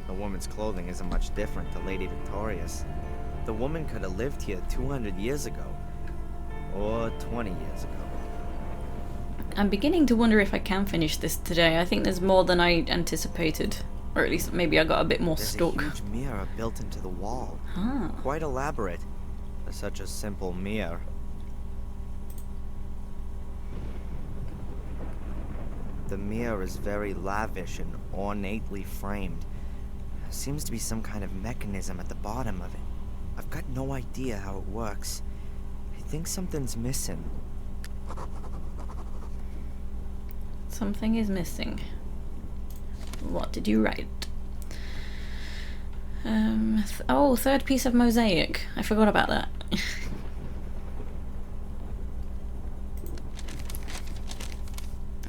The woman's clothing isn't much different to Lady Victoria's. The woman could have lived here 200 years ago. Or 20 years ago. I'm beginning to wonder if I can finish this today. I think there's more than I anticipated. Or at least maybe I got a bit more There's stuck. a huge mirror built into the wall. Ah. Quite elaborate for such a simple mirror. The mirror is very lavish and ornately framed. There seems to be some kind of mechanism at the bottom of it. I've got no idea how it works. I think something's missing. Something is missing. What did you write? Oh, third piece of mosaic. I forgot about that.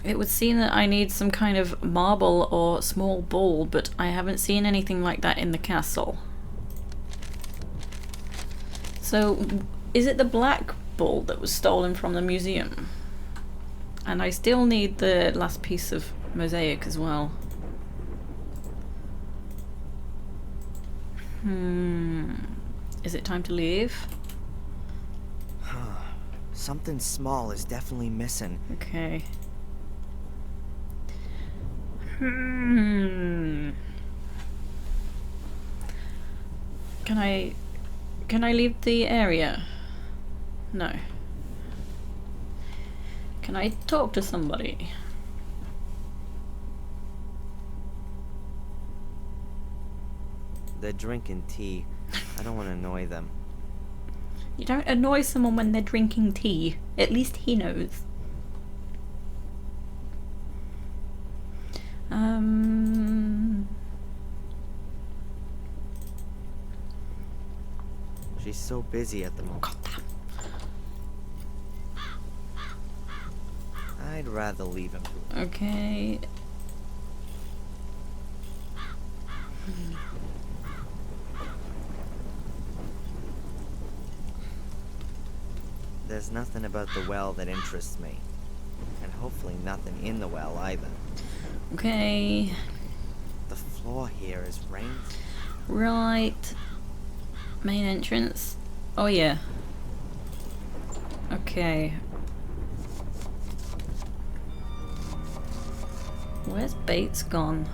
It would seem that I need some kind of marble or small ball, but I haven't seen anything like that in the castle. So, is it the black ball that was stolen from the museum? And I still need the last piece of mosaic as well. Is it time to leave? Something small is definitely missing. Okay. Can I leave the area? No. Can I talk to somebody? They're drinking tea. I don't want to annoy them. You don't annoy someone when they're drinking tea. At least he knows. She's so busy at the moment. God damn. I'd rather leave him. Okay. There's nothing about the well that interests me. And hopefully nothing in the well either. Okay. The floor here is rained. Right. Main entrance. Oh yeah. Okay. Where's Bates gone?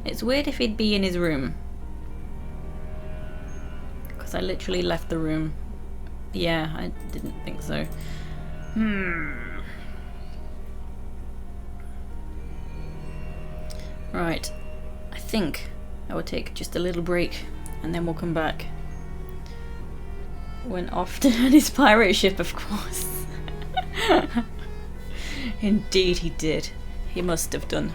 It's weird if he'd be in his room. Because I literally left the room. Yeah, I didn't think so. Right. I think I will take just a little break and then we'll come back. Went off to his pirate ship, of course. Indeed he did. He must have done.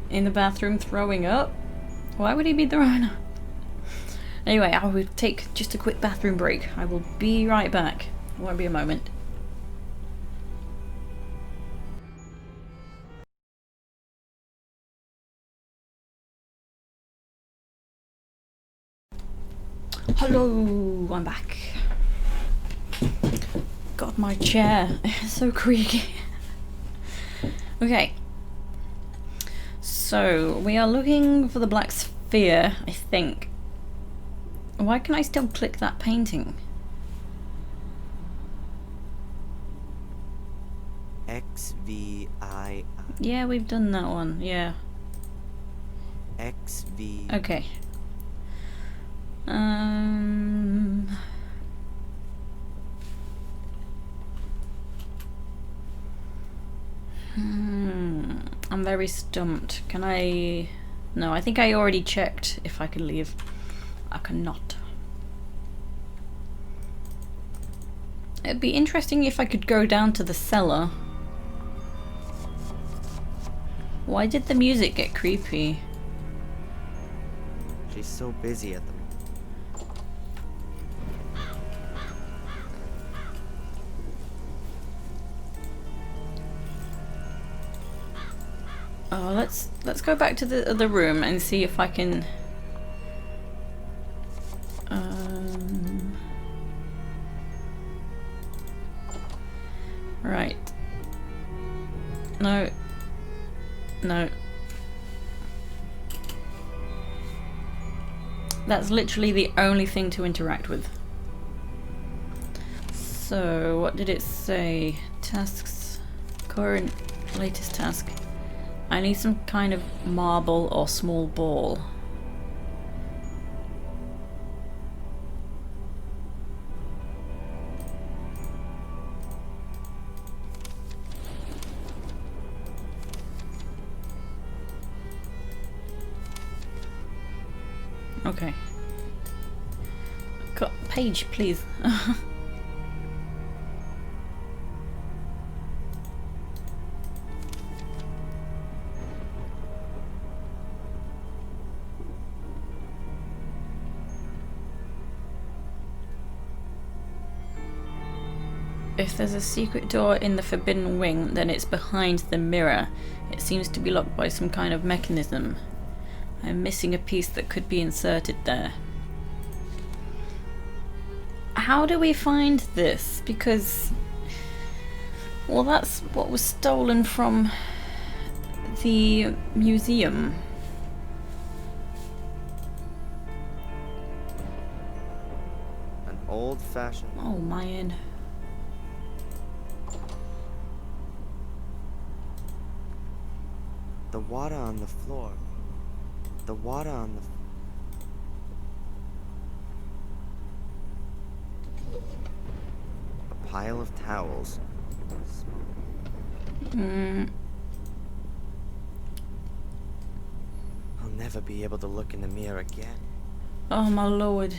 In the bathroom throwing up? Why would he be throwing up? Anyway, I will take just a quick bathroom break. I will be right back. It won't be a moment. Hello, I'm back. God, my chair is so creaky. Okay. So, we are looking for the black sphere, I think. Why can I still click that painting? XVI. Yeah, we've done that one, yeah. XV. Okay. I'm very stumped. Can I... No, I think I already checked if I could leave. I cannot. It'd be interesting if I could go down to the cellar. Why did the music get creepy? She's so busy at the moment. Oh, let's go back to the other room and see if I can. Right. No. No. That's literally the only thing to interact with. So, what did it say? Tasks. Current latest task. I need some kind of marble or small ball. Okay. Got page, please. If there's a secret door in the Forbidden Wing, then it's behind the mirror. It seems to be locked by some kind of mechanism. I'm missing a piece that could be inserted there. How do we find this? Because, well, that's what was stolen from the museum. An old-fashioned... Oh, man. The water on the floor. The water on the... A pile of towels. I'll never be able to look in the mirror again. Oh, my lord.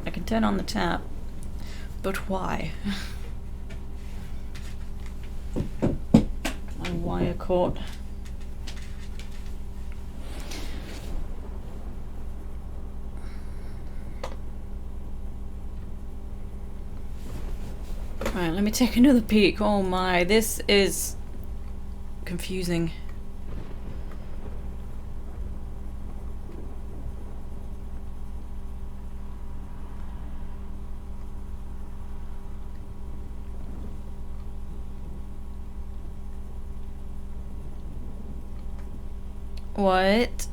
I can turn on the tap. But why? My wire cord. Right, let me take another peek. Oh my, this is confusing. What?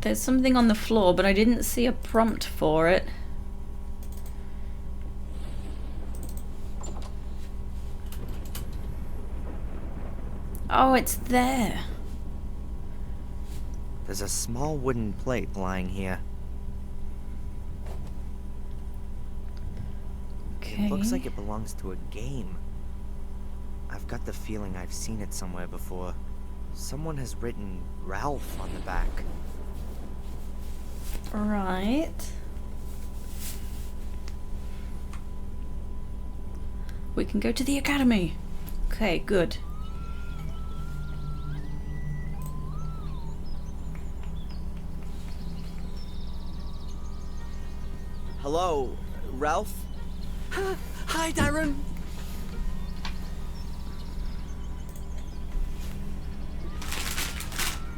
There's something on the floor, but I didn't see a prompt for it. Oh, it's there. There's a small wooden plate lying here. Okay. It looks like it belongs to a game. I've got the feeling I've seen it somewhere before. Someone has written Ralph on the back. Right. We can go to the academy. Okay, good. Hello, Ralph? Hi, Darren.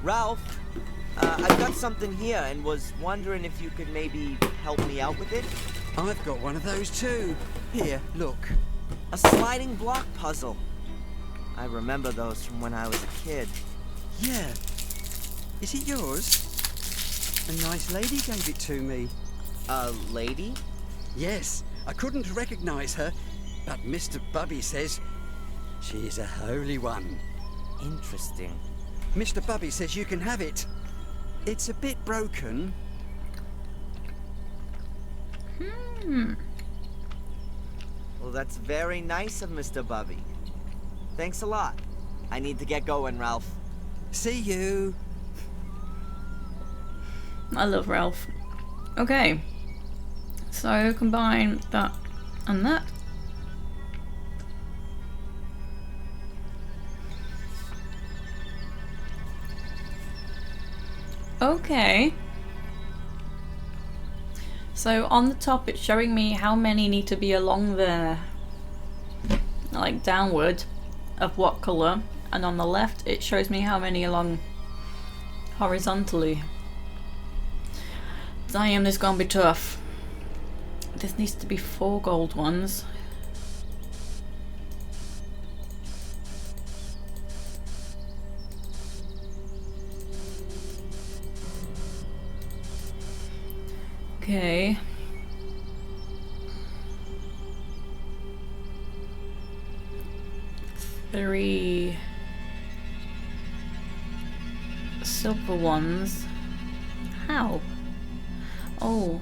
Ralph, I've got something here and was wondering if you could maybe help me out with it. I've got one of those too. Here, look. A sliding block puzzle. I remember those from when I was a kid. Yeah. Is it yours? A nice lady gave it to me. A lady? Yes, I couldn't recognize her, but Mr. Bubby says she's a holy one. Interesting. Mr. Bubby says you can have it. It's a bit broken. Well, that's very nice of Mr. Bubby. Thanks a lot. I need to get going, Ralph. See you. I love Ralph. Okay. So combine that and that. Okay. So on the top it's showing me how many need to be along there, like downward, of what colour, and on the left it shows me how many along horizontally. Damn, this is gonna be tough. This needs to be 4 gold ones. Okay. Three silver ones. How? Oh.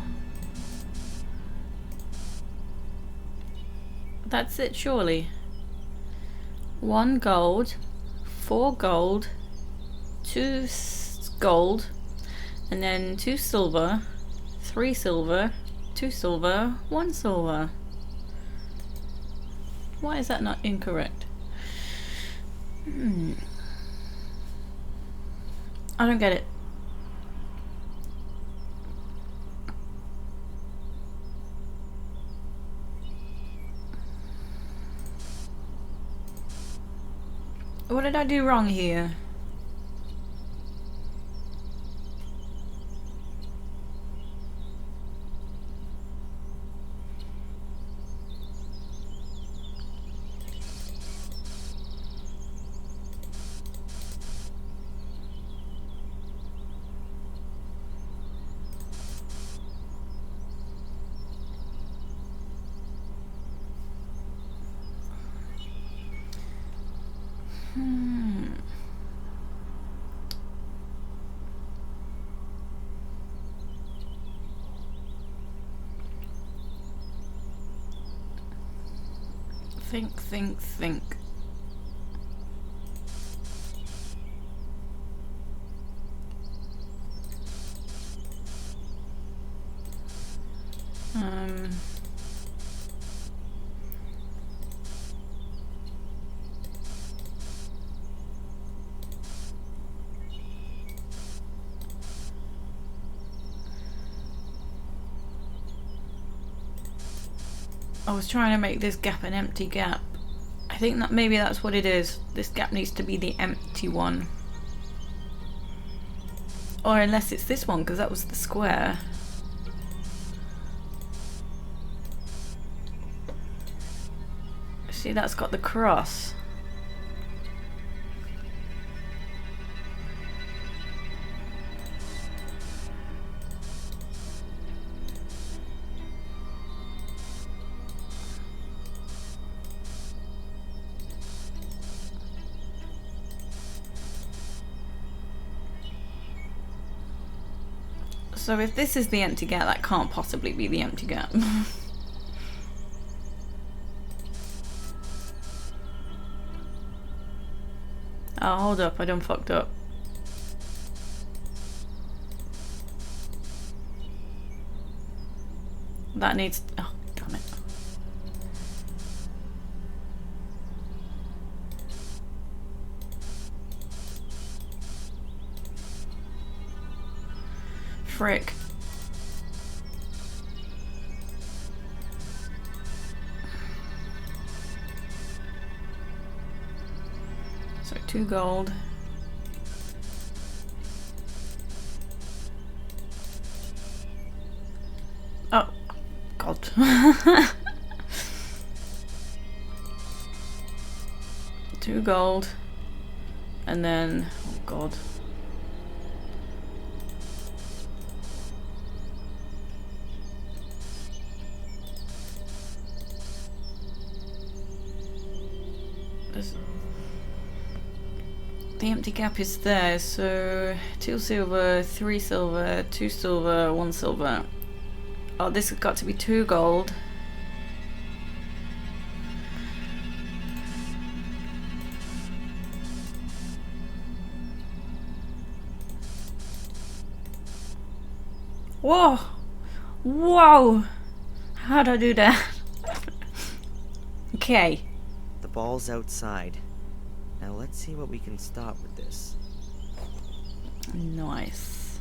That's it, surely. 1 gold, 4 gold, 2 gold, and then 2 silver, 3 silver, 2 silver, 1 silver. Why is that not incorrect? I don't get it. What did I do wrong here? Think. I was trying to make this gap an empty gap. I think that maybe that's what it is. This gap needs to be the empty one. Or unless it's this one, because that was the square. See, that's got the cross. So if this is the empty gap, that can't possibly be the empty gap. Oh, hold up, I done fucked up. That needs... oh, damn it. Frick. So 2 gold. Oh, God. 2 gold. And then, oh God. The empty gap is there, so 2 silver, 3 silver, 2 silver, 1 silver. Oh, this has got to be 2 gold. Whoa! Whoa! How'd I do that? Okay. The ball's outside. Now let's see what we can stop with this. Nice.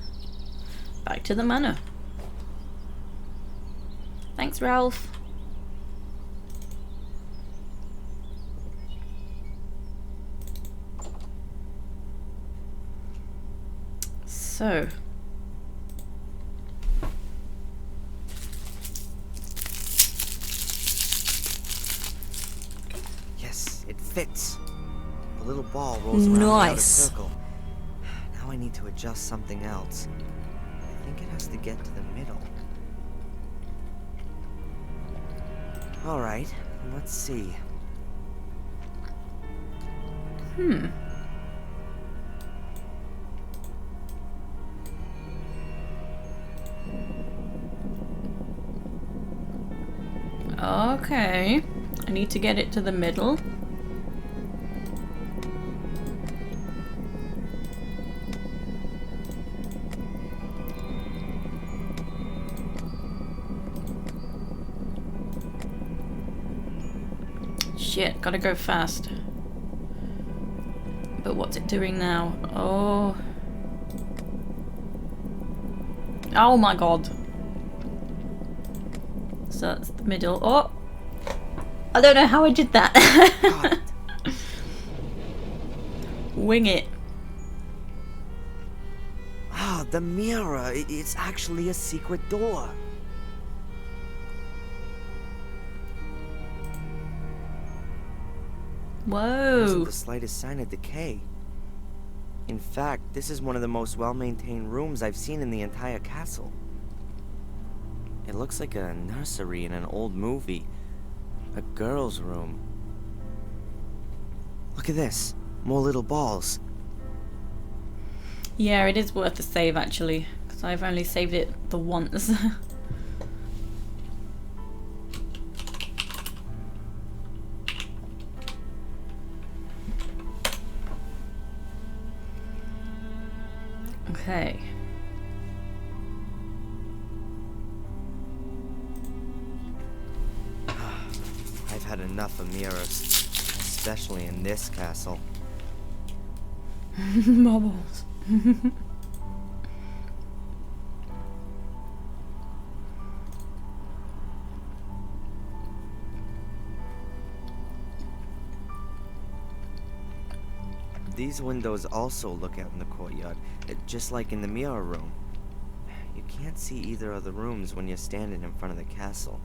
Back to the manor. Thanks, Ralph. So. Yes, it fits. The little ball rolls around the outer circle. Now I need to adjust something else. I think it has to get to the middle. Alright, let's see. Okay. I need to get it to the middle. Shit, gotta go fast. But what's it doing now? Oh. Oh my God. So that's the middle. Oh! I don't know how I did that. Wing it. Ah, the mirror. It's actually a secret door. There Whoa. isn't the slightest sign of decay. In fact, this is one of the most well-maintained rooms I've seen in the entire castle. It looks like a nursery in an old movie. A girl's room. Look at this. More little balls. Yeah, it is worth a save actually, because I've only saved it the once. Okay. I've had enough of mirrors, especially in this castle. Bubbles. These windows also look out in the courtyard, just like in the mirror room. You can't see either of the rooms when you're standing in front of the castle.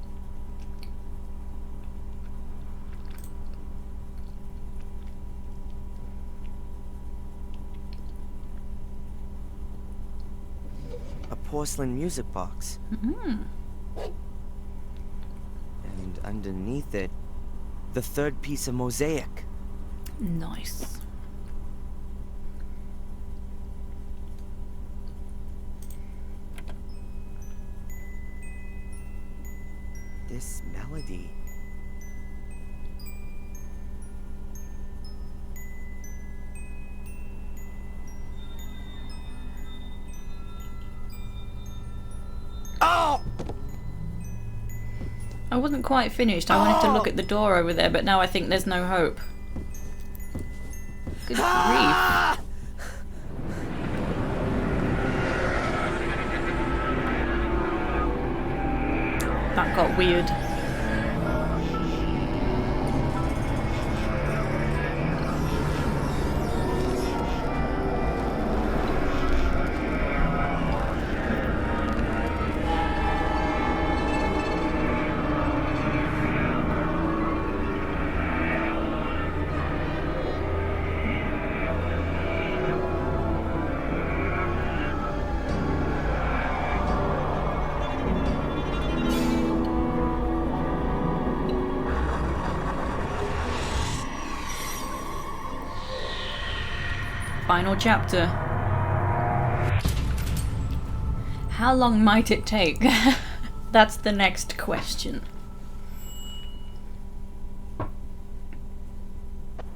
A porcelain music box. And underneath it, the third piece of mosaic. Nice. This melody. Oh! I wasn't quite finished. I wanted to look at the door over there, but now I think there's no hope. Good grief. That got weird. Final chapter. How long might it take? That's the next question.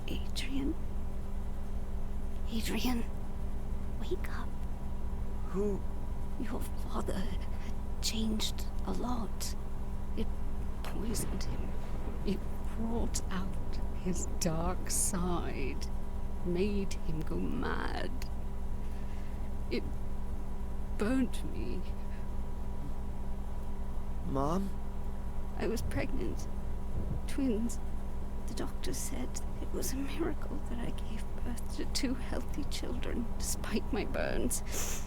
Adrian? Adrian, wake up. Who? Your father had changed a lot. It poisoned him. It brought out his dark side. Made him go mad. It burnt me. Mom? I was pregnant. Twins. The doctor said it was a miracle that I gave birth to 2 healthy children, despite my burns.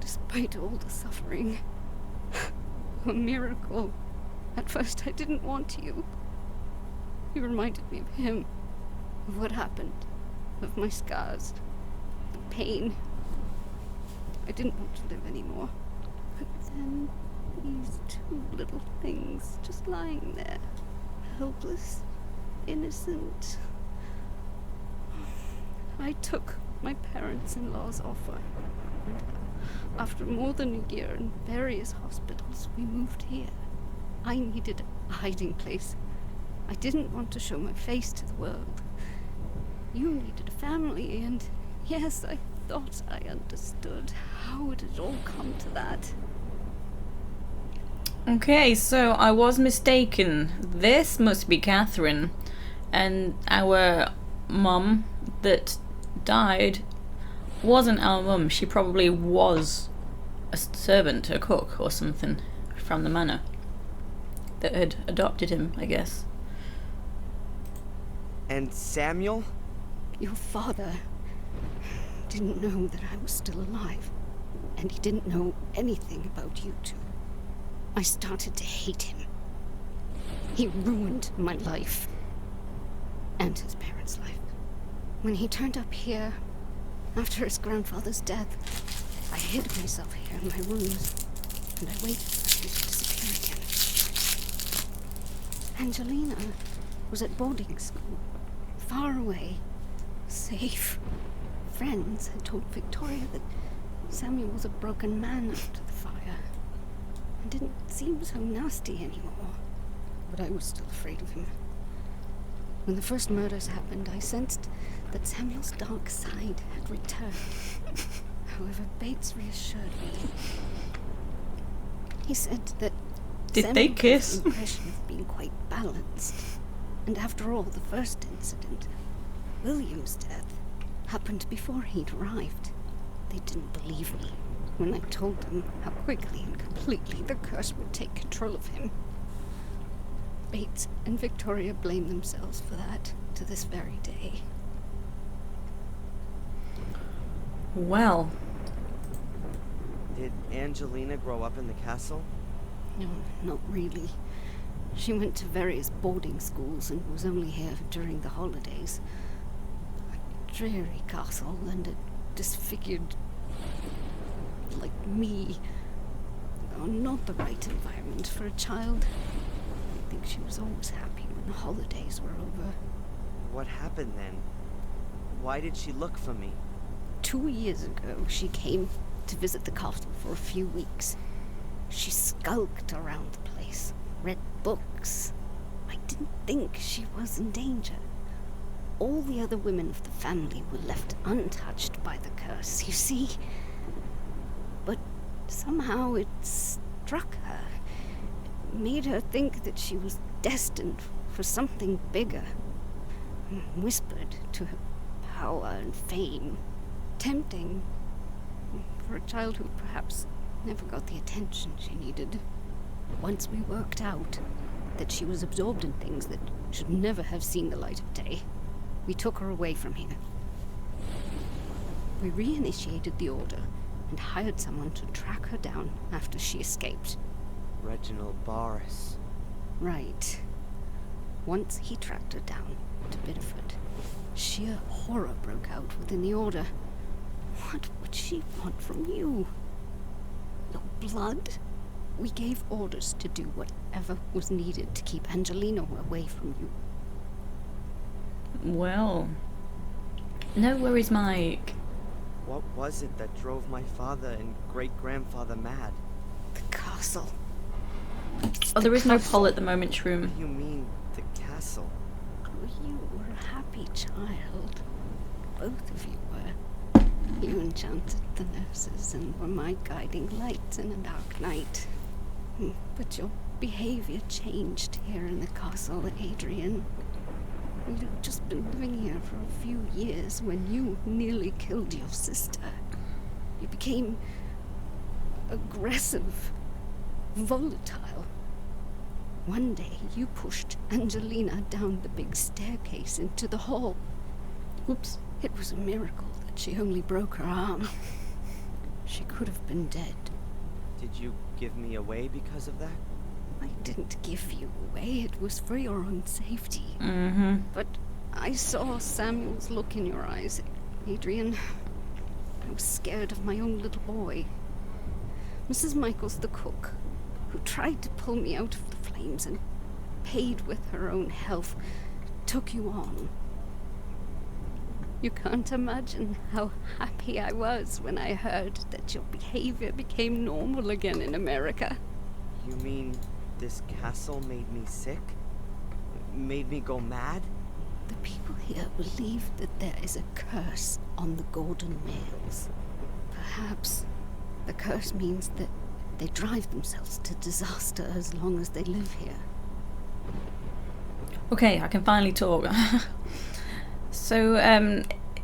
Despite all the suffering. A miracle. At first I didn't want you. You reminded me of him. Of what happened. Of my scars. The pain. I didn't want to live anymore. But then, these 2 little things just lying there. Helpless. Innocent. I took my parents-in-law's offer. And after more than a year in various hospitals, we moved here. I needed a hiding place. I didn't want to show my face to the world. You needed a family, and yes, I thought I understood. How would it all come to that? Okay, so I was mistaken. This must be Catherine. And our mum that died wasn't our mum. She probably was a servant, a cook or something from the manor that had adopted him, I guess. And Samuel? Your father. Didn't know that I was still alive, and he didn't know anything about you two. I started to hate him. He ruined my life, and his parents' life. When he turned up here, after his grandfather's death, I hid myself here in my rooms, and I waited for him to disappear again. Angelina was at boarding school, far away, safe. Friends had told Victoria that Samuel was a broken man after the fire, and didn't seem so nasty anymore. But I was still afraid of him. When the first murders happened, I sensed that Samuel's dark side had returned. However, Bates reassured me. He said that Did they kiss? The impression of being quite balanced. And after all, the first incident, William's death, happened before he'd arrived. They didn't believe me when I told them how quickly and completely the curse would take control of him. Bates and Victoria blame themselves for that to this very day. Well. Did Angelina grow up in the castle? No, not really. She went to various boarding schools and was only here during the holidays. A dreary castle and a disfigured... like me. Oh, not the right environment for a child. I think she was always happy when the holidays were over. What happened then? Why did she look for me? 2 years ago, she came to visit the castle for a few weeks. She skulked around the place, read books. I didn't think she was in danger. All the other women of the family were left untouched by the curse, you see. But somehow it struck her. It made her think that she was destined for something bigger. Whispered to her power and fame. Tempting for a child who perhaps never got the attention she needed. Once we worked out that she was absorbed in things that should never have seen the light of day, we took her away from here. We reinitiated the order and hired someone to track her down after she escaped. Reginald Boris. Right. Once he tracked her down to Bideford, sheer horror broke out within the order. What would she want from you? Your blood? We gave orders to do whatever was needed to keep Angelina away from you. Well, no worries, Mike. What was it that drove my father and great-grandfather mad? The castle. Oh, there is no poll at the moment, Shroom. What do you mean, the castle? You were a happy child. Both of you were. You enchanted the nurses and were my guiding light in a dark night. But your behavior changed here in the castle, Adrian. You've just been living here for a few years when you nearly killed your sister. You became aggressive, volatile. One day you pushed Angelina down the big staircase into the hall. Oops. It was a miracle that she only broke her arm. She could have been dead. Did you give me away because of that? I didn't give you away. It was for your own safety. Mm-hmm. But I saw Samuel's look in your eyes, Adrian. I was scared of my own little boy. Mrs. Michaels, the cook, who tried to pull me out of the flames and paid with her own health, took you on. You can't imagine how happy I was when I heard that your behavior became normal again in America. You mean this castle made me sick? Made me go mad? The people here believe that there is a curse on the golden males. Perhaps the curse means that they drive themselves to disaster as long as they live here. Okay, I can finally talk. So,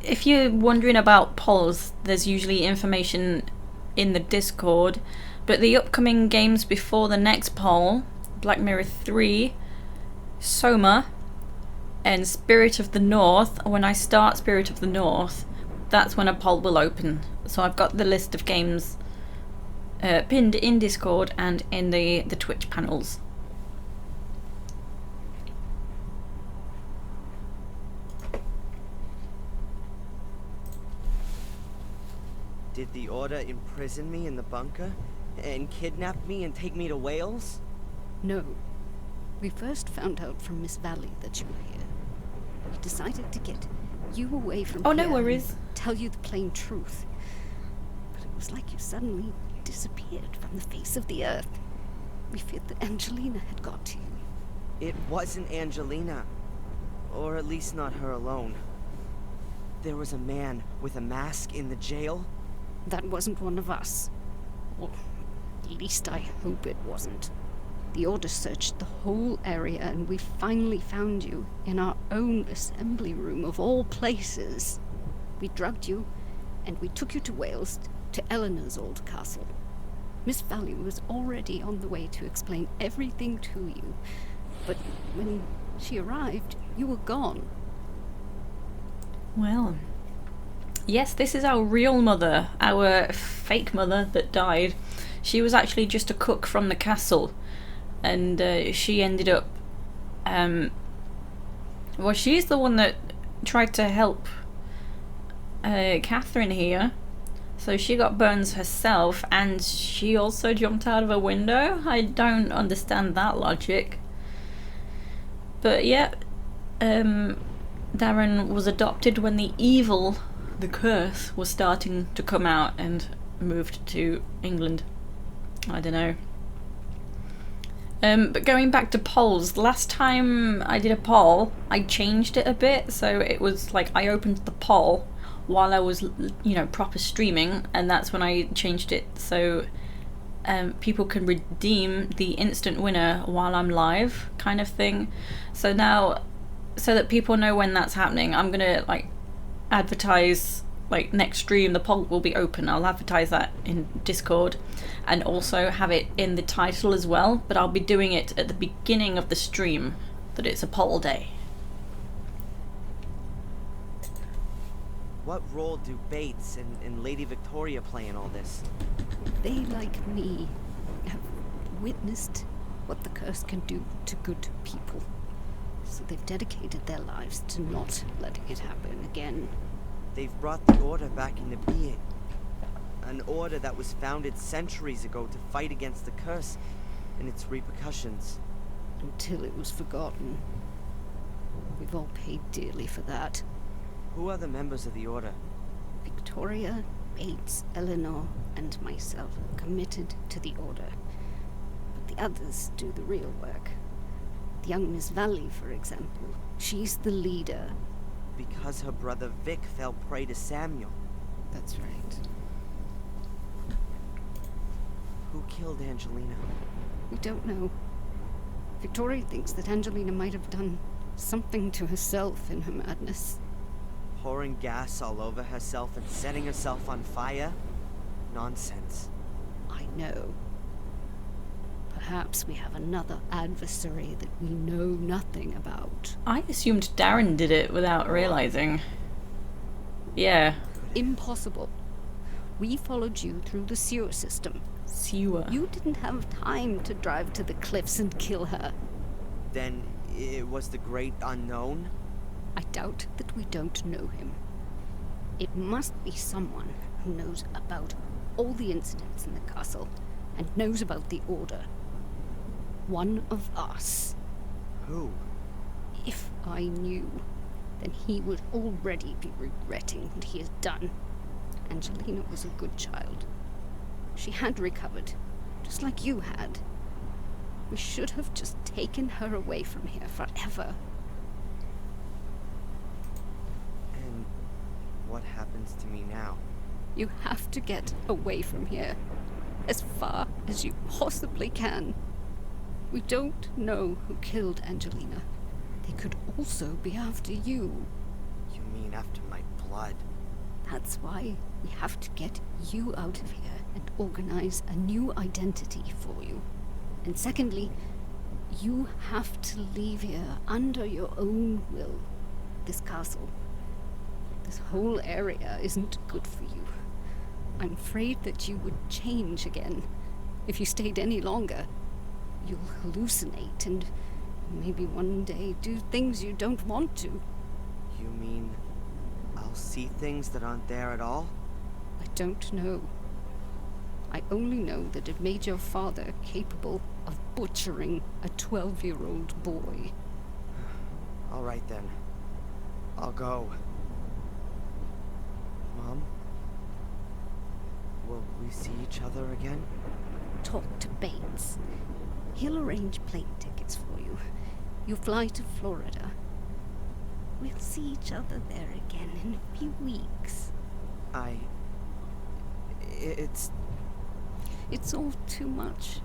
if you're wondering about polls, there's usually information in the Discord, but the upcoming games before the next poll, Black Mirror 3, Soma, and Spirit of the North. When I start Spirit of the North, that's when a poll will open. So I've got the list of games pinned in Discord and in the Twitch panels. Did the Order imprison me in the bunker? And kidnap me and take me to Wales? No. We first found out from Miss Valley that you were here. We decided to get you away from here. Oh, no worries. And tell you the plain truth. But it was like you suddenly disappeared from the face of the earth. We feared that Angelina had got to you. It wasn't Angelina. Or at least not her alone. There was a man with a mask in the jail. That wasn't one of us. Or at least I hope it wasn't. The Order searched the whole area and we finally found you in our own assembly room of all places. We drugged you and we took you to Wales, to Eleanor's old castle. Miss Valley was already on the way to explain everything to you, but when she arrived, you were gone. Well, yes, this is our real mother, our fake mother that died. She was actually just a cook from the castle, and she ended up, well, she's the one that tried to help Catherine here. So she got burns herself, and she also jumped out of a window. I don't understand that logic. But yeah, Darren was adopted when the curse was starting to come out and moved to England. I don't know. But going back to polls, last time I did a poll, I changed it a bit, so it was like I opened the poll while I was, you know, proper streaming, and that's when I changed it so people can redeem the instant winner while I'm live, kind of thing. So now, so that people know when that's happening, I'm gonna like advertise, like next stream the poll will be open. I'll advertise that in Discord and also have it in the title as well, but I'll be doing it at the beginning of the stream that it's a poll day. What role do Bates and Lady Victoria play in all this? They, like me, have witnessed what the curse can do to good people. So they've dedicated their lives to not letting it happen again. They've brought the Order back into being. An Order that was founded centuries ago to fight against the curse and its repercussions. Until it was forgotten. We've all paid dearly for that. Who are the members of the Order? Victoria, Bates, Eleanor, and myself are committed to the Order. But the others do the real work. The young Miss Valley, for example, she's the leader. Because her brother Vic fell prey to Samuel. That's right. Who killed Angelina? We don't know. Victoria thinks that Angelina might have done something to herself in her madness. Pouring gas all over herself and setting herself on fire? Nonsense. I know. Perhaps we have another adversary that we know nothing about. I assumed Darren did it without realizing. Yeah. Impossible. We followed you through the sewer system. Sewer. You didn't have time to drive to the cliffs and kill her. Then it was the great unknown? I doubt that we don't know him. It must be someone who knows about all the incidents in the castle and knows about the Order. One of us. Who? If I knew, then he would already be regretting what he has done. Angelina was a good child. She had recovered, just like you had. We should have just taken her away from here forever. And what happens to me now? You have to get away from here, as far as you possibly can. We don't know who killed Angelina. They could also be after you. You mean after my blood? That's why we have to get you out of here and organize a new identity for you. And secondly, you have to leave here under your own will. This castle. This whole area isn't good for you. I'm afraid that you would change again. If you stayed any longer, you'll hallucinate and maybe one day do things you don't want to. You mean I'll see things that aren't there at all? I don't know. I only know that it made your father capable of butchering a 12-year-old boy. All right then. I'll go. Mom? Will we see each other again? Talk to Bates. He'll arrange plane tickets for you. You fly to Florida. We'll see each other there again in a few weeks. It's all too much.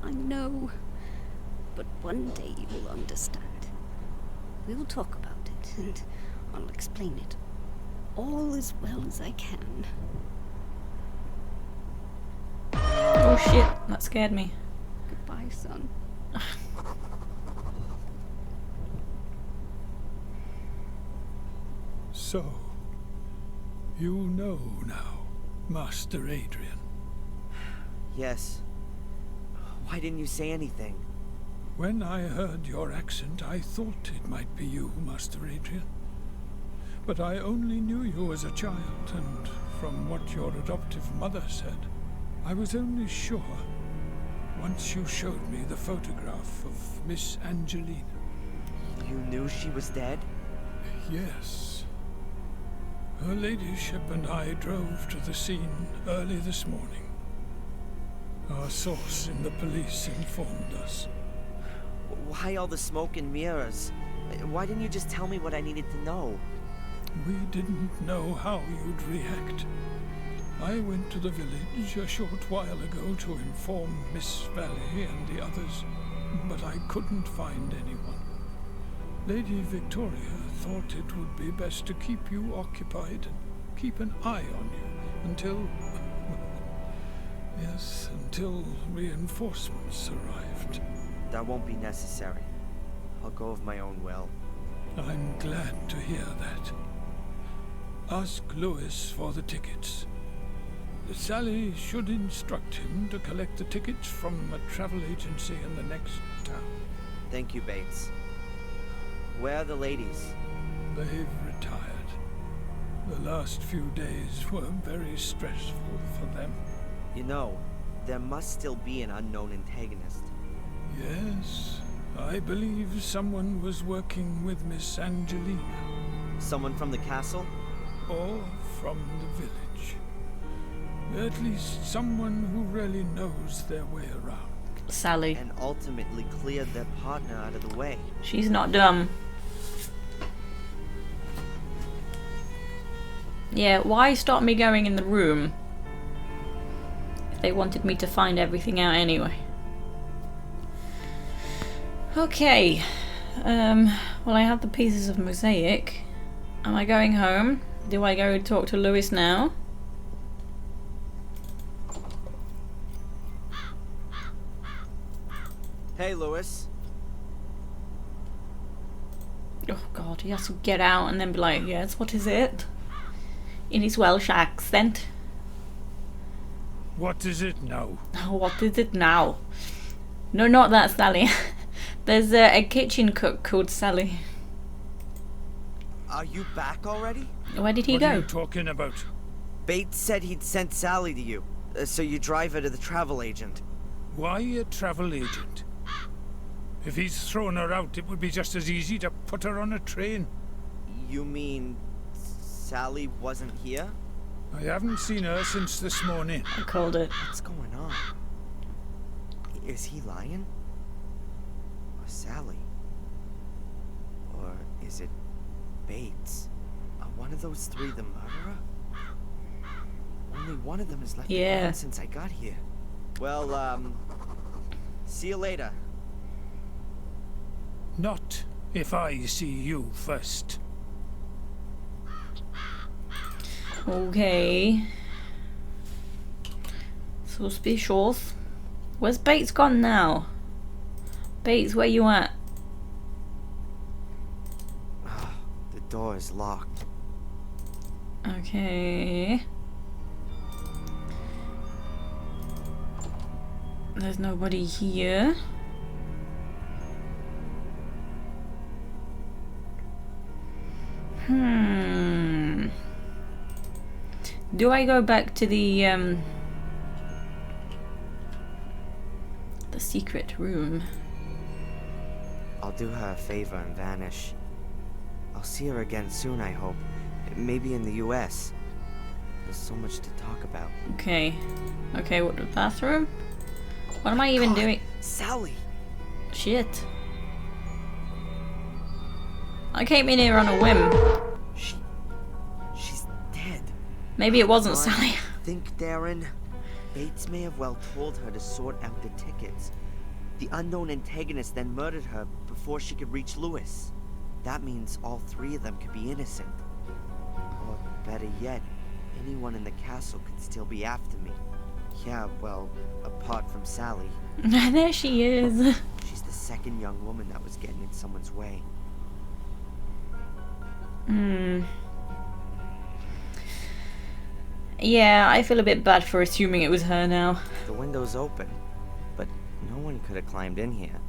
I know. But one day you will understand. We'll talk about it, and I'll explain it all as well as I can. Oh shit, that scared me. Goodbye, son. So, you know now, Master Adrian. Yes. Why didn't you say anything? When I heard your accent, I thought it might be you, Master Adrian. But I only knew you as a child, and from what your adoptive mother said, I was only sure once you showed me the photograph of Miss Angelina. You knew she was dead? Yes. Her ladyship and I drove to the scene early this morning. Our source in the police informed us. Why all the smoke and mirrors? Why didn't you just tell me what I needed to know? We didn't know how you'd react. I went to the village a short while ago to inform Miss Valley and the others, but I couldn't find anyone. Lady Victoria thought it would be best to keep you occupied and keep an eye on you until... yes, until reinforcements arrived. That won't be necessary. I'll go of my own will. I'm glad to hear that. Ask Lewis for the tickets. Sally should instruct him to collect the tickets from a travel agency in the next town. Thank you, Bates. Where are the ladies? They've retired. The last few days were very stressful for them. You know, there must still be an unknown antagonist. Yes, I believe someone was working with Miss Angelina. Someone from the castle? Or from the village. At least someone who really knows their way around. Sally. And ultimately cleared their partner out of the way. She's not dumb. Yeah, why stop me going in the room if they wanted me to find everything out anyway? Okay. Well, I have the pieces of mosaic. Am I going home? Do I go talk to Lewis now? Hey, Lewis. Oh god, he has to get out and then be like, yes, what is it? In his Welsh accent. What is it now? What is it now? No, not that, Sally. There's a kitchen cook called Sally. Are you back already? Where did he What go? are you talking about? Bates said he'd sent Sally to you, so you drive her to the travel agent. Why a travel agent? If he's thrown her out, it would be just as easy to put her on a train. You mean Sally wasn't here? I haven't seen her since this morning. I called it. What's going on? Is he lying? Or Sally? Or is it Bates? Are one of those three the murderer? Only one of them has left the ground since I got here. Well, see you later. Not if I see you first. Okay. Suspicious. Where's Bates gone now? Bates, where you at? The door is locked. Okay. There's nobody here. Do I go back to the secret room? I'll do her a favor and vanish. I'll see her again soon, I hope. Maybe in the US. There's so much to talk about. Okay. Okay, what, the bathroom? What am I even doing? Sally! Shit. I came in here on a whim. She's dead. Maybe it wasn't Come on, Sally. Think, Darren. Bates may have well told her to sort out the tickets. The unknown antagonist then murdered her before she could reach Lewis. That means all three of them could be innocent. Or better yet, anyone in the castle could still be after me. Yeah, well, apart from Sally. There she is. She's the second young woman that was getting in someone's way. Yeah, I feel a bit bad for assuming it was her now. The window's open, but no one could have climbed in here.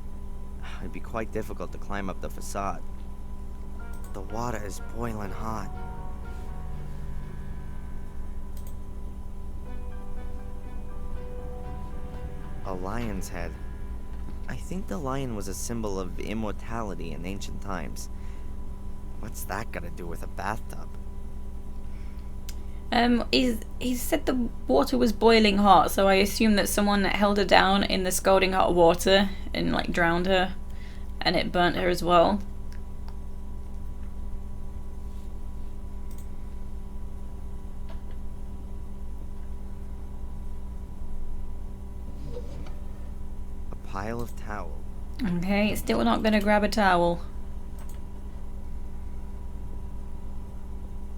It'd be quite difficult to climb up the facade. The water is boiling hot. A lion's head. I think the lion was a symbol of immortality in ancient times. What's that got to do with a bathtub? He said the water was boiling hot, so I assume that someone held her down in the scalding hot water and like drowned her, and it burnt her as well. A pile of towel. Okay, still not gonna grab a towel.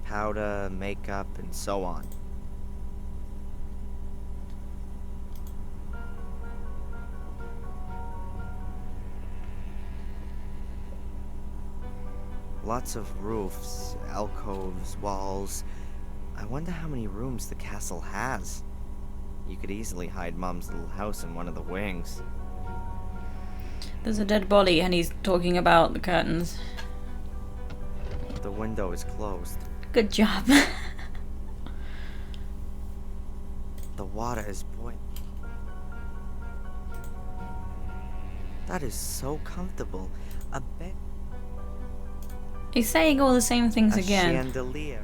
Powder, makeup, and so on. Lots of roofs, alcoves, walls. I wonder how many rooms the castle has. You could easily hide Mom's little house in one of the wings. There's a dead body and he's talking about the curtains. The window is closed. Good job. The water is boiling. That is so comfortable. A bed. He's saying all the same things A again. chandelier.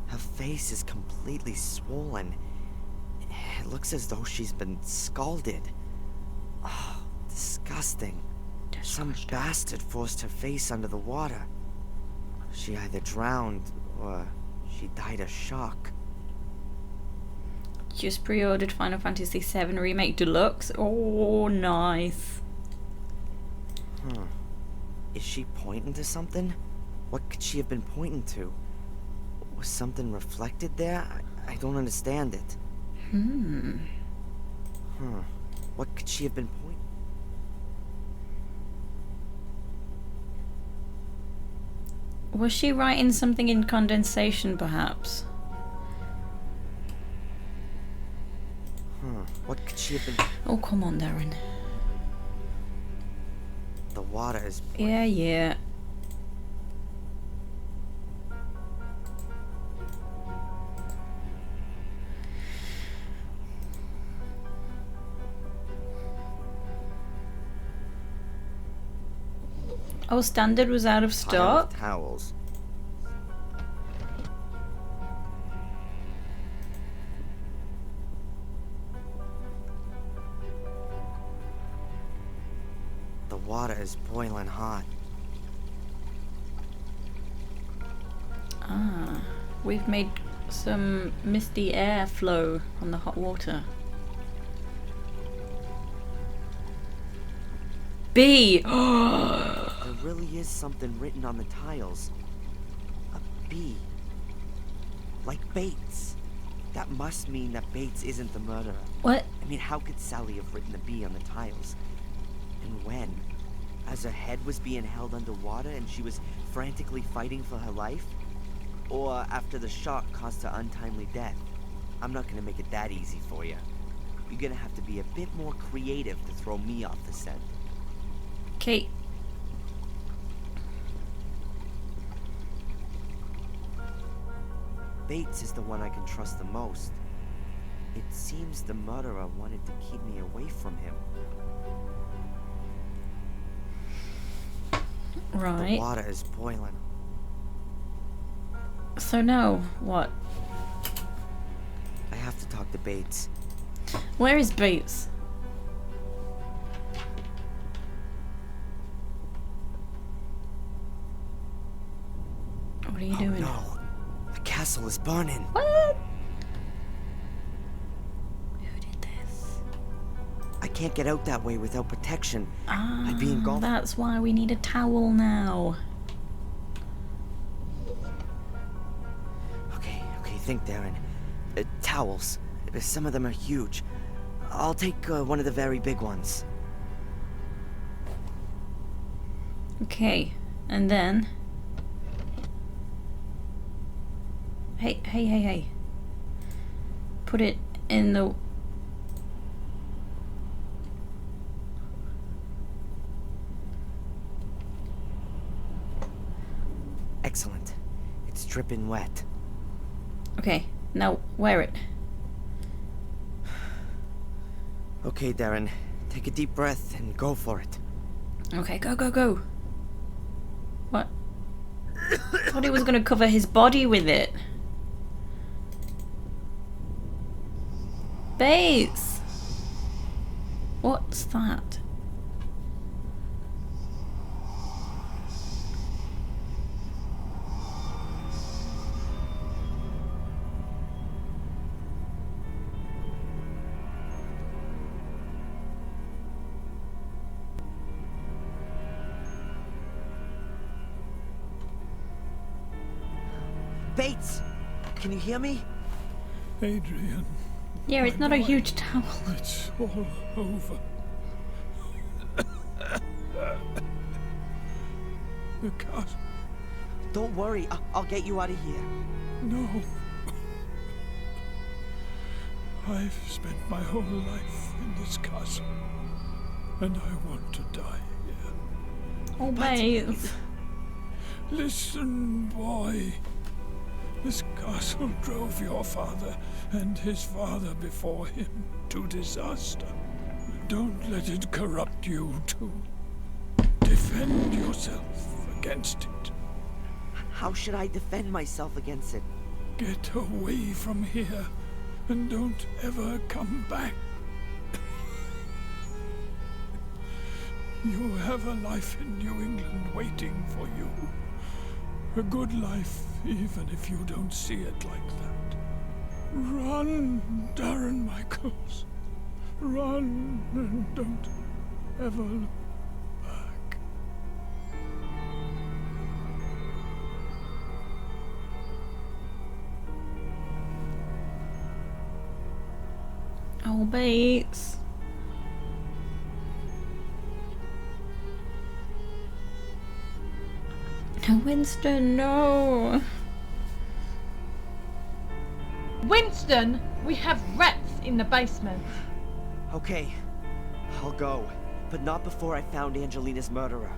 Her face is completely swollen. It looks as though she's been scalded. Oh, disgusting. Some bastard forced her face under the water. She either drowned or she died of shock. Just pre-ordered Final Fantasy VII Remake Deluxe. Oh, nice. Is she pointing to something? What could she have been pointing to? Was something reflected there? I don't understand it. What could she have been pointing? Was she writing something in condensation, perhaps? What could she have been? Oh, come on, Darren. The water is. Yeah. Oh, standard was out of Pile stock. of towels. The water is boiling hot. Ah, we've made some misty air flow from the hot water. B! There really is something written on the tiles. A B. Like Bates. That must mean that Bates isn't the murderer. What? I mean, how could Sally have written the B on the tiles? And when? As her head was being held underwater and she was frantically fighting for her life? Or after the shock caused her untimely death? I'm not gonna make it that easy for you. You're gonna have to be a bit more creative to throw me off the scent. Okay. Bates is the one I can trust the most. It seems the murderer wanted to keep me away from him. Right. The water is boiling. So now, what? I have to talk to Bates. Where is Bates? What are you doing? No. The castle is burning. What? Who did this? I can't get out that way without protection. I'd be engulfed. That's why we need a towel now. Okay, think, Darren. Towels. Some of them are huge. I'll take one of the very big ones. Okay, and then... Hey. Put it in the... Excellent. It's dripping wet. Okay, now wear it. Okay, Darren. Take a deep breath and go for it. Okay, go. What? I thought he was gonna cover his body with it. Bates! What's that? Bates! Can you hear me? Adrian. Yeah, it's not a huge towel. It's all over. The castle. Don't worry, I'll get you out of here. No. I've spent my whole life in this castle, and I want to die here. Oh, Bates. Listen, boy. This castle drove your father and his father before him to disaster. Don't let it corrupt you too. Defend yourself against it. How should I defend myself against it? Get away from here and don't ever come back. You have a life in New England waiting for you. A good life, even if you don't see it like that. Run, Darren Michaels. Run and don't ever look back. Oh, Bates. Winston, no. Winston, we have rats in the basement. Okay, I'll go, but not before I found Angelina's murderer.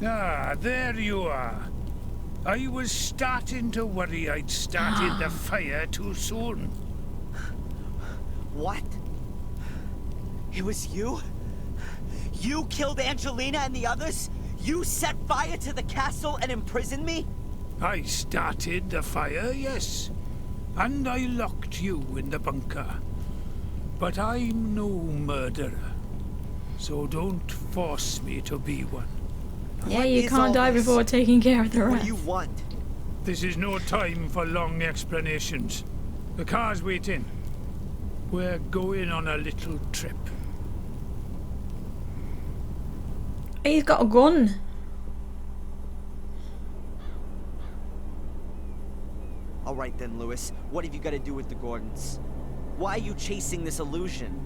Ah, there you are. I was starting to worry I'd started the fire too soon. What? It was you? You killed Angelina and the others? You set fire to the castle and imprisoned me? I started the fire, yes. And I locked you in the bunker. But I'm no murderer. So don't force me to be one. Yeah, you can't die before taking care of the rest. What do you want? This is no time for long explanations. The car's waiting. We're going on a little trip. He's got a gun. All right then, Lewis. What have you got to do with the Gordons? Why are you chasing this illusion?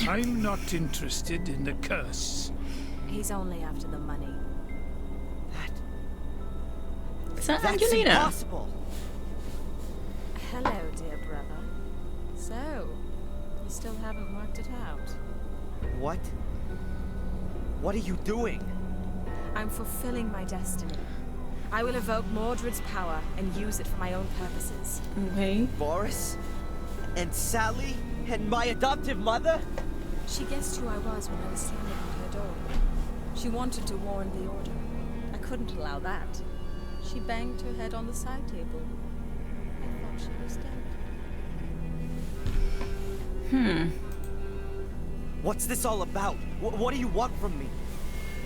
I'm not interested in the curse. He's only after the money. Is that That's Angelina? impossible. Hello, dear brother. So, you still haven't worked it out? What? What are you doing? I'm fulfilling my destiny. I will evoke Mordred's power and use it for my own purposes. Okay. Boris? And Sally? And my adoptive mother? She guessed who I was when I was standing at her door. She wanted to warn the Order. I couldn't allow that. She banged her head on the side table. I thought she was dead. What's this all about? What do you want from me?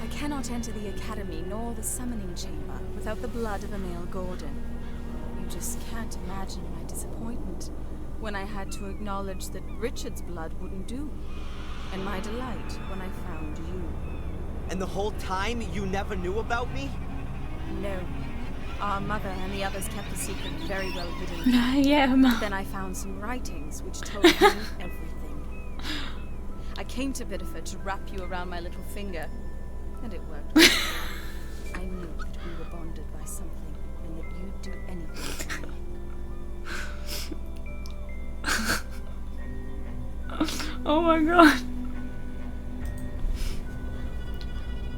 I cannot enter the Academy nor the Summoning Chamber without the blood of a male Gordon. You just can't imagine my disappointment when I had to acknowledge that Richard's blood wouldn't do, and my delight when I found you. And the whole time you never knew about me? No. Our mother and the others kept the secret very well hidden. Yeah, Then I found some writings which told me everything. I came to Biddeford to wrap you around my little finger, and it worked. I knew that we were bonded by something, and that you'd do anything for me. Oh my god.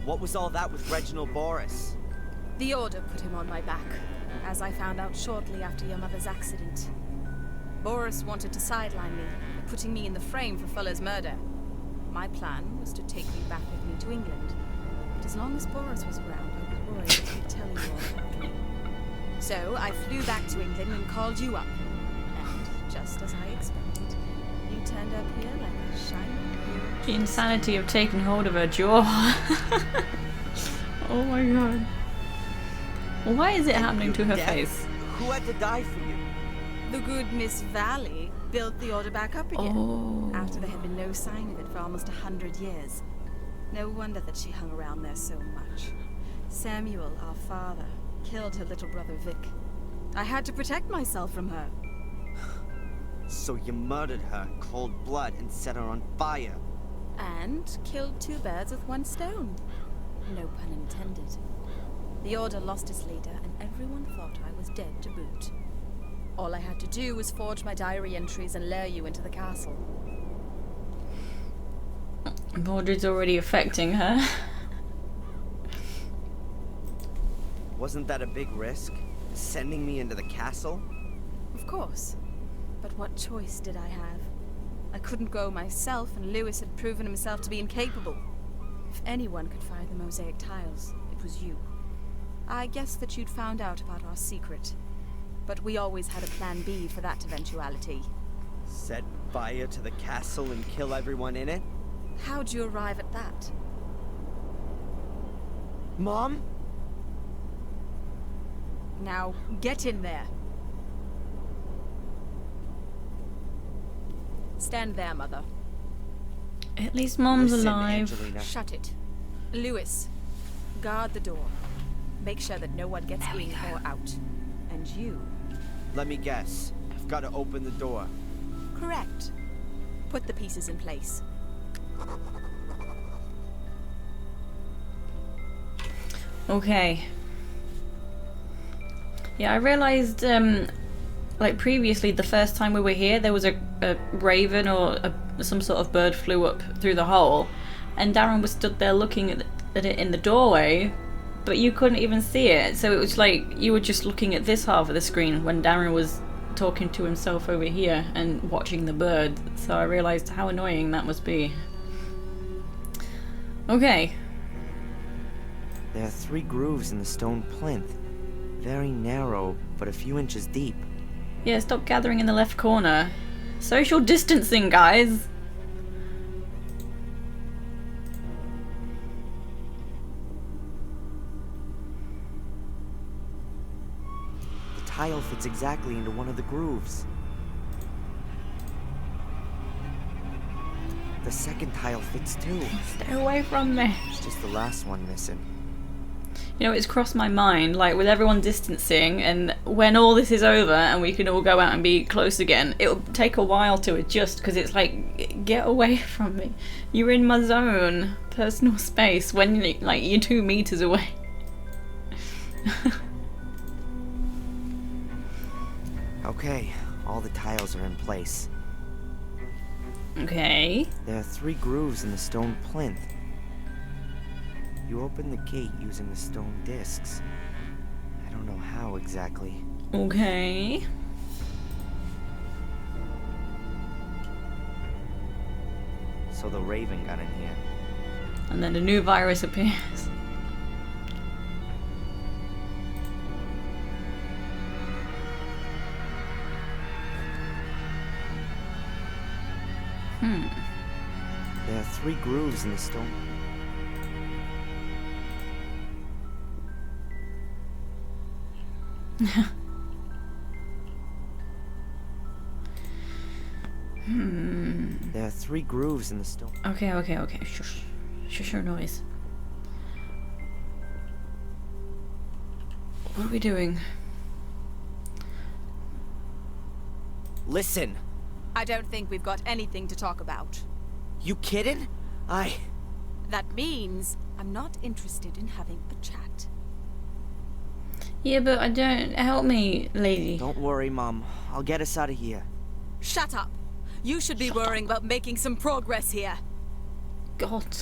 What was all that with Reginald Boris? The Order put him on my back, as I found out shortly after your mother's accident. Boris wanted to sideline me, putting me in the frame for Fuller's murder. My plan was to take you back with me to England. But as long as Boris was around, I was worried that he'd tell you all about me. So I flew back to England and called you up. And, just as I expected, you turned up here like a shiny new... The insanity of taking hold of her jaw. Oh my god. Why is it happening to her face? Who had to die for you? The good Miss Valley built the Order back up again, after there had been no sign of it for almost 100 years. No wonder that she hung around there so much. Samuel, our father, killed her little brother Vic. I had to protect myself from her. So you murdered her in cold blood and set her on fire. And killed two birds with one stone. No pun intended. The Order lost its leader, and everyone thought I was dead to boot. All I had to do was forge my diary entries and lure you into the castle. Mordred's already affecting her. Wasn't that a big risk? Sending me into the castle? Of course. But what choice did I have? I couldn't go myself, and Lewis had proven himself to be incapable. If anyone could fire the mosaic tiles, it was you. I guessed that you'd found out about our secret. But we always had a plan B for that eventuality. Set fire to the castle and kill everyone in it? How'd you arrive at that? Mom? Now, get in there. Stand there, Mother. At least Mom's Listen, alive. Angelina. Shut it. Lewis, guard the door. Make sure that no one gets in or out. And you... Let me guess. I've got to open the door. Correct. Put the pieces in place. Okay. Yeah, I realized, like previously, the first time we were here, there was a raven or some sort of bird flew up through the hole, and Darren was stood there looking at it in the doorway, but you couldn't even see it. So it was like you were just looking at this half of the screen when Darren was talking to himself over here and watching the bird. So I realized how annoying that must be. Okay. There are 3 grooves in the stone plinth. Very narrow, but a few inches deep. Yeah, stop gathering in the left corner. Social distancing, guys. The tile fits exactly into one of the grooves. The second tile fits too. Stay away from me. It's just the last one missing. You know, it's crossed my mind, like with everyone distancing, and when all this is over and we can all go out and be close again, it'll take a while to adjust because it's like, get away from me. You're in my zone, personal space, when like you're 2 meters away. Okay, all the tiles are in place. Okay. There are 3 grooves in the stone plinth. You open the gate using the stone discs. I don't know how exactly. Okay. So the Raven got in here. And then a new virus appears. There are 3 grooves in the stone. There are 3 grooves in the stone. Okay. Shush. Shush your noise. What are we doing? Listen! I don't think we've got anything to talk about. You kidding? That means I'm not interested in having a chat. Yeah, but I don't... Help me, lady. Don't worry, Mom. I'll get us out of here. Shut up! You should be worrying about making some progress here. God.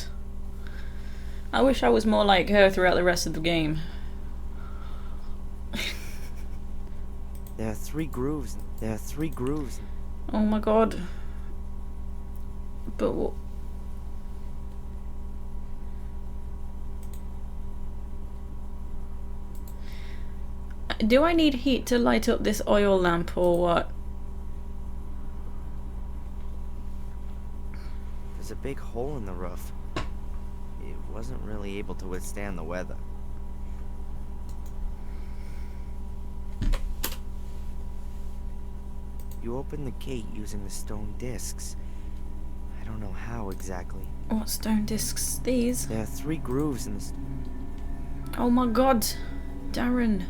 I wish I was more like her throughout the rest of the game. There are 3 grooves. There are 3 grooves. Oh my god. But what? Do I need heat to light up this oil lamp or what? There's a big hole in the roof. It wasn't really able to withstand the weather. You open the gate using the stone discs. I don't know how exactly. What stone discs? These? There are 3 grooves in the Oh my god. Darren.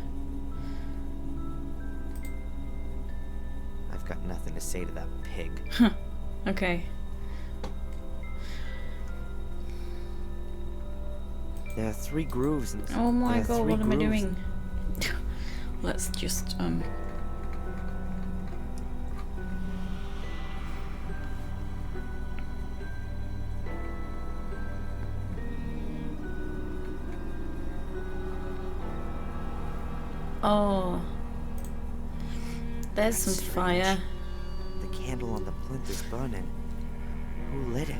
I've got nothing to say to that pig. Huh. Okay. There are 3 grooves in the Oh my god, what am I doing? Let's just, Oh. There's some fire. The candle on the plinth is burning. Who lit it?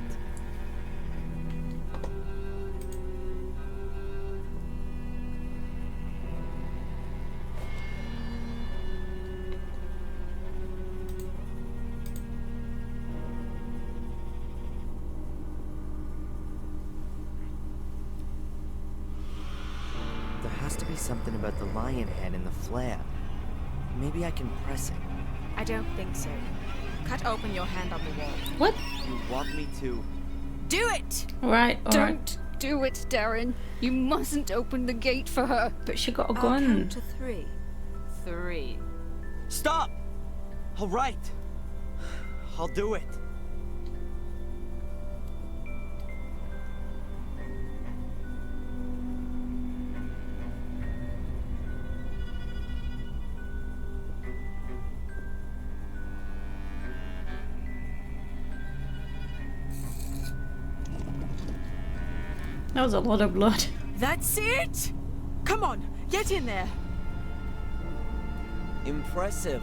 There has to be something about the lion head in the flare. Maybe I can press it. I don't think so. Cut open your hand on the wall. What? You want me to? Do it! Alright, Don't do it, Darren. You mustn't open the gate for her. But she got a I'll gun. count to 3. 3. Stop! All right. I'll do it. That was a lot of blood. That's it! Come on, get in there. Impressive.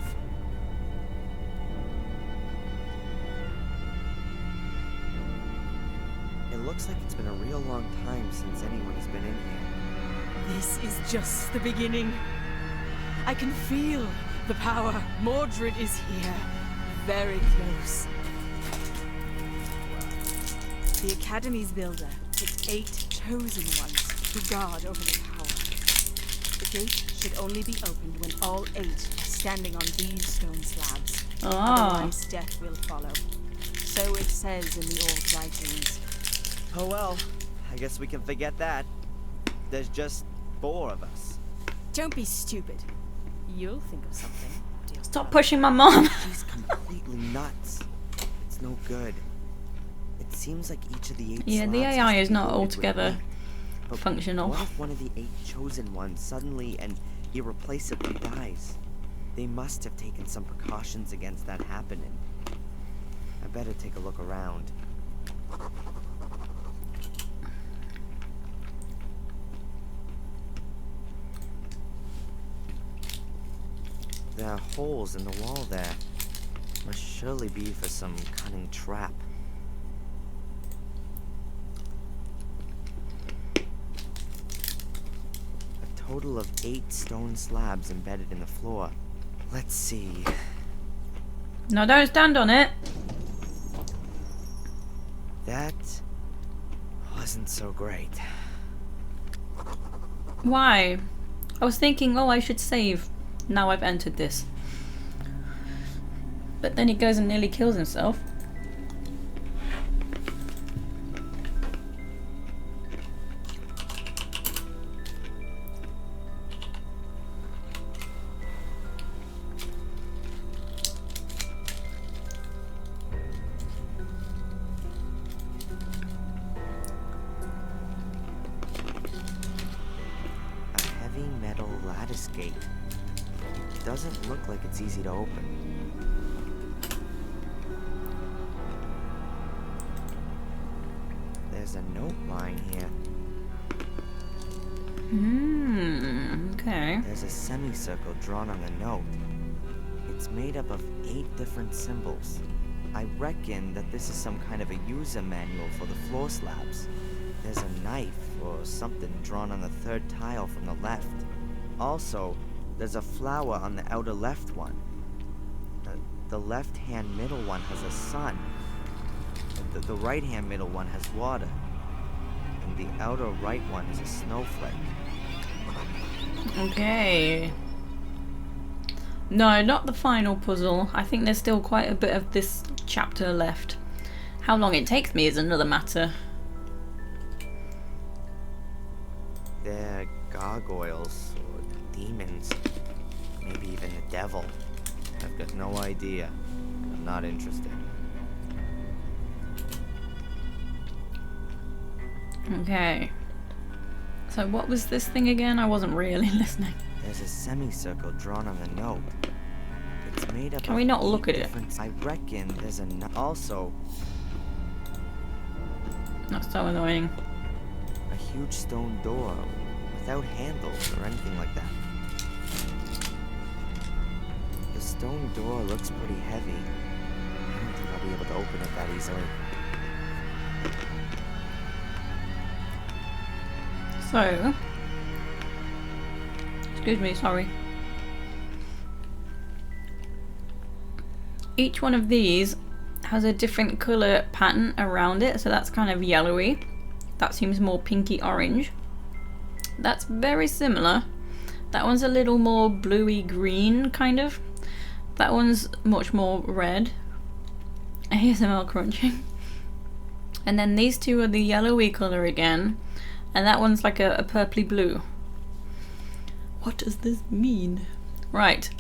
It looks like it's been a real long time since anyone has been in here. This is just the beginning. I can feel the power. Mordred is here. Very close. The Academy's builder took 8 chosen ones to guard over the power. The gate should only be opened when all 8 are standing on these stone slabs. Ah. Otherwise, death will follow. So it says in the old writings. Oh well, I guess we can forget that. There's just 4 of us. Don't be stupid. You'll think of something. Stop pushing my mom. She's completely nuts. It's no good. It seems like each of the 8 Yeah, the slabs AI has is to be not loaded with altogether meat. But functional. what if one of the 8 chosen ones suddenly and irreplaceably dies? They must have taken some precautions against that happening. I better take a look around. There are holes in the wall there. Must surely be for some cunning trap. A total of 8 stone slabs embedded in the floor. Let's see. No, don't stand on it. That wasn't so great. Why? I was thinking, oh, I should save. Now I've entered this. But then he goes and nearly kills himself. A heavy metal lattice gate. Doesn't look like it's easy to open. There's a note lying here. Okay. There's a semicircle drawn on the note. It's made up of 8 different symbols. I reckon that this is some kind of a user manual for the floor slabs. There's a knife or something drawn on the 3rd tile from the left. Also, there's a flower on the outer left one. The left-hand middle one has a sun. The right-hand middle one has water. And the outer right one is a snowflake. Okay. No, not the final puzzle. I think there's still quite a bit of this chapter left. How long it takes me is another matter. They're gargoyles or demons. Maybe even the devil. I've got no idea. I'm not interested. Okay. So what was this thing again? I wasn't really listening. There's a semicircle drawn on the note. It's made up Can of we not 8 look at it? different... I reckon there's also That's so annoying. a huge stone door without handles or anything like that. The stone door looks pretty heavy. I don't think I'll be able to open it that easily. So, excuse me, sorry. Each one of these has a different colour pattern around it, so that's kind of yellowy. That seems more pinky orange. That's very similar. That one's a little more bluey green, kind of. That one's much more red. ASMR crunching. And then these two are the yellowy colour again. And that one's like a purpley blue. What does this mean? Right.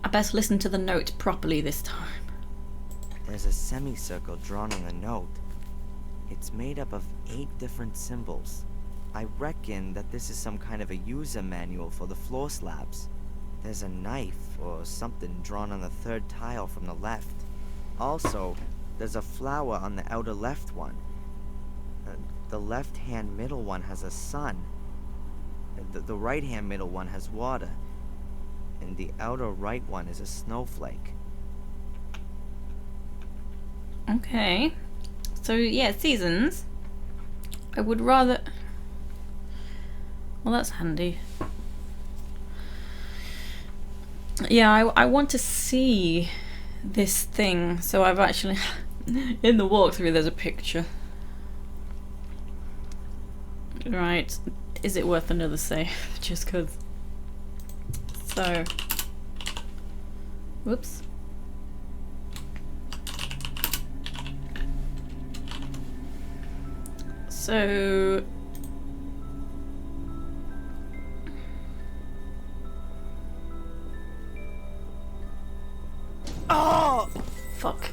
I best listen to the note properly this time. There's a semicircle drawn on the note. It's made up of 8 different symbols. I reckon that this is some kind of a user manual for the floor slabs. There's a knife or something drawn on the 3rd tile from the left. Also, there's a flower on the outer left one. The left-hand middle one has a sun. The right-hand middle one has water. And the outer right one is a snowflake. Okay. So, yeah, seasons. I would rather... Well, that's handy. Yeah, I want to see this thing. So I've actually... in the walkthrough, there's a picture. Right. Is it worth another save? Just because. So. Whoops. So... Oh! Fuck.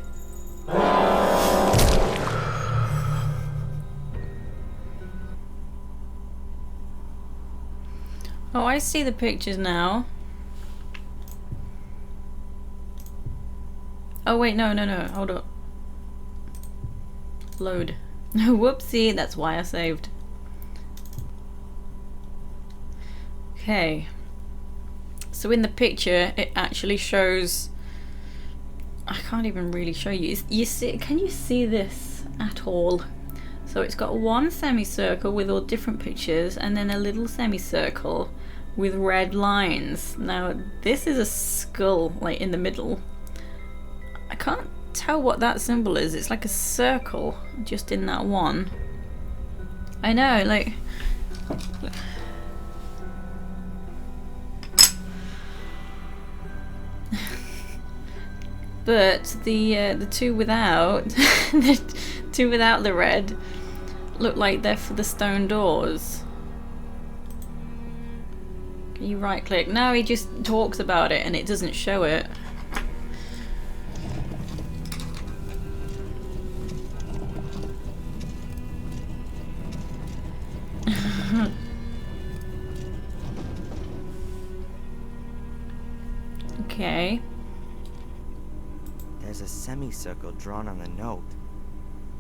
Oh, I see the pictures now. Oh wait, no, hold up. Load. Whoopsie, that's why I saved. Okay. So in the picture, it actually shows... I can't even really show you. You see? Can you see this at all? So it's got one semicircle with all different pictures, and then a little semicircle with red lines. Now this is a skull, like in the middle. I can't tell what that symbol is. It's like a circle just in that one. I know, like. But the two without the two without the red look like they're for the stone doors. Can you right click? No, he just talks about it and it doesn't show it. Okay. There's a semicircle drawn on the note.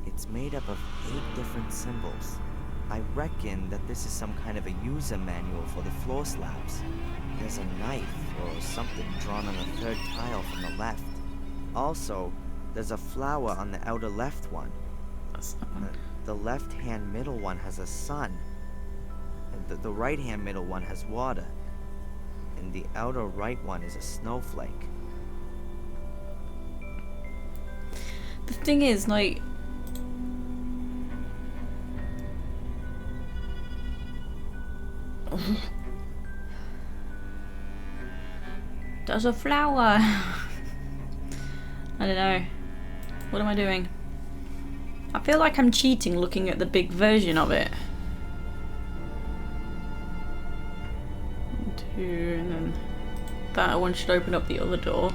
It's made up of 8 different symbols. I reckon that this is some kind of a user manual for the floor slabs. There's a knife or something drawn on the 3rd tile from the left. Also, there's a flower on the outer left one. The left-hand middle one has a sun. And the right-hand middle one has water. And the outer right one is a snowflake. The thing is, like... There's a flower! I don't know. What am I doing? I feel like I'm cheating looking at the big version of it. 1, 2, and then that one should open up the other door.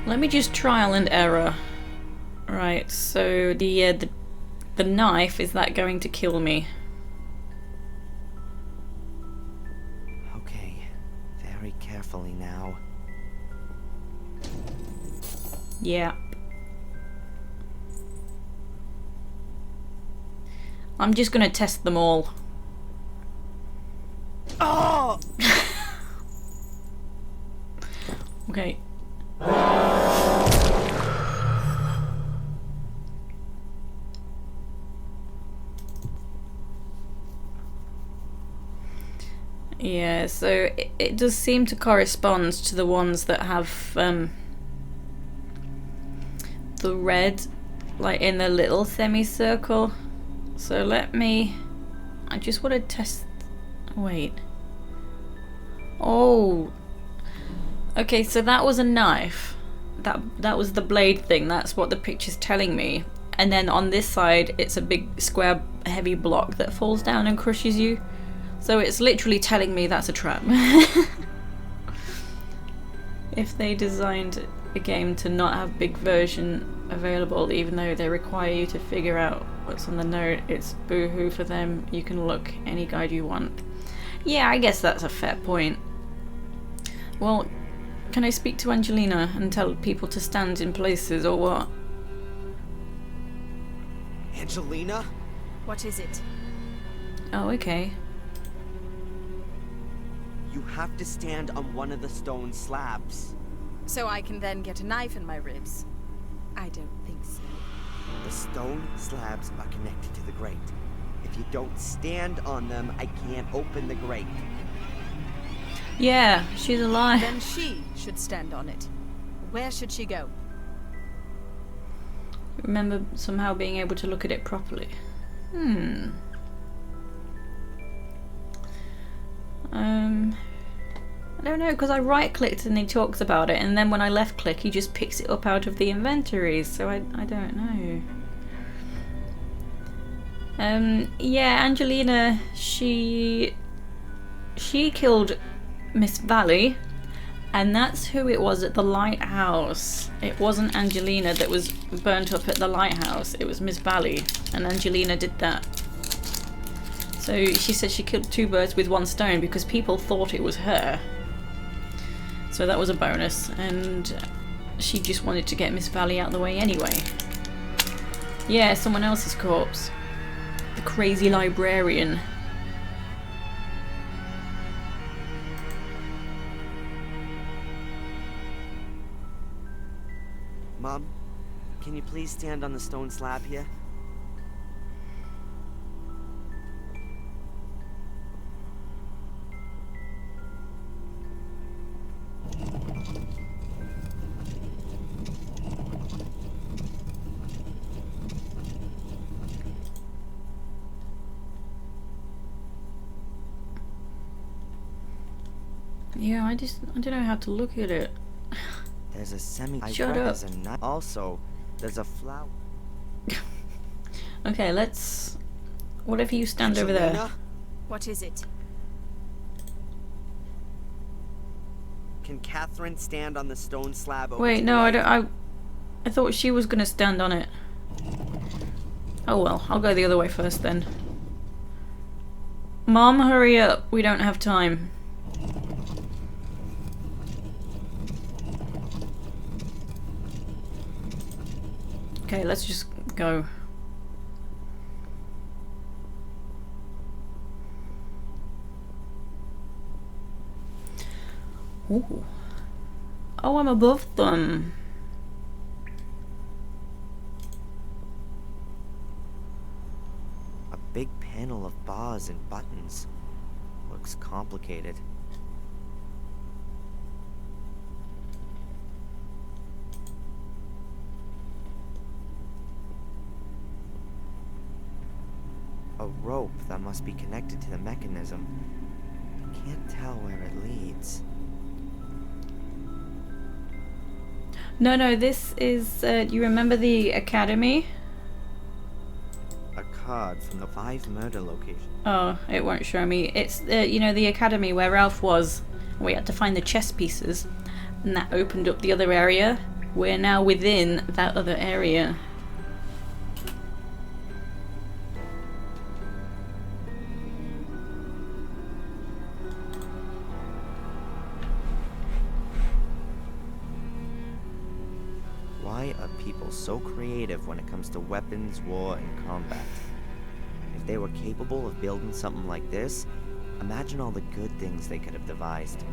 Let me just trial and error. Right, so the knife, is that going to kill me? Okay, very carefully now. Yeah. I'm just gonna test them all. Oh! Okay. Yeah, so it does seem to correspond to the ones that have the red, like in the little semicircle. So let me... I just want to test... Wait. Oh. Okay, so that was a knife. That was the blade thing. That's what the picture's telling me. And then on this side, it's a big square heavy block that falls down and crushes you. So it's literally telling me that's a trap. If they designed a game to not have big version available, even though they require you to figure out what's on the note, it's boo-hoo for them. You can look any guide you want. Yeah, I guess that's a fair point. Well, can I speak to Angelina and tell people to stand in places or what? Angelina? What is it? Oh, okay. You have to stand on one of the stone slabs. So I can then get a knife in my ribs? I don't think so. The stone slabs are connected to the grate. If you don't stand on them, I can't open the grate. Yeah, she's alive. Then she should stand on it. Where should she go? Remember somehow being able to look at it properly. I don't know, because I right-clicked and he talks about it, and then when I left-click, he just picks it up out of the inventories, so I don't know. Yeah, Angelina, she killed Miss Valley, and that's who it was at the lighthouse. It wasn't Angelina that was burnt up at the lighthouse, it was Miss Valley, and Angelina did that. So she said she killed 2 birds with 1 stone because people thought it was her. So that was a bonus, and she just wanted to get Miss Valley out of the way anyway. Yeah, someone else's corpse. The crazy librarian. Mom, can you please stand on the stone slab here? Yeah, I don't know how to look at it. There's a Shut up. Also, there's a flower. Okay, let's... What if you stand over there? What is it? Can Catherine stand on the stone slab over Wait, to no, the I right? don't... I thought she was gonna stand on it. Oh well, I'll go the other way first then. Mom, hurry up. We don't have time. Okay, let's just go. Ooh. Oh, I'm above them. A big panel of bars and buttons. Looks complicated. A rope that must be connected to the mechanism. Can't tell where it leads. No, this is, you remember the academy? A card from the 5 murder locations. Oh, it won't show me. It's, you know, the academy where Ralph was. We had to find the chess pieces, and that opened up the other area. We're now within that other area. Why are people so creative when it comes to weapons, war, and combat? If they were capable of building something like this, imagine all the good things they could have devised.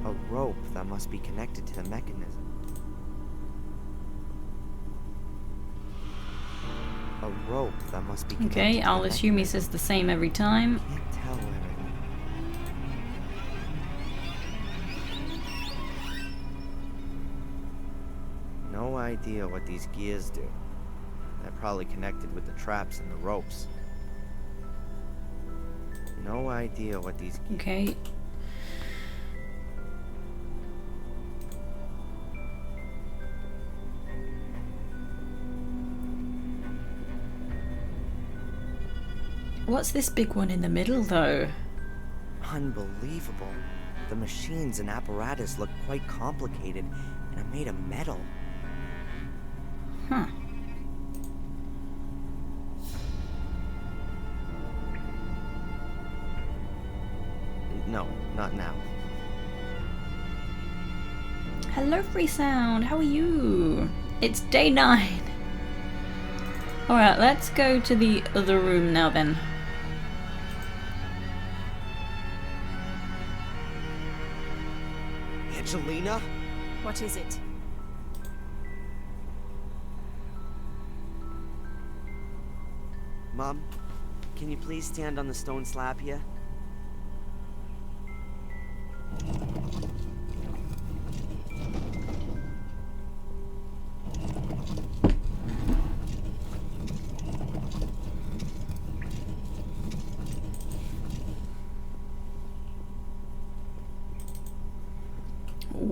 A rope that must be connected to the mechanism. A rope that must be connected Okay, to I'll the assume he says the same every time. Can't tell where it No idea what these gears do. They're probably connected with the traps and the ropes. No idea what these gears... Okay. What's this big one in the middle, though? Unbelievable. The machines and apparatus look quite complicated and are made of metal. Huh. No, not now. Hello, Free Sound. How are you? It's day 9. Alright, let's go to the other room now then. Angelina? What is it? Mom, can you please stand on the stone slab here?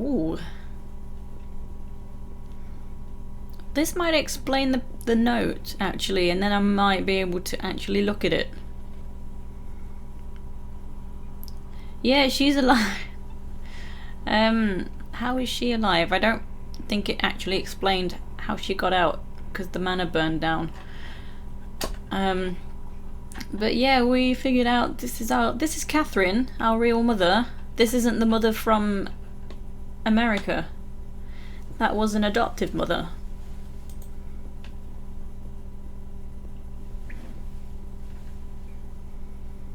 Ooh. This might explain the note, actually, and then I might be able to actually look at it. Yeah, she's alive. How is she alive? I don't think it actually explained how she got out, because the manor burned down. But yeah, we figured out this is Catherine, our real mother. This isn't the mother from America. That was an adoptive mother.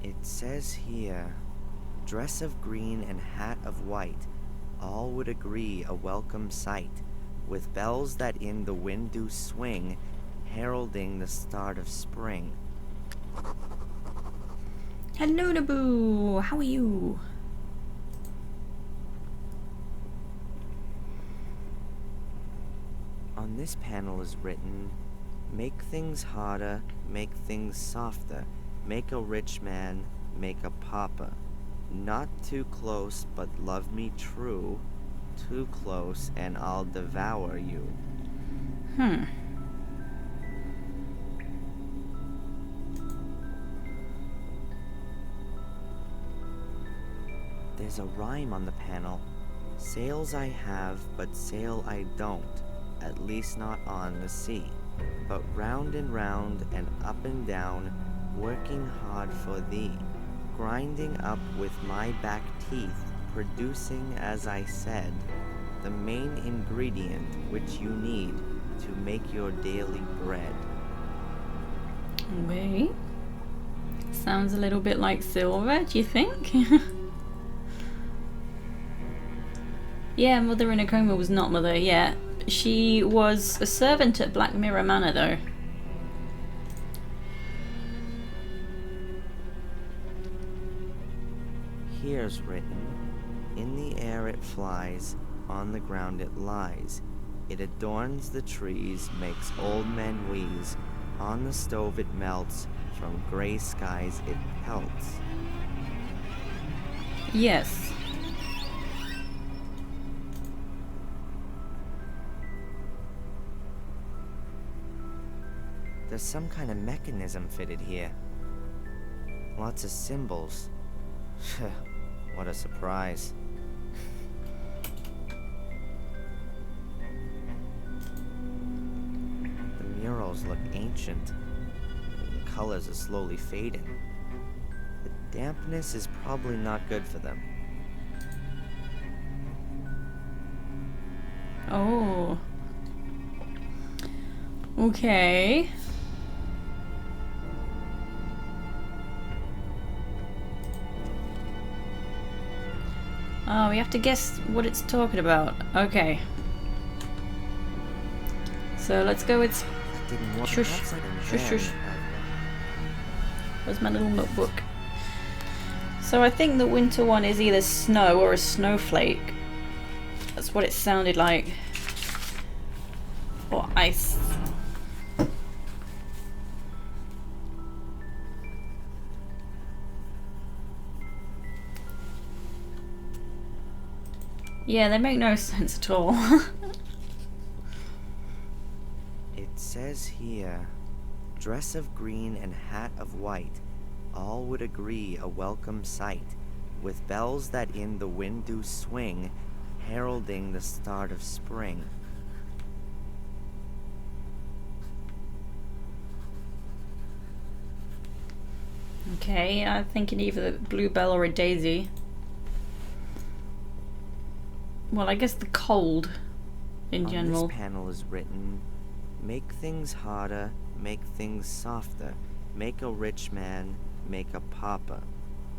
It says here, dress of green and hat of white, all would agree a welcome sight, with bells that in the wind do swing, heralding the start of spring. Hello, Naboo. How are you? On this panel is written, make things harder, make things softer, make a rich man, make a pauper. Not too close, but love me true. Too close, and I'll devour you. There's a rhyme on the panel. Sails I have, but sail I don't, at least not on the sea. But round and up and down, working hard for thee. Grinding up with my back teeth, producing, as I said, the main ingredient which you need to make your daily bread. Wait. Sounds a little bit like silver, do you think? Yeah, Mother in a Coma was not Mother, yeah. She was a servant at Black Mirror Manor, though. Here's written, in the air it flies, on the ground it lies. It adorns the trees, makes old men wheeze. On the stove it melts, from gray skies it pelts. Yes. There's some kind of mechanism fitted here. Lots of symbols. What a surprise. The murals look ancient. The colors are slowly fading. The dampness is probably not good for them. Oh. Okay. Oh, we have to guess what it's talking about. Okay. So let's go with shush. Shush, shush. Where's my little notebook? So I think the winter one is either snow or a snowflake. That's what it sounded like. Or ice. Yeah, they make no sense at all. It says here, dress of green and hat of white, all would agree a welcome sight, with bells that in the wind do swing, heralding the start of spring. Okay, I'm thinking either a bluebell or a daisy. Well, I guess the cold in general. On this panel is written, make things harder, make things softer, make a rich man, make a pauper.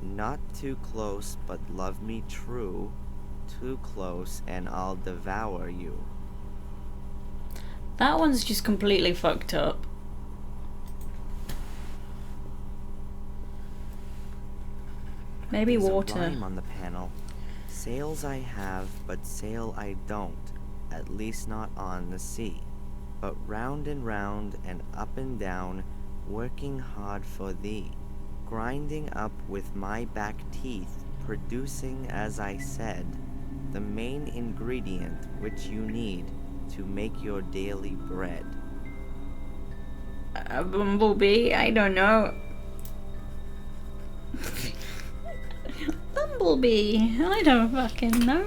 Not too close, but love me true. Too close, and I'll devour you. That one's just completely fucked up. Maybe There's water. a rhyme on the panel. Sails I have, but sail I don't, at least not on the sea. But round and up and down, working hard for thee. Grinding up with my back teeth, producing, as I said, the main ingredient which you need to make your daily bread. A bumblebee? I don't know. Bumblebee? I don't fucking know.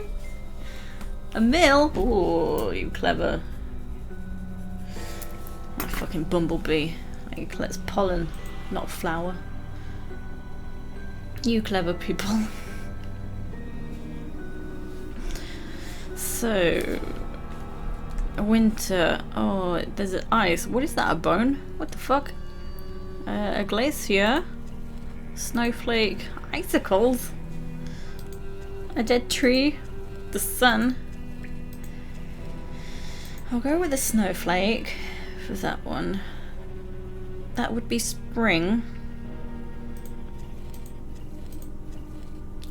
A mill? Oh, you clever. A fucking bumblebee. It collects pollen, not flour. You clever people. So, winter. Oh, there's an ice. What is that? A bone? What the fuck? A glacier. Snowflake. Icicles. A dead tree. The sun. I'll go with a snowflake for that one. That would be spring.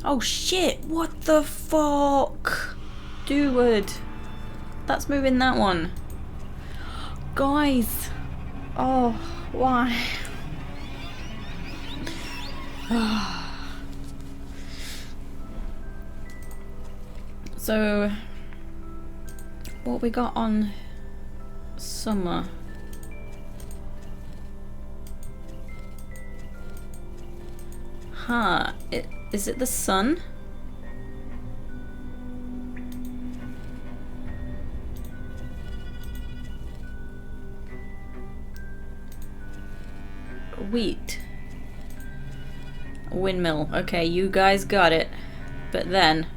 Oh shit! What the fuck? Dude. That's moving that one. Guys. Oh, why? So, what we got on summer? Huh, is it the sun? Wheat. Windmill. Okay, you guys got it. But then...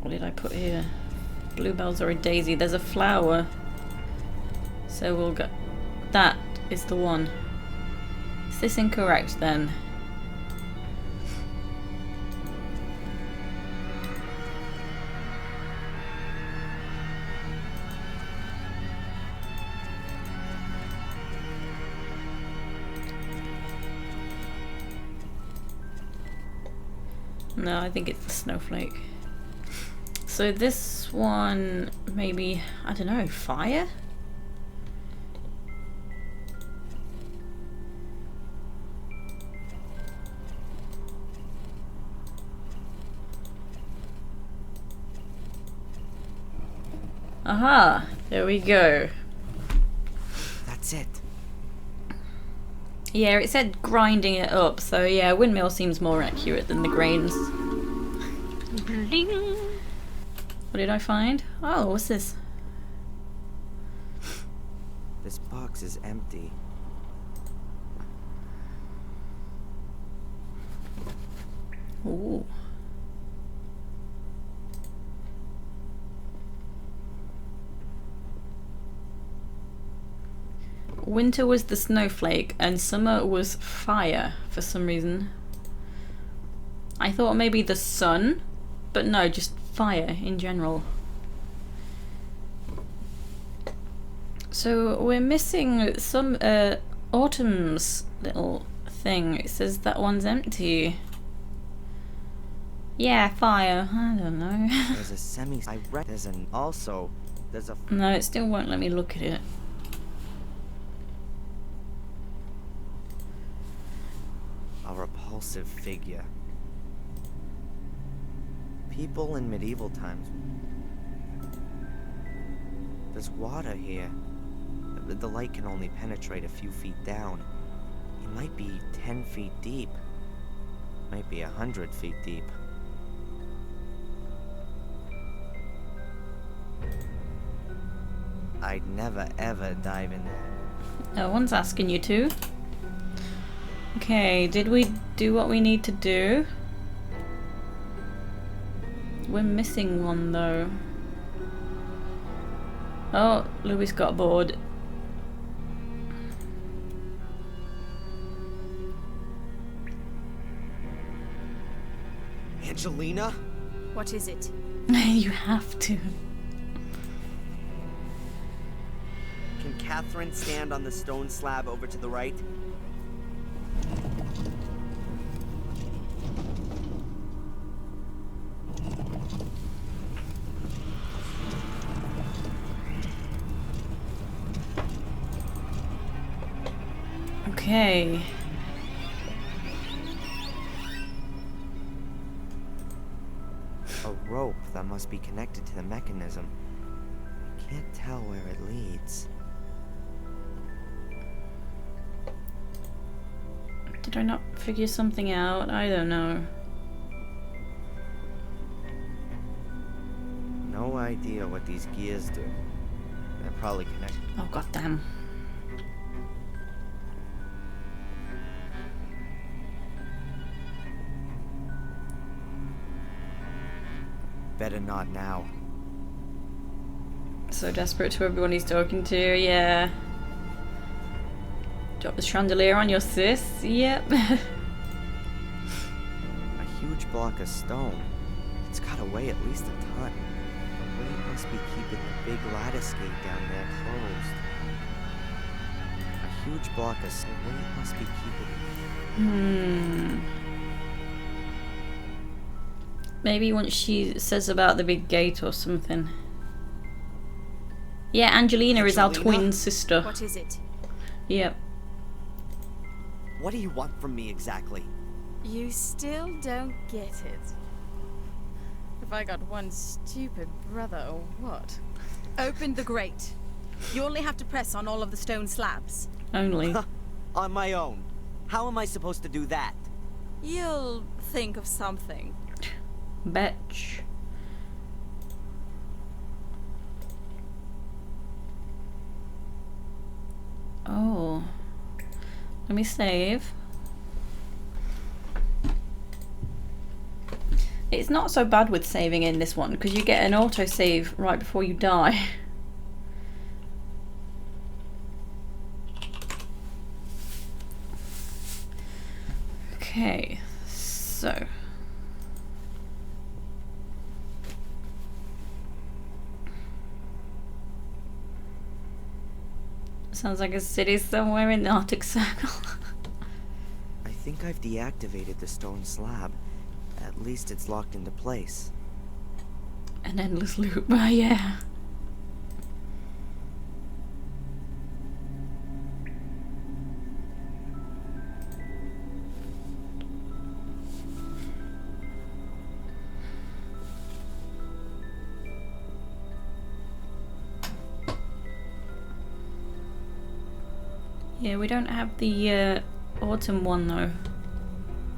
what did I put here? Bluebells or a daisy. There's a flower. So we'll go... that is the one. Is this incorrect then? No, I think it's the snowflake. So this one, maybe, I don't know, fire? Aha, there we go. That's it. Yeah, it said grinding it up, so yeah, windmill seems more accurate than the grains. What did I find? Oh, what's this? This box is empty. Ooh. Winter was the snowflake and summer was fire for some reason. I thought maybe the sun, but no, just fire in general. So we're missing some autumn's little thing. It says that one's empty. Yeah, fire. I don't know. There's a semi. I read. There's an also. There's a. No, it still won't let me look at it. A repulsive figure. People in medieval times. There's water here. The light can only penetrate a few feet down. It might be 10 feet deep. Might be 100 feet deep. I'd never ever dive in there. No one's asking you to. Okay, did we do what we need to do? We're missing one though. Oh, Louis got bored. Angelina? What is it? You have to. Can Catherine stand on the stone slab over to the right? Okay. A rope that must be connected to the mechanism. I can't tell where it leads. Did I not figure something out? I don't know. No idea what these gears do. They're probably connected. Oh, goddamn. Better not now. So desperate to everyone he's talking to, yeah. Drop the chandelier on your sis, yep. A huge block of stone. It's gotta weigh at least a ton. The weight must be keeping the big lattice gate down there closed. A huge block of stone. The weight must be keeping... Maybe once she says about the big gate or something. Yeah, Angelina is our twin sister. What is it? Yep. What do you want from me exactly? You still don't get it. Have I got one stupid brother or what? Open the grate. You only have to press on all of the stone slabs. Only. On my own. How am I supposed to do that? You'll think of something. Betch. Oh. Let me save. It's not so bad with saving in this one because you get an autosave right before you die. Okay, so sounds like a city somewhere in the Arctic Circle. I think I've deactivated the stone slab. At least it's locked into place. An endless loop, yeah. Yeah, we don't have the autumn one though.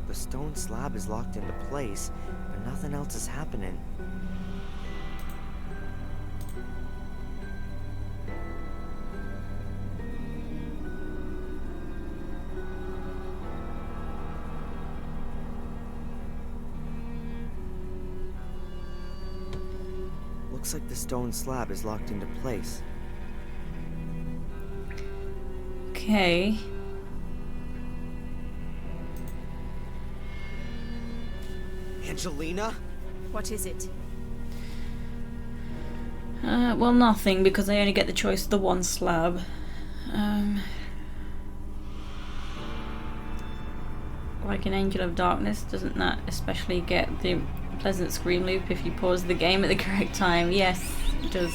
The stone slab is locked into place, but nothing else is happening. Looks like the stone slab is locked into place. Okay. Angelina? What is it? Well, nothing, because I only get the choice of the one slab. Like an Angel of Darkness, doesn't that especially get the pleasant scream loop if you pause the game at the correct time? Yes, it does.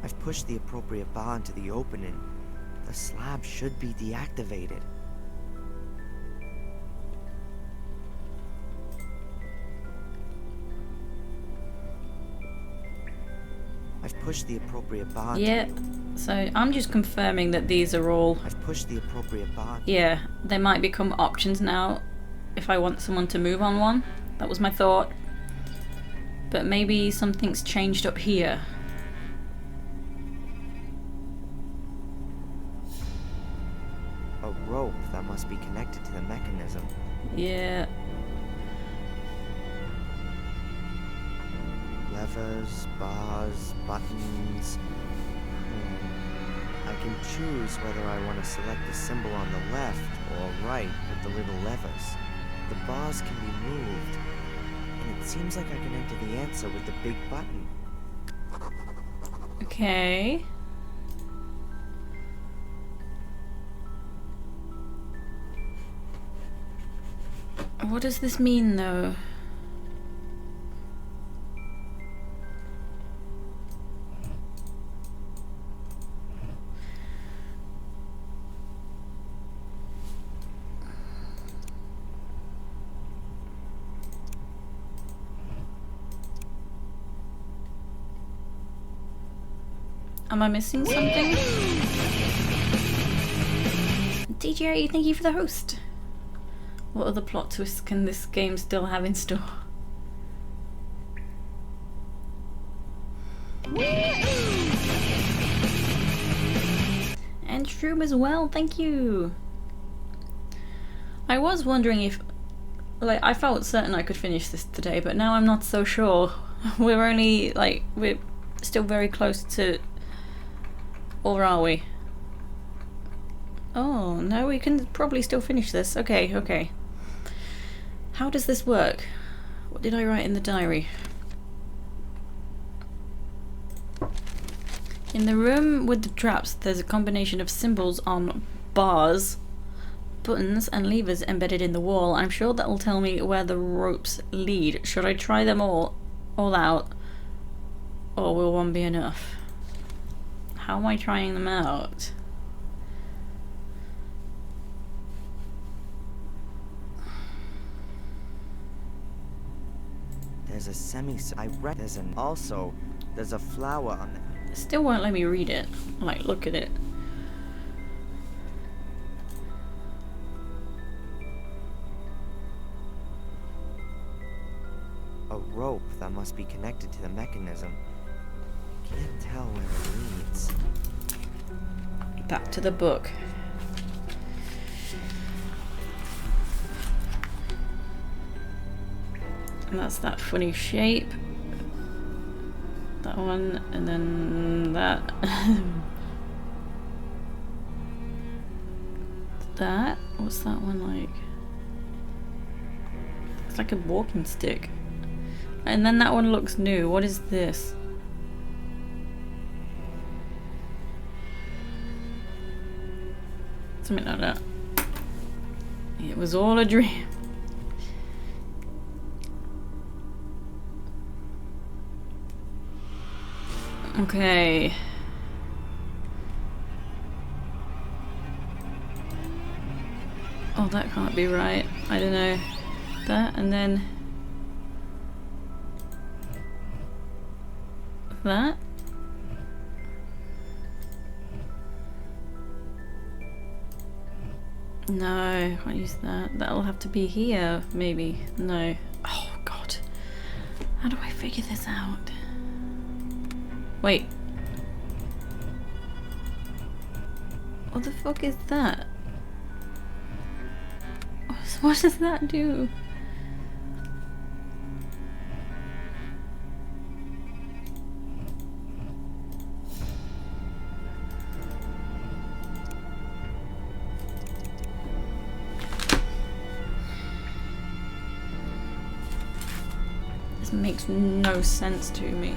I've pushed the appropriate bar into the opening. The slab should be deactivated. I've pushed the appropriate bar. Yeah, so I'm just confirming that these are all... I've pushed the appropriate bar. Yeah, they might become options now if I want someone to move on one. That was my thought. But maybe something's changed up here. A rope that must be connected to the mechanism. Yeah. Levers, bars, buttons. I can choose whether I want to select the symbol on the left or right with the little levers. The bars can be moved, and it seems like I can enter the answer with the big button. Okay. What does this mean, though? Am I missing something? DJ, thank you for the host. What other plot twists can this game still have in store? And Shroom as well, thank you. I was wondering if, like, I felt certain I could finish this today, but now I'm not so sure. We're only, like, we're still very close to, or are we? Oh, no, we can probably still finish this. Okay, okay. How does this work? What did I write in the diary? In the room with the traps, there's a combination of symbols on bars, buttons and levers embedded in the wall. I'm sure that'll tell me where the ropes lead. Should I try them all out? Or will one be enough? How am I trying them out? There's a there's a flower on it. Still won't let me read it. Like, look at it. A rope that must be connected to the mechanism. Can't tell where it leads. Back to the book. And that's that funny shape. That one, and then that. That? What's that one like? It's like a walking stick. And then that one looks new. What is this? Something like that. It was all a dream. Okay. Oh, that can't be right. I don't know. That, and then that. No, I can't use that. That'll have to be here, maybe. No. Oh, God. How do I figure this out? Wait. What the fuck is that? What does that do? This makes no sense to me.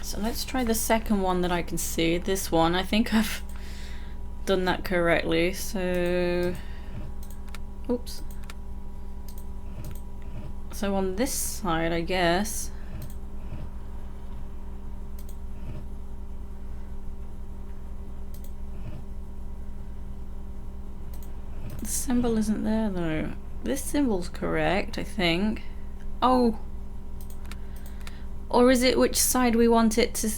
So let's try the second one that I can see. This one, I think I've done that correctly. So, oops. So on this side, I guess. The symbol isn't there though. This symbol's correct, I think. Oh. Or is it which side we want it to...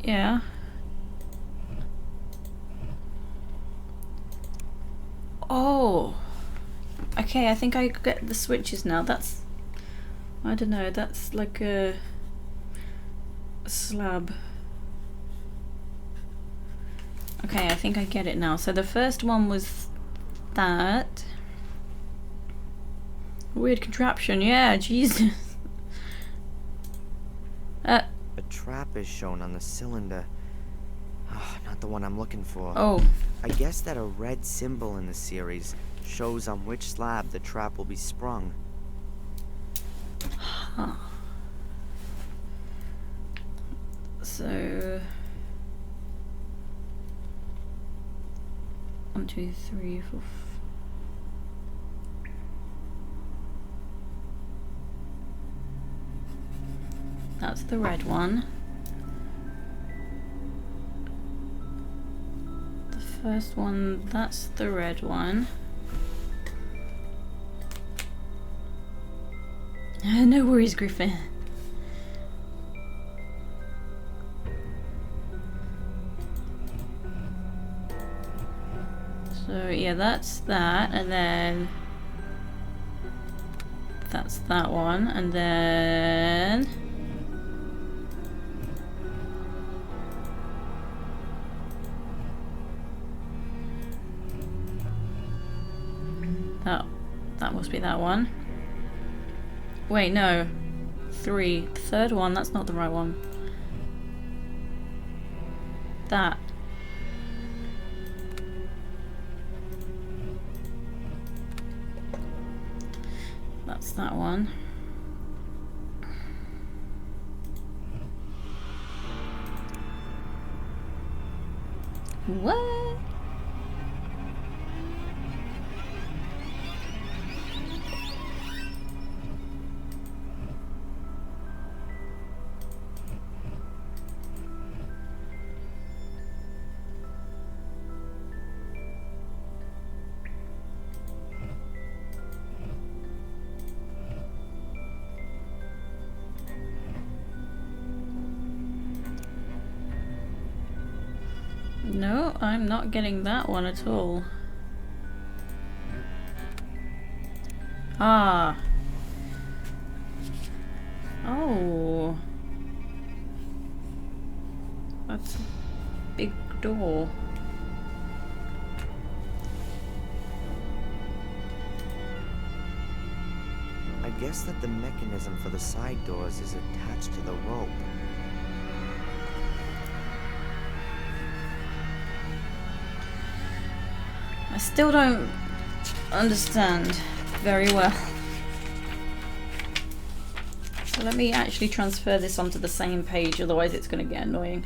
Yeah. Oh. Okay, I think I get the switches now. That's... I don't know, that's like a slab. Okay, I think I get it now. So the first one was that. Weird contraption, yeah, Jesus. A trap is shown on the cylinder. Oh, not the one I'm looking for. Oh. I guess that a red symbol in the series shows on which slab the trap will be sprung. Huh. So 1, 2, 3, 4. That's the red one. The first one, that's the red one. No worries, Griffin. So yeah, that's that, and then that's that one, and then that must be that one. Wait, no. 3. The third one, that's not the right one. That. That's that one. What? No, I'm not getting that one at all. Ah. Oh. That's a big door. I guess that the mechanism for the side doors is attached to the rope. I still don't understand very well. So let me actually transfer this onto the same page, otherwise it's going to get annoying.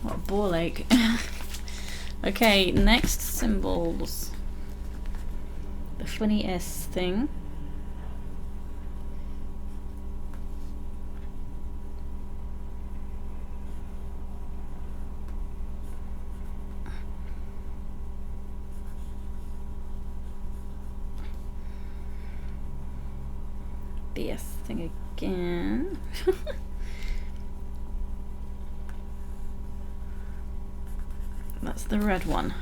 What a ball ache. Okay, next symbols. The funny S thing. The S thing again. That's the red one.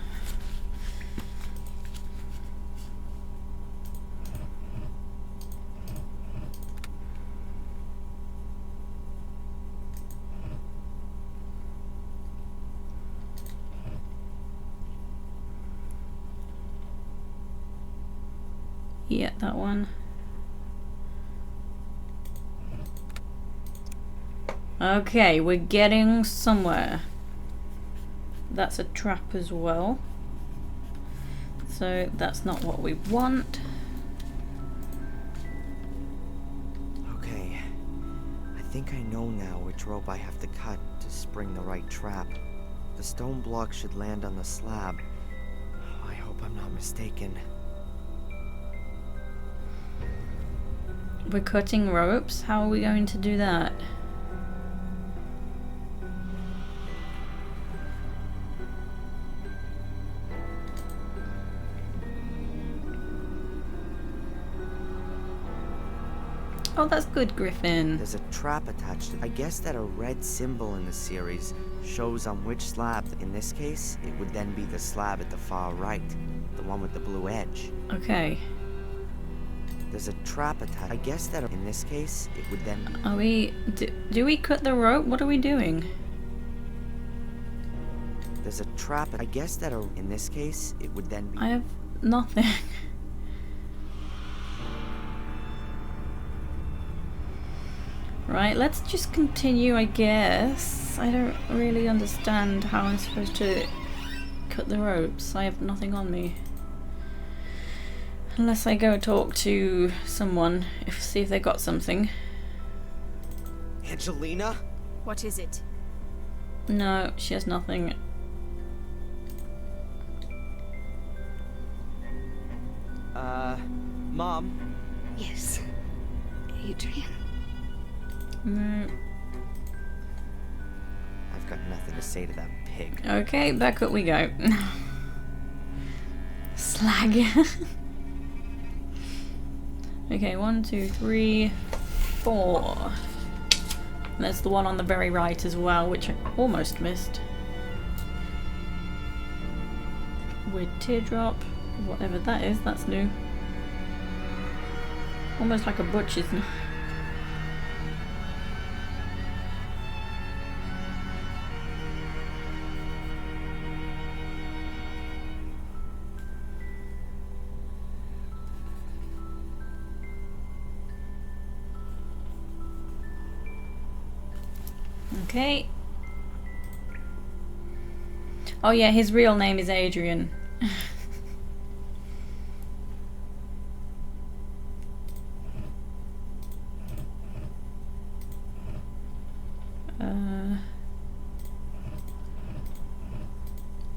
Yeah, that one. Okay, we're getting somewhere. That's a trap as well. So that's not what we want. Okay. I think I know now which rope I have to cut to spring the right trap. The stone block should land on the slab. I hope I'm not mistaken. We're cutting ropes? How are we going to do that? Oh, that's good, Griffin. There's a trap attached. I guess that a red symbol in the series shows on which slab. In this case, it would then be the slab at the far right, the one with the blue edge. Okay. There's a trap attached. I guess that in this case, it would then be... Are we... Do we cut the rope? What are we doing? There's a trap. I guess that in this case, it would then be... I have nothing. Right, let's just continue, I guess. I don't really understand how I'm supposed to cut the ropes. I have nothing on me. Unless I go talk to someone, see if they got something. Angelina? What is it? No, she has nothing. Mom? Yes, Adrian. I've got nothing to say to that pig. Okay, back up we go. Slag. Okay, 1, 2, 3, 4. And there's the one on the very right as well, which I almost missed. Weird teardrop. Whatever that is, that's new. Almost like a butcher's knife. Okay. Oh yeah, his real name is Adrian.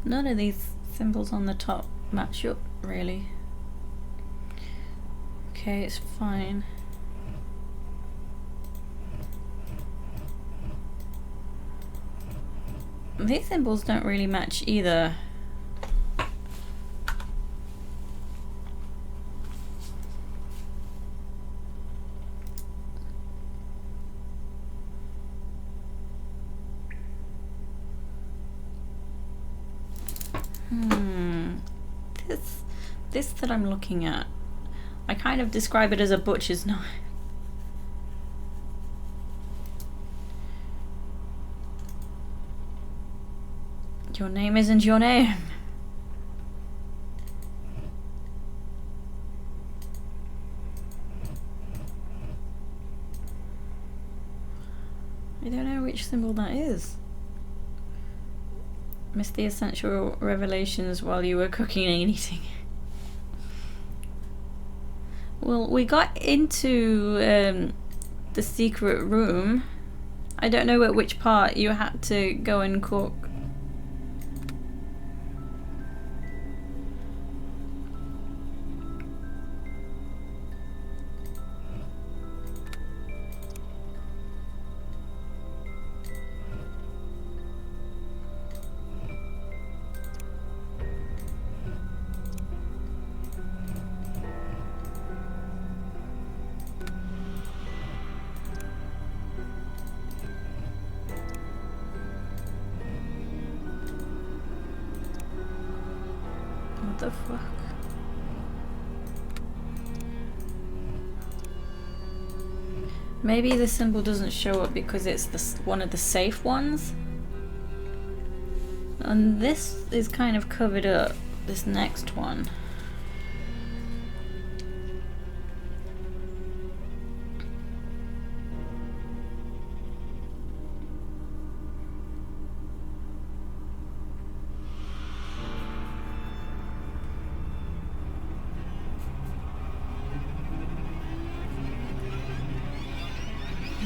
None of these symbols on the top match up, really. Okay, it's fine. These symbols don't really match either. This that I'm looking at, I kind of describe it as a butcher's knife. Your name isn't your name. I don't know which symbol that is. Missed the essential revelations while you were cooking and eating. Well, we got into the secret room. I don't know at which part you had to go and cook. What the fuck? Maybe the symbol doesn't show up because it's one of the safe ones. And this is kind of covered up, this next one.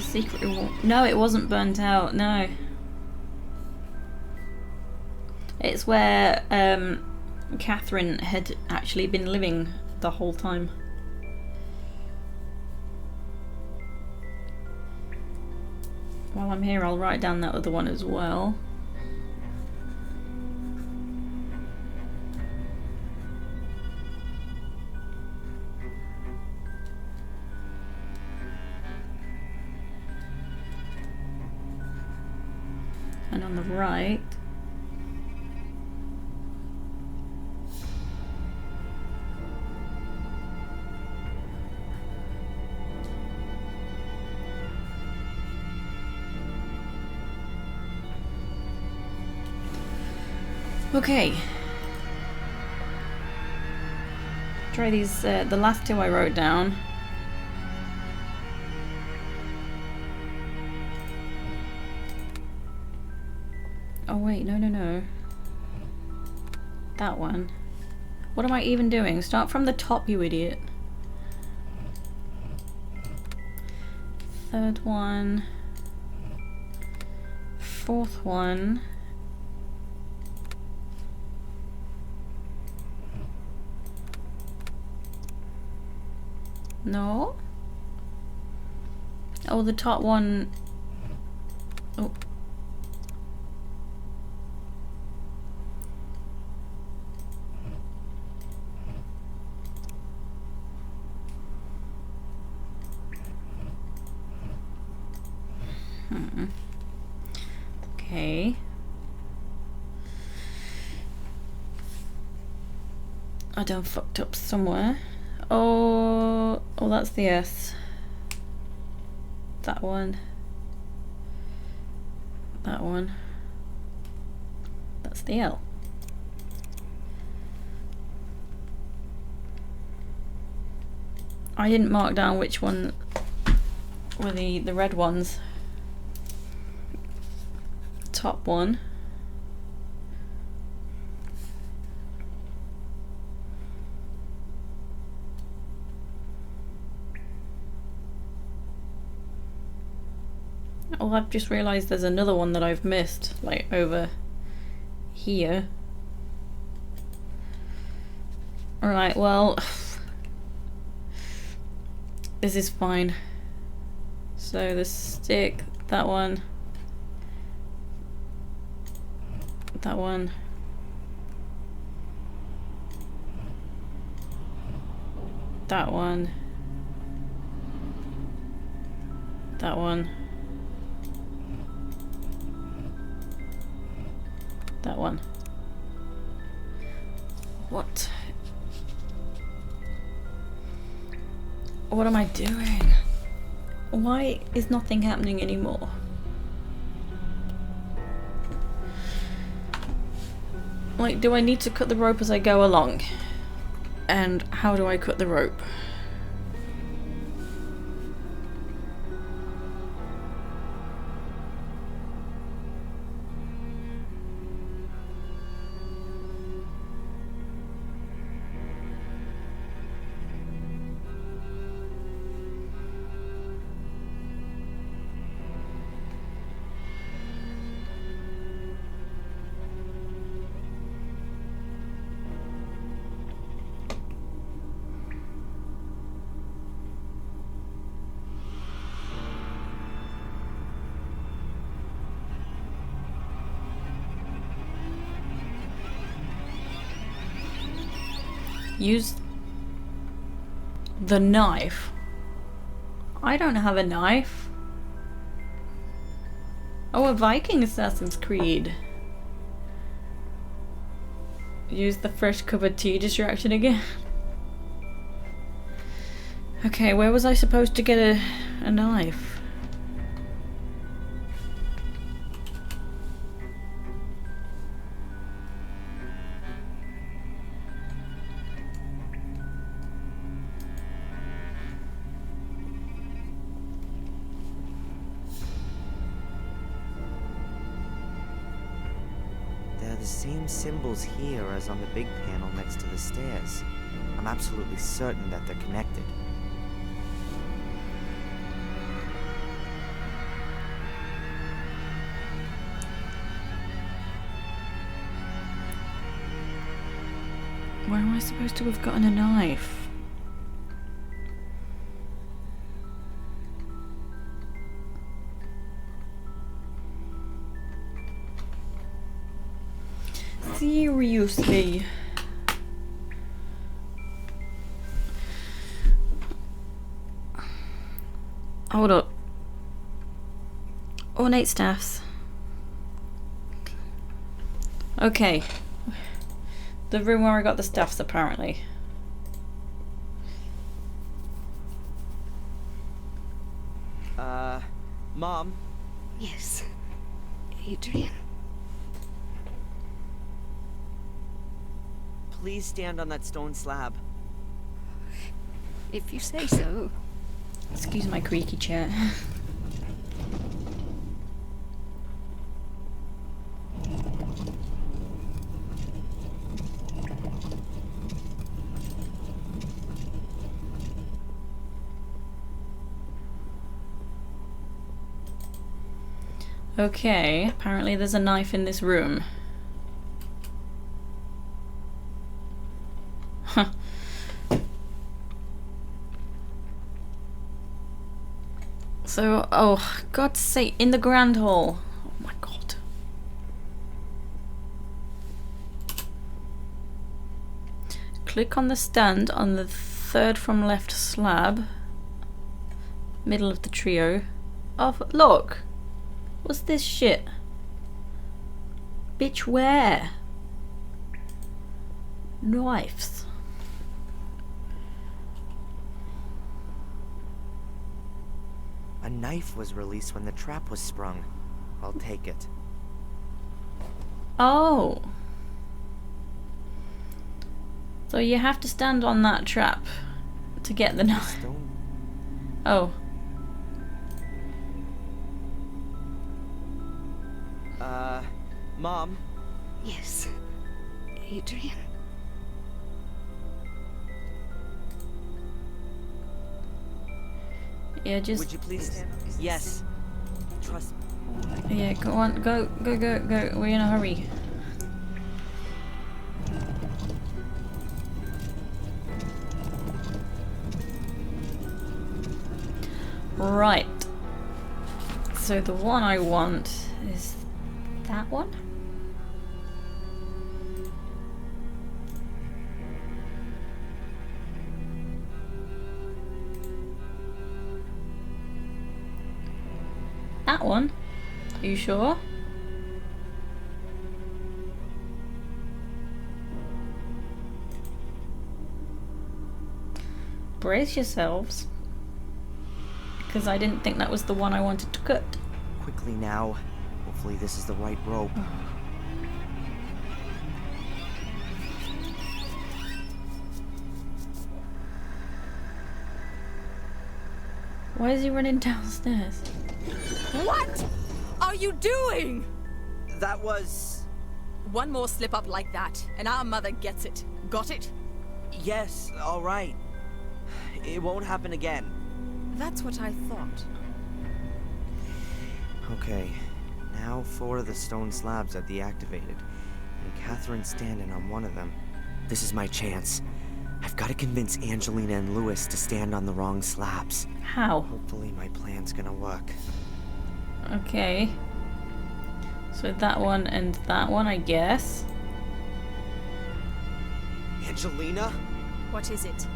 Secret wall. No, it wasn't burnt out, no. It's where Catherine had actually been living the whole time. While I'm here, I'll write down that other one as well. And on the right... Okay. Try these, the last two I wrote down. Oh wait, no. That one. What am I even doing? Start from the top, you idiot. Third one. Fourth one. No? Oh, the top one... Oh. Okay. I done fucked up somewhere. Oh, that's the S. That one. That one. That's the L. I didn't mark down which one were the red ones. Top one. Oh, I've just realised there's another one that I've missed, like over here. Alright, well, this is fine. So the stick, that one, that one, that one, that one, that one. What? What am I doing? Why is nothing happening anymore? Like, do I need to cut the rope as I go along? And how do I cut the rope? Use the knife. I don't have a knife. Oh, a Viking Assassin's Creed. Use the fresh cup of tea distraction again. Okay, where was I supposed to get a knife? The same symbols here as on the big panel next to the stairs. I'm absolutely certain that they're connected. Where am I supposed to have gotten a knife? Seriously. Hold up. Ornate staffs. Okay. The room where I got the stuffs, apparently. Mom? Yes, Adrian. Please stand on that stone slab. If you say so. Excuse my creaky chair. Okay, apparently there's a knife in this room. Huh. So, oh, God's sake, in the grand hall. Oh my God. Click on the stand on the third from left slab. Middle of the trio. Oh, look! What's this shit? Bitch, where? Knives. A knife was released when the trap was sprung. I'll take it. Oh. So you have to stand on that trap to get the knife. Oh. Mom? Yes, Adrian. Yeah, just... Would you please stand? Yes. Trust me. Yeah, go on. Go. We're in a hurry. Right. So the one I want is that one? That one? Are you sure? Brace yourselves. Because I didn't think that was the one I wanted to cut. Quickly now. Hopefully this is the right rope. Why is he running downstairs? What are you doing? That was... One more slip up like that, and our mother gets it. Got it? Yes, all right. It won't happen again. That's what I thought. Okay, now 4 of the stone slabs are deactivated, and Catherine's standing on one of them. This is my chance. I've got to convince Angelina and Lewis to stand on the wrong slabs. How? Hopefully my plan's gonna work. Okay. So that one and that one, I guess. Angelina? What is it?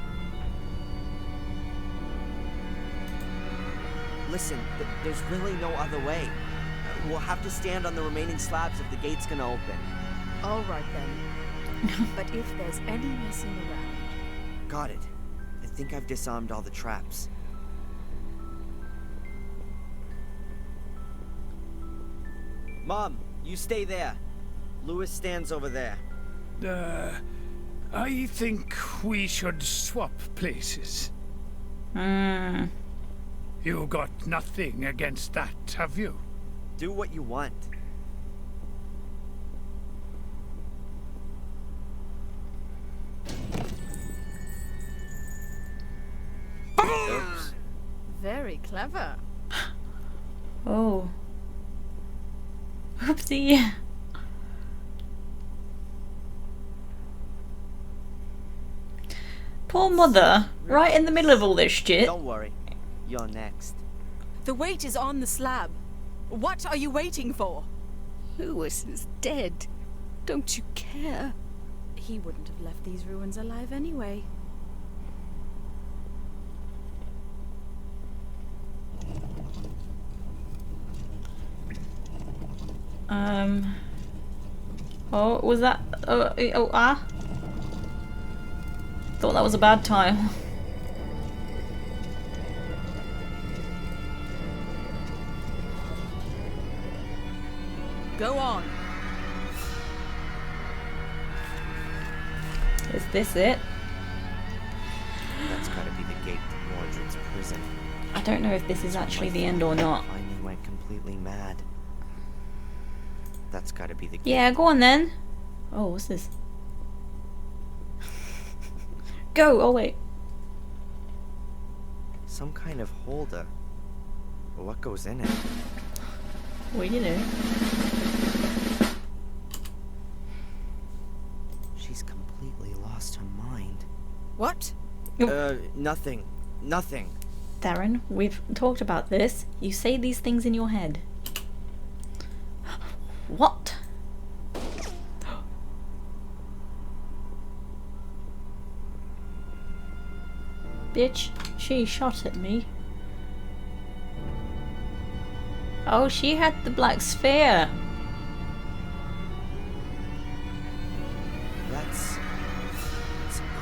Listen, there's really no other way. We'll have to stand on the remaining slabs if the gate's gonna open. All right then. But if there's any messing around... Got it. I think I've disarmed all the traps. Mom, you stay there. Lewis stands over there. I think we should swap places. You got nothing against that, have you? Do what you want. Oops. Very clever. Oh. Oopsie. Poor mother, right in the middle of all this shit. Don't worry. You're next. The weight is on the slab. What are you waiting for? Lewis is dead. Don't you care? He wouldn't have left these ruins alive anyway. Oh, was that? Ah. Thought that was a bad time. Go on. Is this it? That's gotta be the gate to Mordred's prison. I don't know if this is actually the end or not. Finally went completely mad. That's gotta be the gate. Yeah, go on then. Oh, what's this? Go! Oh wait. Some kind of holder. But what goes in it? What do you know? She's completely lost her mind. What? Nothing. Nothing. Darren, we've talked about this. You say these things in your head. What? Bitch, she shot at me. Oh, she had the black sphere. That's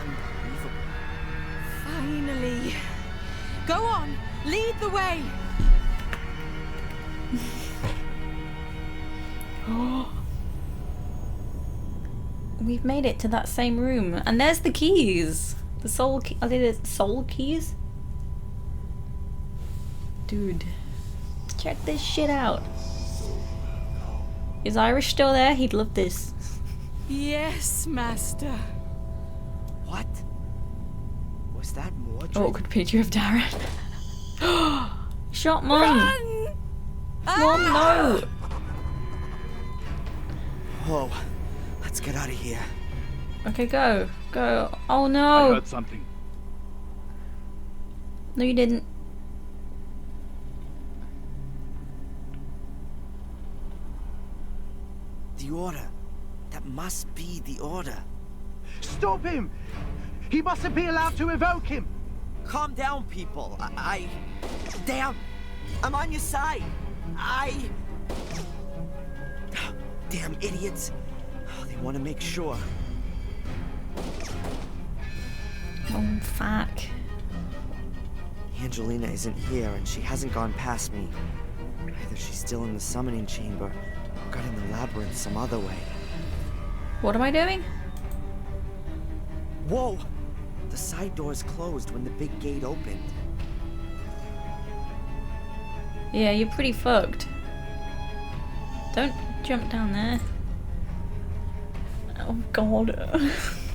unbelievable. Finally. Go on, lead the way. We've made it to that same room, and there's the keys. The soul key. Are they the soul keys? Dude, check this shit out. Is Irish still there? He'd love this. Yes, master. What? Was that Mordred? Oh, good picture of Darren. Shot Mum. Run! Mum, no. Whoa. Let's get out of here. Okay, go. Go. Oh I no. heard something. No, you didn't. The order. That must be the order. Stop him! He mustn't be allowed to evoke him! Calm down, people. Damn! I'm on your side. Damn idiots. Oh, they want to make sure. Oh, fuck. Angelina isn't here, and she hasn't gone past me. Either she's still in the summoning chamber, or got in the labyrinth some other way. What am I doing? Whoa! The side doors closed when the big gate opened. Yeah, you're pretty fucked. Don't jump down there. Oh god.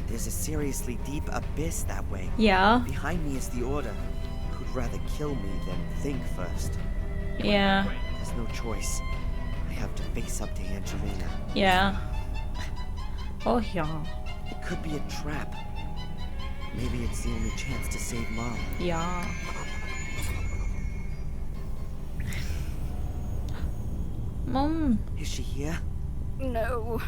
There's a seriously deep abyss that way. Yeah. Behind me is the Order, who'd rather kill me than think first. Yeah. There's no choice. I have to face up to Angelina. Yeah. Oh yeah. It could be a trap. Maybe it's the only chance to save Mom. Yeah. Mom. Is she here? No.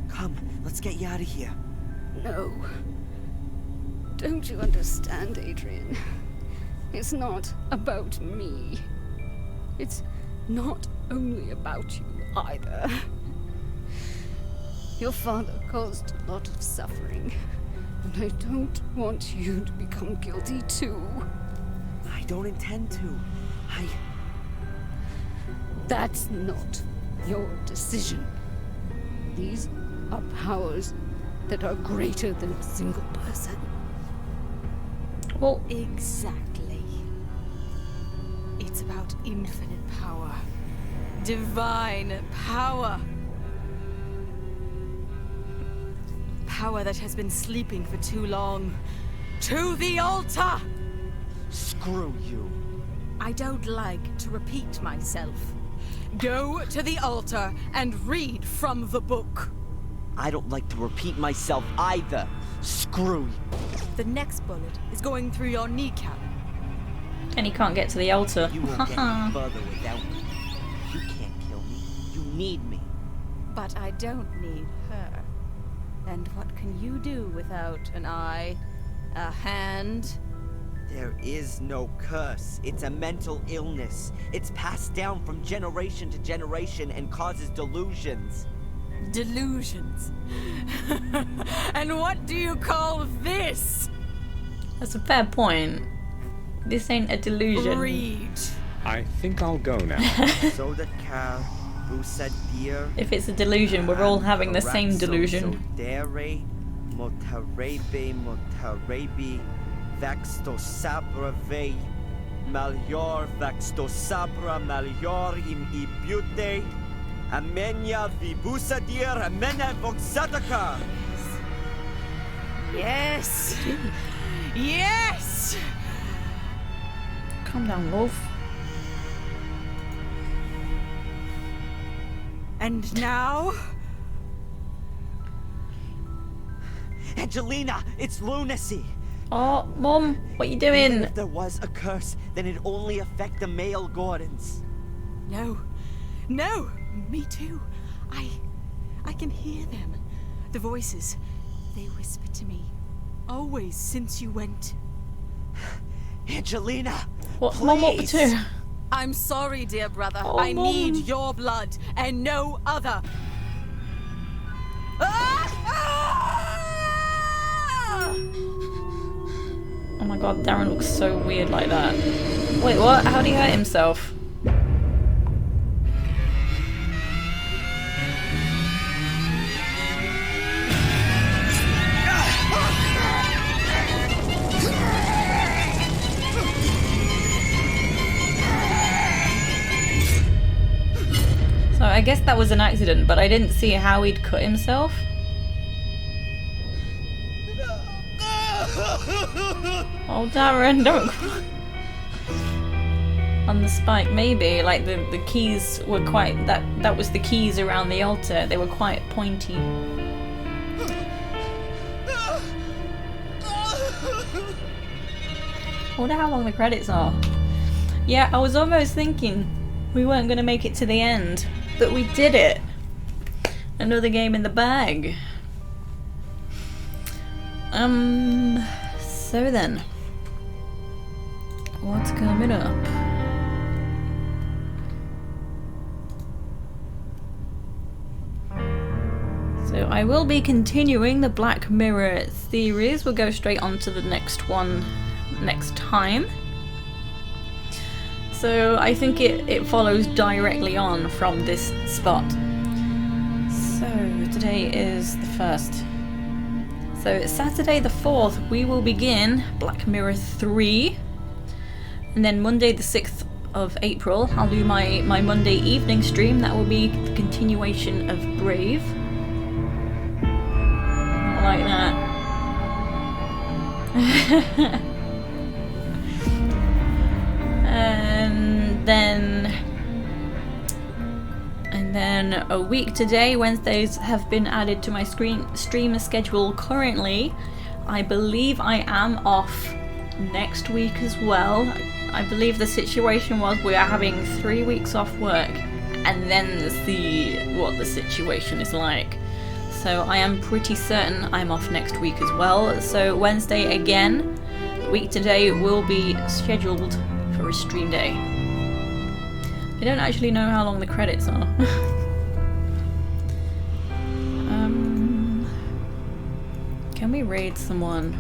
Come, let's get you out of here. No. Don't you understand, Adrian? It's not about me. It's not only about you either. Your father caused a lot of suffering, and I don't want you to become guilty too. I don't intend to. That's not your decision. These are powers that are greater than a single person. Well, exactly. It's about infinite power. Divine power. Power that has been sleeping for too long. To the altar! Screw you. I don't like to repeat myself. Go to the altar and read from the book. I don't like to repeat myself either. Screw you. The next bullet is going through your kneecap. And he can't get to the altar. You won't get any further without me. You can't kill me. You need me. But I don't need her. And what can you do without an eye? A hand? There is no curse. It's a mental illness. It's passed down from generation to generation and causes delusions. Delusions? And what do you call this? That's a fair point. This ain't a delusion. Read. I think I'll go now. Soda car, busa deer. If it's a delusion, we're all having the same delusion. Sodere, motarebe, vaxto sabra ve, malior vaxto sabra malior in ibute, amenia vibusa deer, amena voxataka. Yes. Yes. Calm down, Wolf. And now? Angelina, it's lunacy. Oh, Mom, what you doing? Even if there was a curse, then it'd only affect the male Gordons. No. No. Me too. I can hear them. The voices. They whisper to me. Always since you went. Angelina, what, please. Mom, up to? I'm sorry, dear brother. Oh, I Mom. need your blood and no other. Oh my god, Darren looks so weird like that. Wait, what? How'd he hurt himself? So I guess that was an accident, but I didn't see how he'd cut himself. Oh, Darren, don't. On the spike, maybe. Like the keys were quite. That was the keys around the altar. They were quite pointy. I wonder how long the credits are. Yeah, I was almost thinking we weren't going to make it to the end, but we did it. Another game in the bag. So then, what's coming up? So I will be continuing the Black Mirror series. We'll go straight on to the next one next time. So I think it follows directly on from this spot. So today is the 1st. So Saturday the 4th we will begin Black Mirror 3. And then Monday the 6th of April I'll do my Monday evening stream. That will be the continuation of Brave. Not like that. And then a week today, Wednesdays have been added to my stream schedule currently. I believe I am off next week as well. I believe the situation was we are having 3 weeks off work and then see what the situation is like. So I am pretty certain I'm off next week as well. So Wednesday again, week today will be scheduled for a stream day. I don't actually know how long the credits are. Can we raid someone?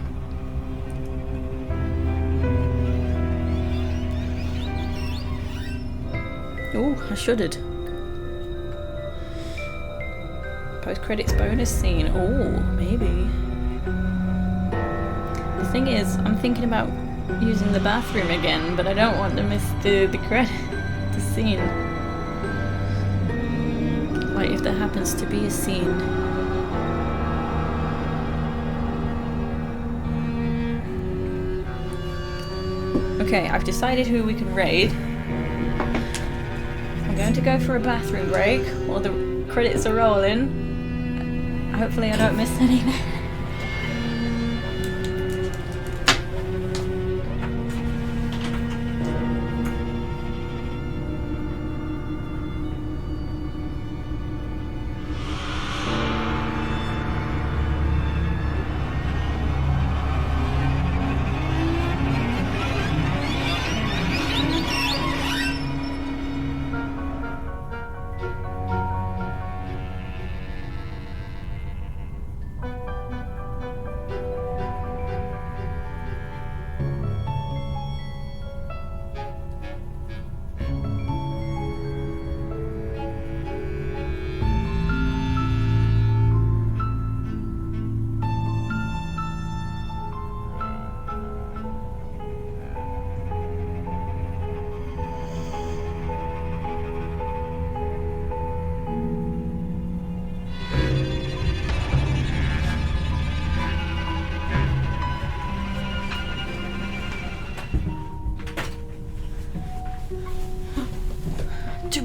Oh, I shuddered. Post-credits bonus scene. Oh, maybe. The thing is, I'm thinking about using the bathroom again, but I don't want to miss the scene. Like if there happens to be a scene. Okay, I've decided who we can raid. I'm going to go for a bathroom break while the credits are rolling. Hopefully I don't miss anything.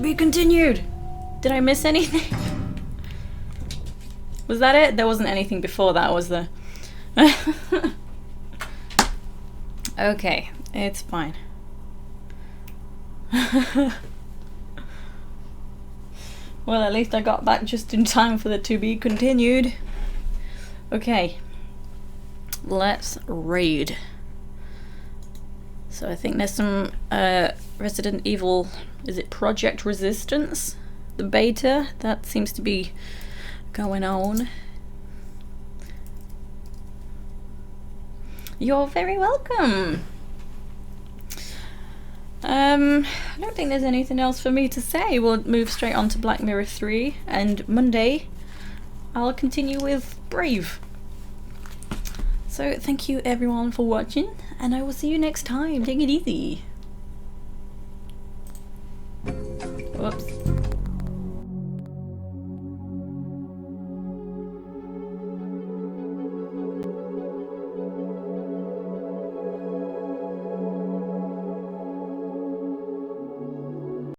be continued. Did I miss anything? Was that it? There wasn't anything before that, was there? Okay, it's fine. Well, at least I got back just in time for the to be continued. Okay, let's raid. So I think there's some Resident Evil, is it Project Resistance? The beta, that seems to be going on. You're very welcome. I don't think there's anything else for me to say. We'll move straight on to Black Mirror 3, and Monday I'll continue with Brave. So thank you everyone for watching, and I will see you next time. Take it easy. Whoops.